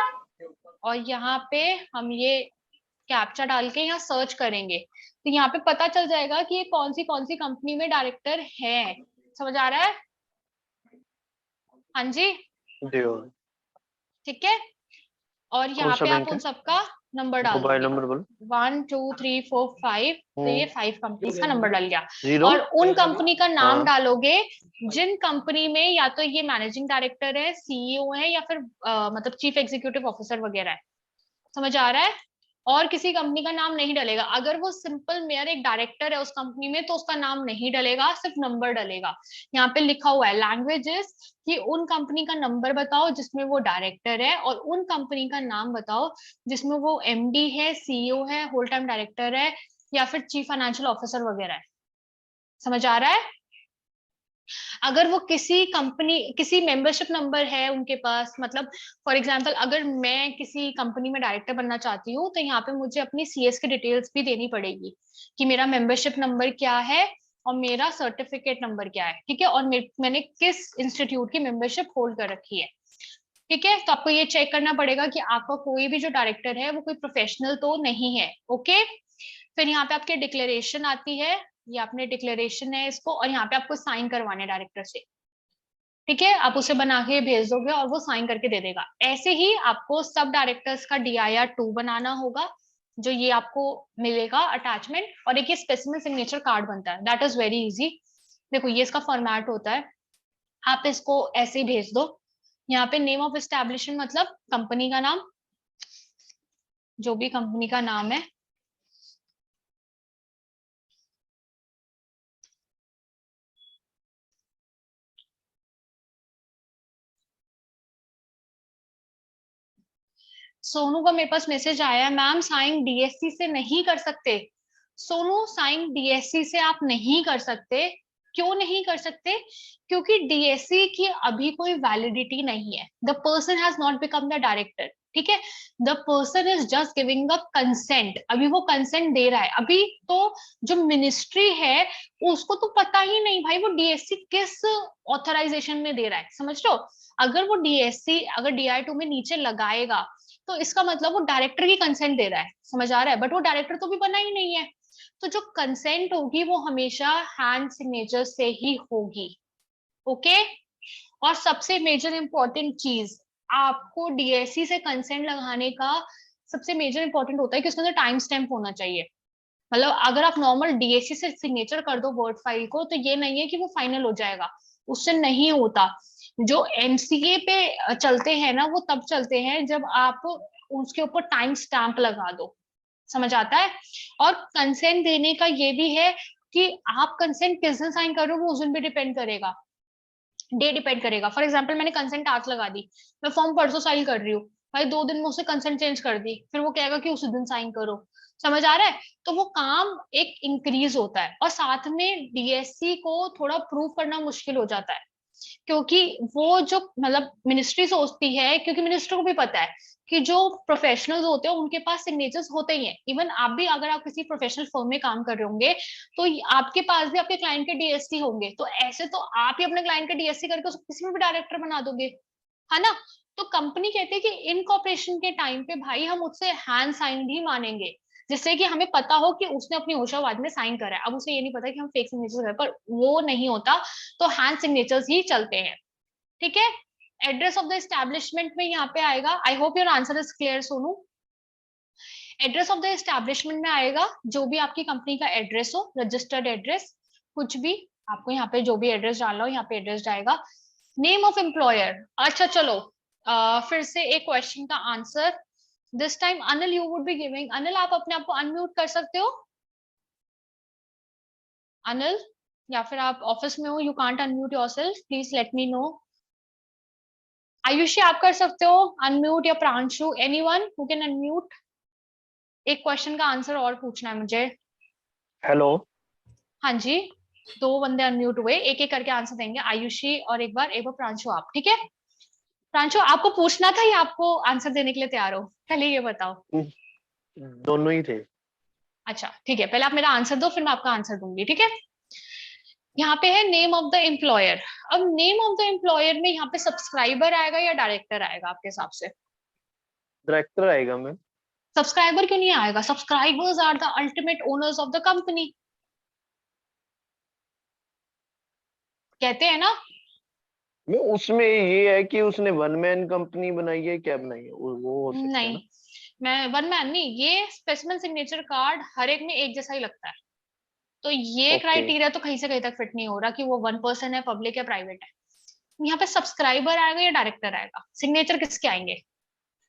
और यहाँ पे हम ये कैप्चा डाल के यहाँ सर्च करेंगे, तो यहाँ पे पता चल जाएगा कि ये कौन सी कंपनी में डायरेक्टर है। समझ आ रहा है? हाँ जी, ठीक है। और यहाँ पे आप उन सबका नंबर डाल मोबाइल नंबर बोलो, 1 2 3 4 5, तो ये 5 कंपनीज का नंबर डाल गया। और उन कंपनी का नाम डालोगे जिन कंपनी में या तो ये मैनेजिंग डायरेक्टर है, सीईओ है या फिर मतलब चीफ एग्जीक्यूटिव ऑफिसर वगैरह है। समझ आ रहा है? और किसी कंपनी का नाम नहीं डलेगा। अगर वो सिंपल मेयर एक डायरेक्टर है उस कंपनी में तो उसका नाम नहीं डलेगा, सिर्फ नंबर डलेगा। यहाँ पे लिखा हुआ है लैंग्वेजेस कि उन कंपनी का नंबर बताओ जिसमें वो डायरेक्टर है और उन कंपनी का नाम बताओ जिसमें वो एमडी है, सीईओ है, होल टाइम डायरेक्टर है या फिर चीफ फाइनेंशियल ऑफिसर वगैरह है। समझ आ रहा है? अगर वो किसी कंपनी किसी मेंबरशिप नंबर है उनके पास, मतलब फॉर एग्जांपल अगर मैं किसी कंपनी में डायरेक्टर बनना चाहती हूँ तो यहाँ पे मुझे अपनी सीएस की डिटेल्स भी देनी पड़ेगी कि मेरा मेंबरशिप नंबर क्या है और मेरा सर्टिफिकेट नंबर क्या है, ठीक है, और मैंने किस इंस्टीट्यूट की मेंबरशिप होल्ड कर रखी है, ठीक है। तो आपको ये चेक करना पड़ेगा कि आपका कोई भी जो डायरेक्टर है वो कोई प्रोफेशनल तो नहीं है। ओके, फिर यहाँ पे आपकी डिक्लेरेशन आती है, ये आपने डिक्लेरेशन है इसको, और यहाँ पे आपको साइन करवाने डायरेक्टर से, ठीक है। आप उसे बना के भेज दोगे और वो साइन करके दे देगा। ऐसे ही आपको सब डायरेक्टर्स का DIR-2 बनाना होगा, जो ये आपको मिलेगा अटैचमेंट, और एक ये स्पेसिमेन सिग्नेचर कार्ड बनता है, दैट इज वेरी इजी। देखो ये इसका फॉर्मेट होता है, आप इसको ऐसे ही भेज दो। यहाँ पे नेम ऑफ एस्टैब्लिशमेंट मतलब कंपनी का नाम, जो भी कंपनी का नाम है, सोनू का मेरे पास मैसेज आया है, मैम साइन DSC से नहीं कर सकते। सोनू साइन DSC से आप नहीं कर सकते। क्यों नहीं कर सकते? क्योंकि DSC की अभी कोई वैलिडिटी नहीं है। The person has not become the director, ठीक है। The person is just giving a consent, अभी वो कंसेंट दे रहा है। अभी तो जो मिनिस्ट्री है उसको तो पता ही नहीं भाई वो DSC किस ऑथराइजेशन में दे रहा है, समझ लो। अगर वो DSC अगर DI-2 में नीचे लगाएगा तो इसका मतलब वो डायरेक्टर की कंसेंट दे रहा है, समझ आ रहा है, बट वो डायरेक्टर तो भी बना ही नहीं है। तो जो कंसेंट होगी वो हमेशा हैंड सिग्नेचर से ही होगी। ओके, और सबसे मेजर इंपॉर्टेंट चीज, आपको डीएससी से कंसेंट लगाने का सबसे मेजर इंपॉर्टेंट होता है कि उसके अंदर टाइम स्टैम्प होना चाहिए। मतलब अगर आप नॉर्मल डीएससी से सिग्नेचर कर दो वर्ड फाइल को, तो ये नहीं है कि वो फाइनल हो जाएगा, उससे नहीं होता। जो एमसीए पे चलते हैं ना, वो तब चलते हैं जब आप उसके ऊपर टाइम स्टैम्प लगा दो, समझ आता है। और कंसेंट देने का ये भी है कि आप कंसेंट किस दिन साइन कर रहे हो, वो उस दिन भी डिपेंड करेगा, डे डिपेंड करेगा। फॉर एग्जाम्पल मैंने कंसेंट आज लगा दी, मैं फॉर्म परसों साइन कर रही हूँ, भाई 2 दिन में उससे कंसेंट चेंज कर दी, फिर वो कहेगा कि उस दिन साइन करो, समझ आ रहा है। तो वो काम एक इंक्रीज होता है, और साथ में डीएससी को थोड़ा प्रूव करना मुश्किल हो जाता है, क्योंकि वो जो मतलब मिनिस्ट्री सोचती है, क्योंकि मिनिस्टर को भी पता है कि जो प्रोफेशनल्स होते हैं उनके पास सिग्नेचर्स होते ही हैं। इवन आप भी अगर आप किसी प्रोफेशनल फर्म में काम कर रहे होंगे, तो आपके पास भी आपके क्लाइंट के डीएससी होंगे, तो ऐसे तो आप ही अपने क्लाइंट के डीएससी करके उसको किसी में भी डायरेक्टर बना दोगे, है ना। तो कंपनी कहती है कि इनकॉर्पोरेशन के टाइम पे भाई हम उससे हैंड साइन भी मानेंगे, जिससे कि हमें पता हो कि उसने अपनी होशाबाद में साइन करा है। अब उसे ये नहीं पता कि हम फेक सिग्नेचर कर, पर वो नहीं होता, तो हैंड सिग्नेचर्स ही चलते हैं, ठीक है। एड्रेस ऑफ द एस्टैब्लिशमेंट में यहाँ पे आएगा, I hope your answer is clear Sonu. Address of the establishment में आएगा जो भी आपकी कंपनी का एड्रेस हो, रजिस्टर्ड एड्रेस, कुछ भी आपको यहाँ पे जो भी एड्रेस डालना हो यहाँ पे एड्रेस जाएगा। नेम ऑफ एम्प्लॉयर, अच्छा चलो फिर से एक क्वेश्चन का answer, this time Anil you would be giving. Anil आप अपने आप को अनम्यूट कर सकते हो अनिल, या फिर आप ऑफिस में हो, you can't unmute yourself, please let me know. Ayushi आप कर सकते हो अनम्यूट, या Pranshu, anyone who can unmute. एक क्वेश्चन का आंसर और पूछना है मुझे। हेलो। हाँ जी, 2 बंदे अनम्यूट हुए, एक एक करके आंसर देंगे, आयुषी और एक बार प्रांशु आप, ठीक है। प्रांशु आपको पूछना था या आपको आंसर देने के लिए तैयार हो, पहले ये बताओ। दोनों ही थे। अच्छा ठीक है, पहले आप मेरा आंसर दो, फिर मैं आपका आंसर दूंगी, ठीक है। यहाँ पे है नेम ऑफ द एम्प्लॉयर। अब नेम ऑफ द एम्प्लॉयर में यहाँ पे सब्सक्राइबर आएगा या डायरेक्टर आएगा आपके हिसाब से? डायरेक्टर आएगा मैम। सब्सक्राइबर क्यों नहीं आएगा? Subscribers are the ultimate owners of the company, कहते हैं ना। मैं उसमें ये है कि उसने वन मैन कंपनी बनाई है, क्या बनाई है, वो हो सकता है नहीं, ना। मैं वन मैन नहीं, ये स्पेसिमेन सिग्नेचर कार्ड हर एक में एक जैसा ही लगता है, तो ये ओके। क्राइटेरिया तो कहीं से कहीं तक फिट नहीं हो रहा कि वो 1 पर्सन है, पब्लिक है, प्राइवेट है। यहाँ पे सब्सक्राइबर आएगा या डायरेक्टर आएगा? सिग्नेचर किसके आएंगे?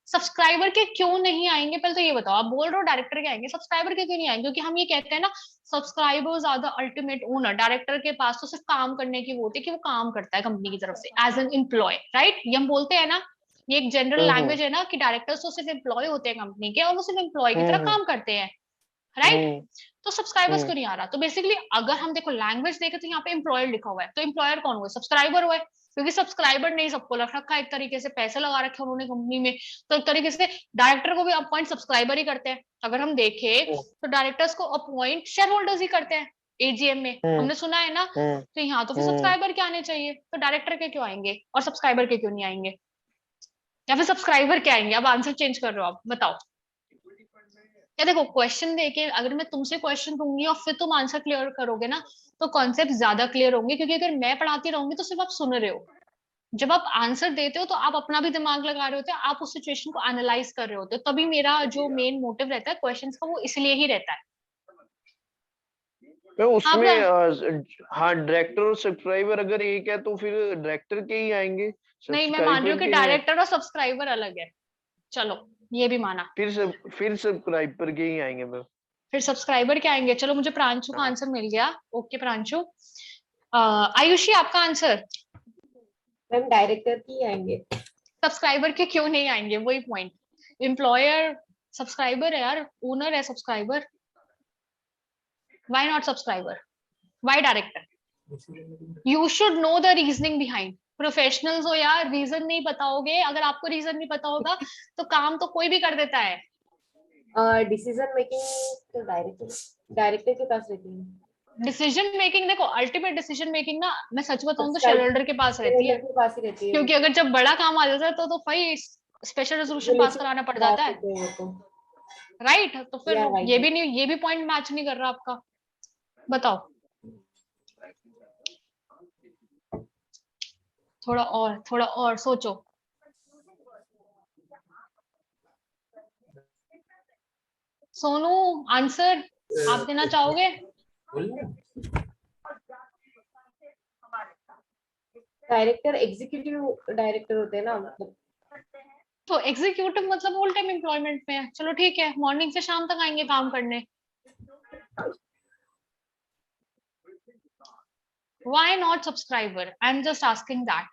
सब्सक्राइबर के क्यों नहीं आएंगे, पहले तो ये बताओ। आप बोल रहे हो डायरेक्टर के आएंगे, सब्सक्राइबर के क्यों नहीं आएंगे? क्योंकि हम ये कहते हैं ना, subscribers are the ultimate owner. Director के पास तो सिर्फ काम करने की वो होती है कि वो काम करता है कंपनी की तरफ से एज एन एम्प्लॉय, राइट, ये हम बोलते हैं ना, ये एक जनरल हम्म। लैंग्वेज है ना कि डायरेक्टर्स तो सिर्फ एम्प्लॉय होते हैं कंपनी के, और वो सिर्फ एम्प्लॉय की तरह हम्म। काम करते हैं, राइट। हम्म। तो सब्सक्राइबर्स हम्म। को नहीं आ रहा, तो बेसिकली अगर हम देखो लैंग्वेज देखें तो यहाँ पे एम्प्लॉयर लिखा हुआ है, तो एम्प्लॉयर कौन हुआ? सब्सक्राइबर हुआ है, क्योंकि सब्सक्राइबर ने सबको रख रखा है एक तरीके से, पैसे लगा रखे उन्होंने कंपनी में, तो एक तरीके से डायरेक्टर को भी अपॉइंट सब्सक्राइबर ही करते हैं। अगर हम देखें तो डायरेक्टर्स को अपॉइंट शेयर होल्डर्स ही करते हैं एजीएम में, हम्म। हमने सुना है ना। हम्म। तो यहाँ तो फिर हम्म। सब्सक्राइबर के आने चाहिए, तो डायरेक्टर के क्यों आएंगे और सब्सक्राइबर के क्यों नहीं आएंगे? या फिर सब्सक्राइबर के आएंगे? अब आंसर चेंज कर रहे हो आप, बताओ। या देखो, क्वेश्चन देके अगर मैं तुमसे क्वेश्चन दूंगी और फिर तुम आंसर क्लियर करोगे ना, तो कॉन्सेप्ट ज्यादा क्लियर होंगे, क्योंकि अगर मैं पढ़ाती रहूंगी तो सिर्फ आप सुन रहे हो, जब आप आंसर देते हो तो आप अपना भी दिमाग लगा रहे होते हो, आप उस सिचुएशन को एनालाइज कर रहे होते हो, तभी मेरा जो मेन मोटिव रहता है क्वेश्चंस का, वो इसलिए ही रहता है। मैं हाँ उसमें हाँ, डायरेक्टर और सब्सक्राइबर अगर एक है तो फिर डायरेक्टर के ही आएंगे, नहीं, मैं मान रही हूँ सब्सक्राइबर कि के नहीं। डायरेक्टर और सब्सक्राइबर अलग है, चलो ये भी माना। फिर सब्सक्राइबर के ही आएंगे मैम। फिर सब्सक्राइबर के आएंगे, चलो मुझे प्रांशु का हाँ। आंसर मिल गया, ओके प्रांशु। आयुषी आपका आंसर? मैम डायरेक्टर की आएंगे। सब्सक्राइबर के क्यों नहीं आएंगे, वही पॉइंट। एम्प्लॉयर सब्सक्राइबर है यार, ओनर है subscriber, why not subscriber, why director? You should know the reasoning behind. Professionals हो यार, रीजन नहीं बताओगे, अगर आपको रीजन नहीं पता होगा तो काम तो कोई भी कर देता है। डिसीजन मेकिंग तो डायरेक्टर के पास रहती है। डिसीजन मेकिंग देखो, अल्टीमेट डिसीजन मेकिंग ना, मैं सच बताऊं तो शेयर सब्सक्राइबर होल्डर के पास रहती है, के पास ही रहती है वो। क्योंकि अगर जब बड़ा काम आ जाता है तो भाई स्पेशल रेजोल्यूशन पास Resolution कराना पड़ बात जाता है, होते हैं वो तो। राइट। तो फिर या राइट ये है। भी नहीं, ये भी पॉइंट मैच नहीं कर रहा आपका, बताओ। थोड़ा और सोचो। सोनू आंसर आप देना चाहोगे? डायरेक्टर एग्जीक्यूटिव डायरेक्टर होते हैं ना, मतलब तो एग्जीक्यूटिव मतलब फुल टाइम एम्प्लॉयमेंट में है। चलो ठीक है, मॉर्निंग से शाम तक आएंगे काम करने। Why not subscriber? I'm just asking that.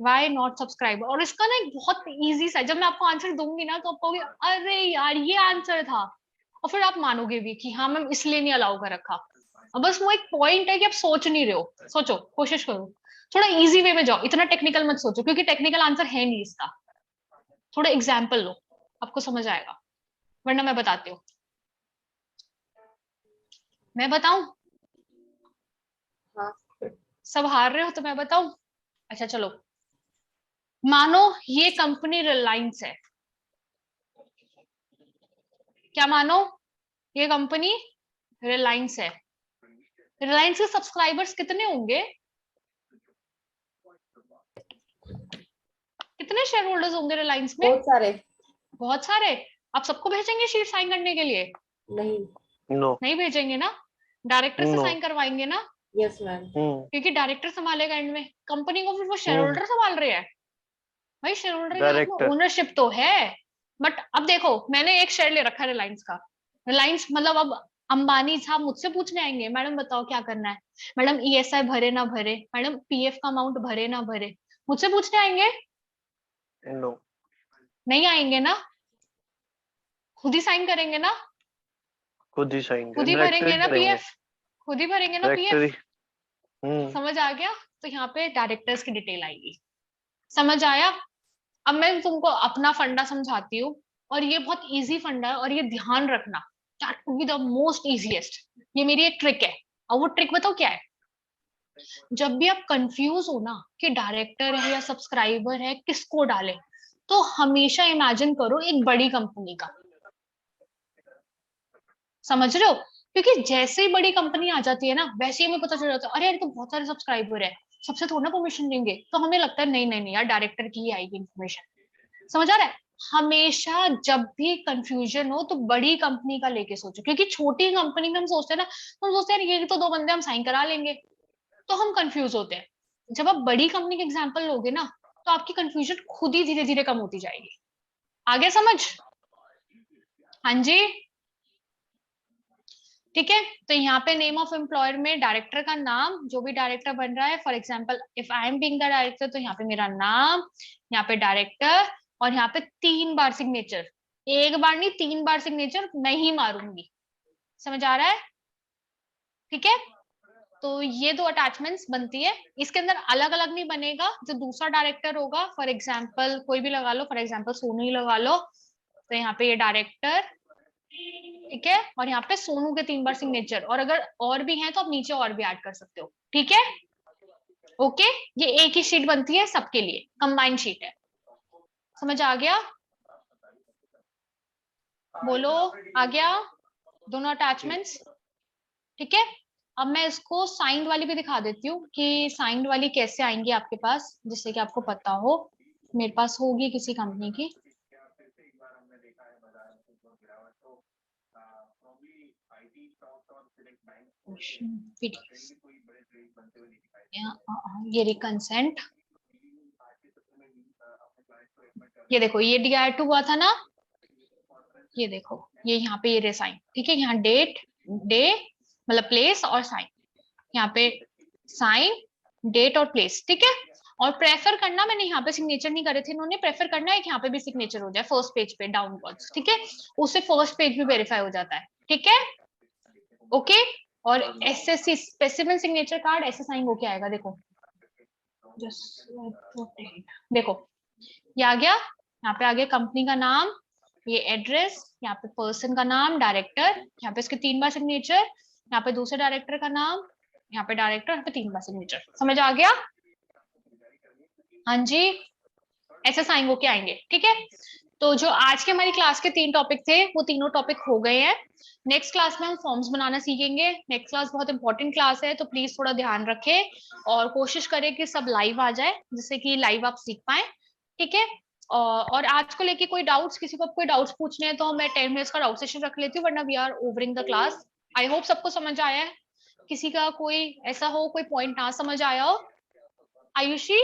Why not subscriber? और इसका ना एक बहुत इजी सा, जब मैं आपको आंसर दूंगी ना तो आप कहोगे अरे यार ये आंसर था, और फिर आप मानोगे भी कि हाँ मैम इसलिए नहीं अलाउ कर रखा। अब बस वो एक पॉइंट है कि आप सोच नहीं रहे हो, सोचो, कोशिश करो, थोड़ा इजी वे में जाओ, इतना टेक्निकल मत सोचो, क्योंकि टेक्निकल आंसर है नहीं इसका। थोड़ा एग्जाम्पल लो, आपको समझ आएगा, वरना मैं बताती हूँ। मैं बताऊं? हाँ सब हार रहे हो तो मैं बताऊं? अच्छा चलो, मानो ये कंपनी रिलायंस है। क्या मानो? ये कंपनी रिलायंस है। रिलायंस के सब्सक्राइबर्स कितने होंगे? कितने शेयर होल्डर्स होंगे रिलायंस में? बहुत सारे। बहुत सारे। आप सबको भेजेंगे शीट साइन करने के लिए? नहीं। नो। नहीं भेजेंगे ना, डायरेक्टर से No. साइन करवाएंगे ना, यस मैम। क्योंकि डायरेक्टर संभालेगा एंड में कंपनी को। फिर वो शेयर होल्डर संभाल रहे हैं भाई, शेयर होल्डर के हाथ में डायरेक्टर। ओनरशिप तो है। बट अब देखो, मैंने एक शेयर ले रखा है रिलायंस का। रिलायंस मतलब अब अंबानी साहब मुझसे पूछने आएंगे, मैडम बताओ क्या करना है, मैडम ईएसआई भरे ना भरे, मैडम पीएफ का अमाउंट भरे ना भरे, मुझसे पूछने आएंगे? नो। नहीं आएंगे ना, खुद ही साइन करेंगे ना, खुद ही साइन खुद ही भरेंगे ना करेंगे। पीएफ, खुद ही भरेंगे ना डायरेक्टर पीएफ। ही। समझ आ गया? तो यहाँ पे डायरेक्टर्स की डिटेल आएगी। समझ आया? अब मैं तुमको अपना फंडा समझाती हूँ, और ये बहुत इजी फंडा है, और ये ध्यान रखना, that would be the most easiest. ये मेरी एक ट्रिक है, और वो ट्रिक बताओ क्या है। जब भी आप कंफ्यूज हो ना कि डायरेक्टर है या सब्सक्राइबर है, किसको डाले, तो हमेशा इमेजिन करो एक बड़ी कंपनी का। समझ रहे हो? क्योंकि जैसे ही बड़ी कंपनी आ जाती है ना, वैसे ही हमें पता चल जाता है अरे यार तो बहुत सारे सब्सक्राइबर है, सबसे थोड़ा ना परमिशन लेंगे, तो हमें लगता है नहीं नहीं नहीं यार डायरेक्टर की ही आएगी इन्फॉर्मेशन। समझ आ रहा है? हमेशा जब भी कंफ्यूजन हो तो बड़ी कंपनी का लेके सोचो, क्योंकि छोटी कंपनी में हम सोचते हैं ना, तो हम सोचते हैं ये तो 2 बंदे हम साइन करा लेंगे, तो हम कंफ्यूज होते हैं। जब आप बड़ी कंपनी के एग्जाम्पल लोगे ना, तो आपकी कंफ्यूजन खुद ही धीरे धीरे कम होती जाएगी। आगे समझ? हाँ जी, ठीक है। तो यहाँ पे नेम ऑफ एम्प्लॉयर में डायरेक्टर का नाम, जो भी डायरेक्टर बन रहा है, for example if I am being the director, तो यहाँ पे मेरा नाम, यहाँ पे डायरेक्टर, और यहाँ पे 3 बार सिग्नेचर। एक बार नहीं, 3 बार सिग्नेचर मैं ही मारूंगी। समझ आ रहा है? ठीक है। तो ये 2 अटैचमेंट्स बनती है। इसके अंदर अलग अलग नहीं बनेगा, जो दूसरा डायरेक्टर होगा, फॉर एग्जाम्पल कोई भी लगा लो, फॉर एग्जाम्पल सोनू ही लगा लो, तो यहाँ पे ये डायरेक्टर, ठीक है, और यहाँ पे सोनू के 3 बार सिग्नेचर, और अगर और भी हैं तो आप नीचे और भी ऐड कर सकते हो। ठीक है, ओके। ये एक ही शीट बनती है सबके लिए, कंबाइंड शीट है। समझ आ गया? बोलो, आ गया दोनों अटैचमेंट्स? ठीक है। अब मैं इसको साइंड वाली भी दिखा देती हूँ कि साइंड वाली कैसे आएंगी आपके पास, जिससे कि आपको पता हो। मेरे पास होगी किसी कंपनी की, ये रही कंसेंट। ये देखो, ये DIR2 हुआ था ना, ये देखो, ये यहाँ पे ये रे साइन। ठीक है, यहाँ डेट, डे मतलब प्लेस और साइन, यहाँ पे साइन, डेट और प्लेस। ठीक है। और प्रेफर करना, मैंने यहाँ पे सिग्नेचर नहीं करे थे, इन्होंने प्रेफर करना है कि यहाँ पे भी सिग्नेचर हो जाए फर्स्ट पेज पे डाउनवर्ड्स। ठीक है, उससे फर्स्ट पेज भी वेरीफाई हो जाता है। ठीक है, ओके। और SSC स्पेसिफिक सिग्नेचर कार्ड ऐसे साइन होके आएगा। देखो देखो, ये आ गया, यहाँ पे आ गया कंपनी का नाम, ये एड्रेस, यहाँ पे पर्सन का नाम डायरेक्टर, यहाँ पे इसके 3 बार सिग्नेचर, यहाँ पे दूसरे डायरेक्टर का नाम, यहाँ पे डायरेक्टर, यहाँ पे 3 बार सिग्नेचर। समझ आ गया? हाँ जी, ऐसे साइन होके आएंगे। ठीक है। तो जो आज के हमारी क्लास के 3 टॉपिक थे, वो तीनों टॉपिक हो गए हैं। नेक्स्ट क्लास में हम फॉर्म्स बनाना सीखेंगे। नेक्स्ट क्लास बहुत इंपॉर्टेंट क्लास है, तो प्लीज थोड़ा ध्यान रखें और कोशिश करें कि सब लाइव आ जाए, जिससे कि लाइव आप सीख पाए। ठीक है। और आज को लेके कोई डाउट्स, किसी को कोई डाउट्स पूछने हैं तो मैं 10 मिनट्स का डाउट सेशन रख लेती हूँ, वरना we are overing the class. I hope सबको समझ आया है। किसी का कोई ऐसा हो, कोई पॉइंट ना समझ आया हो? आयुषी?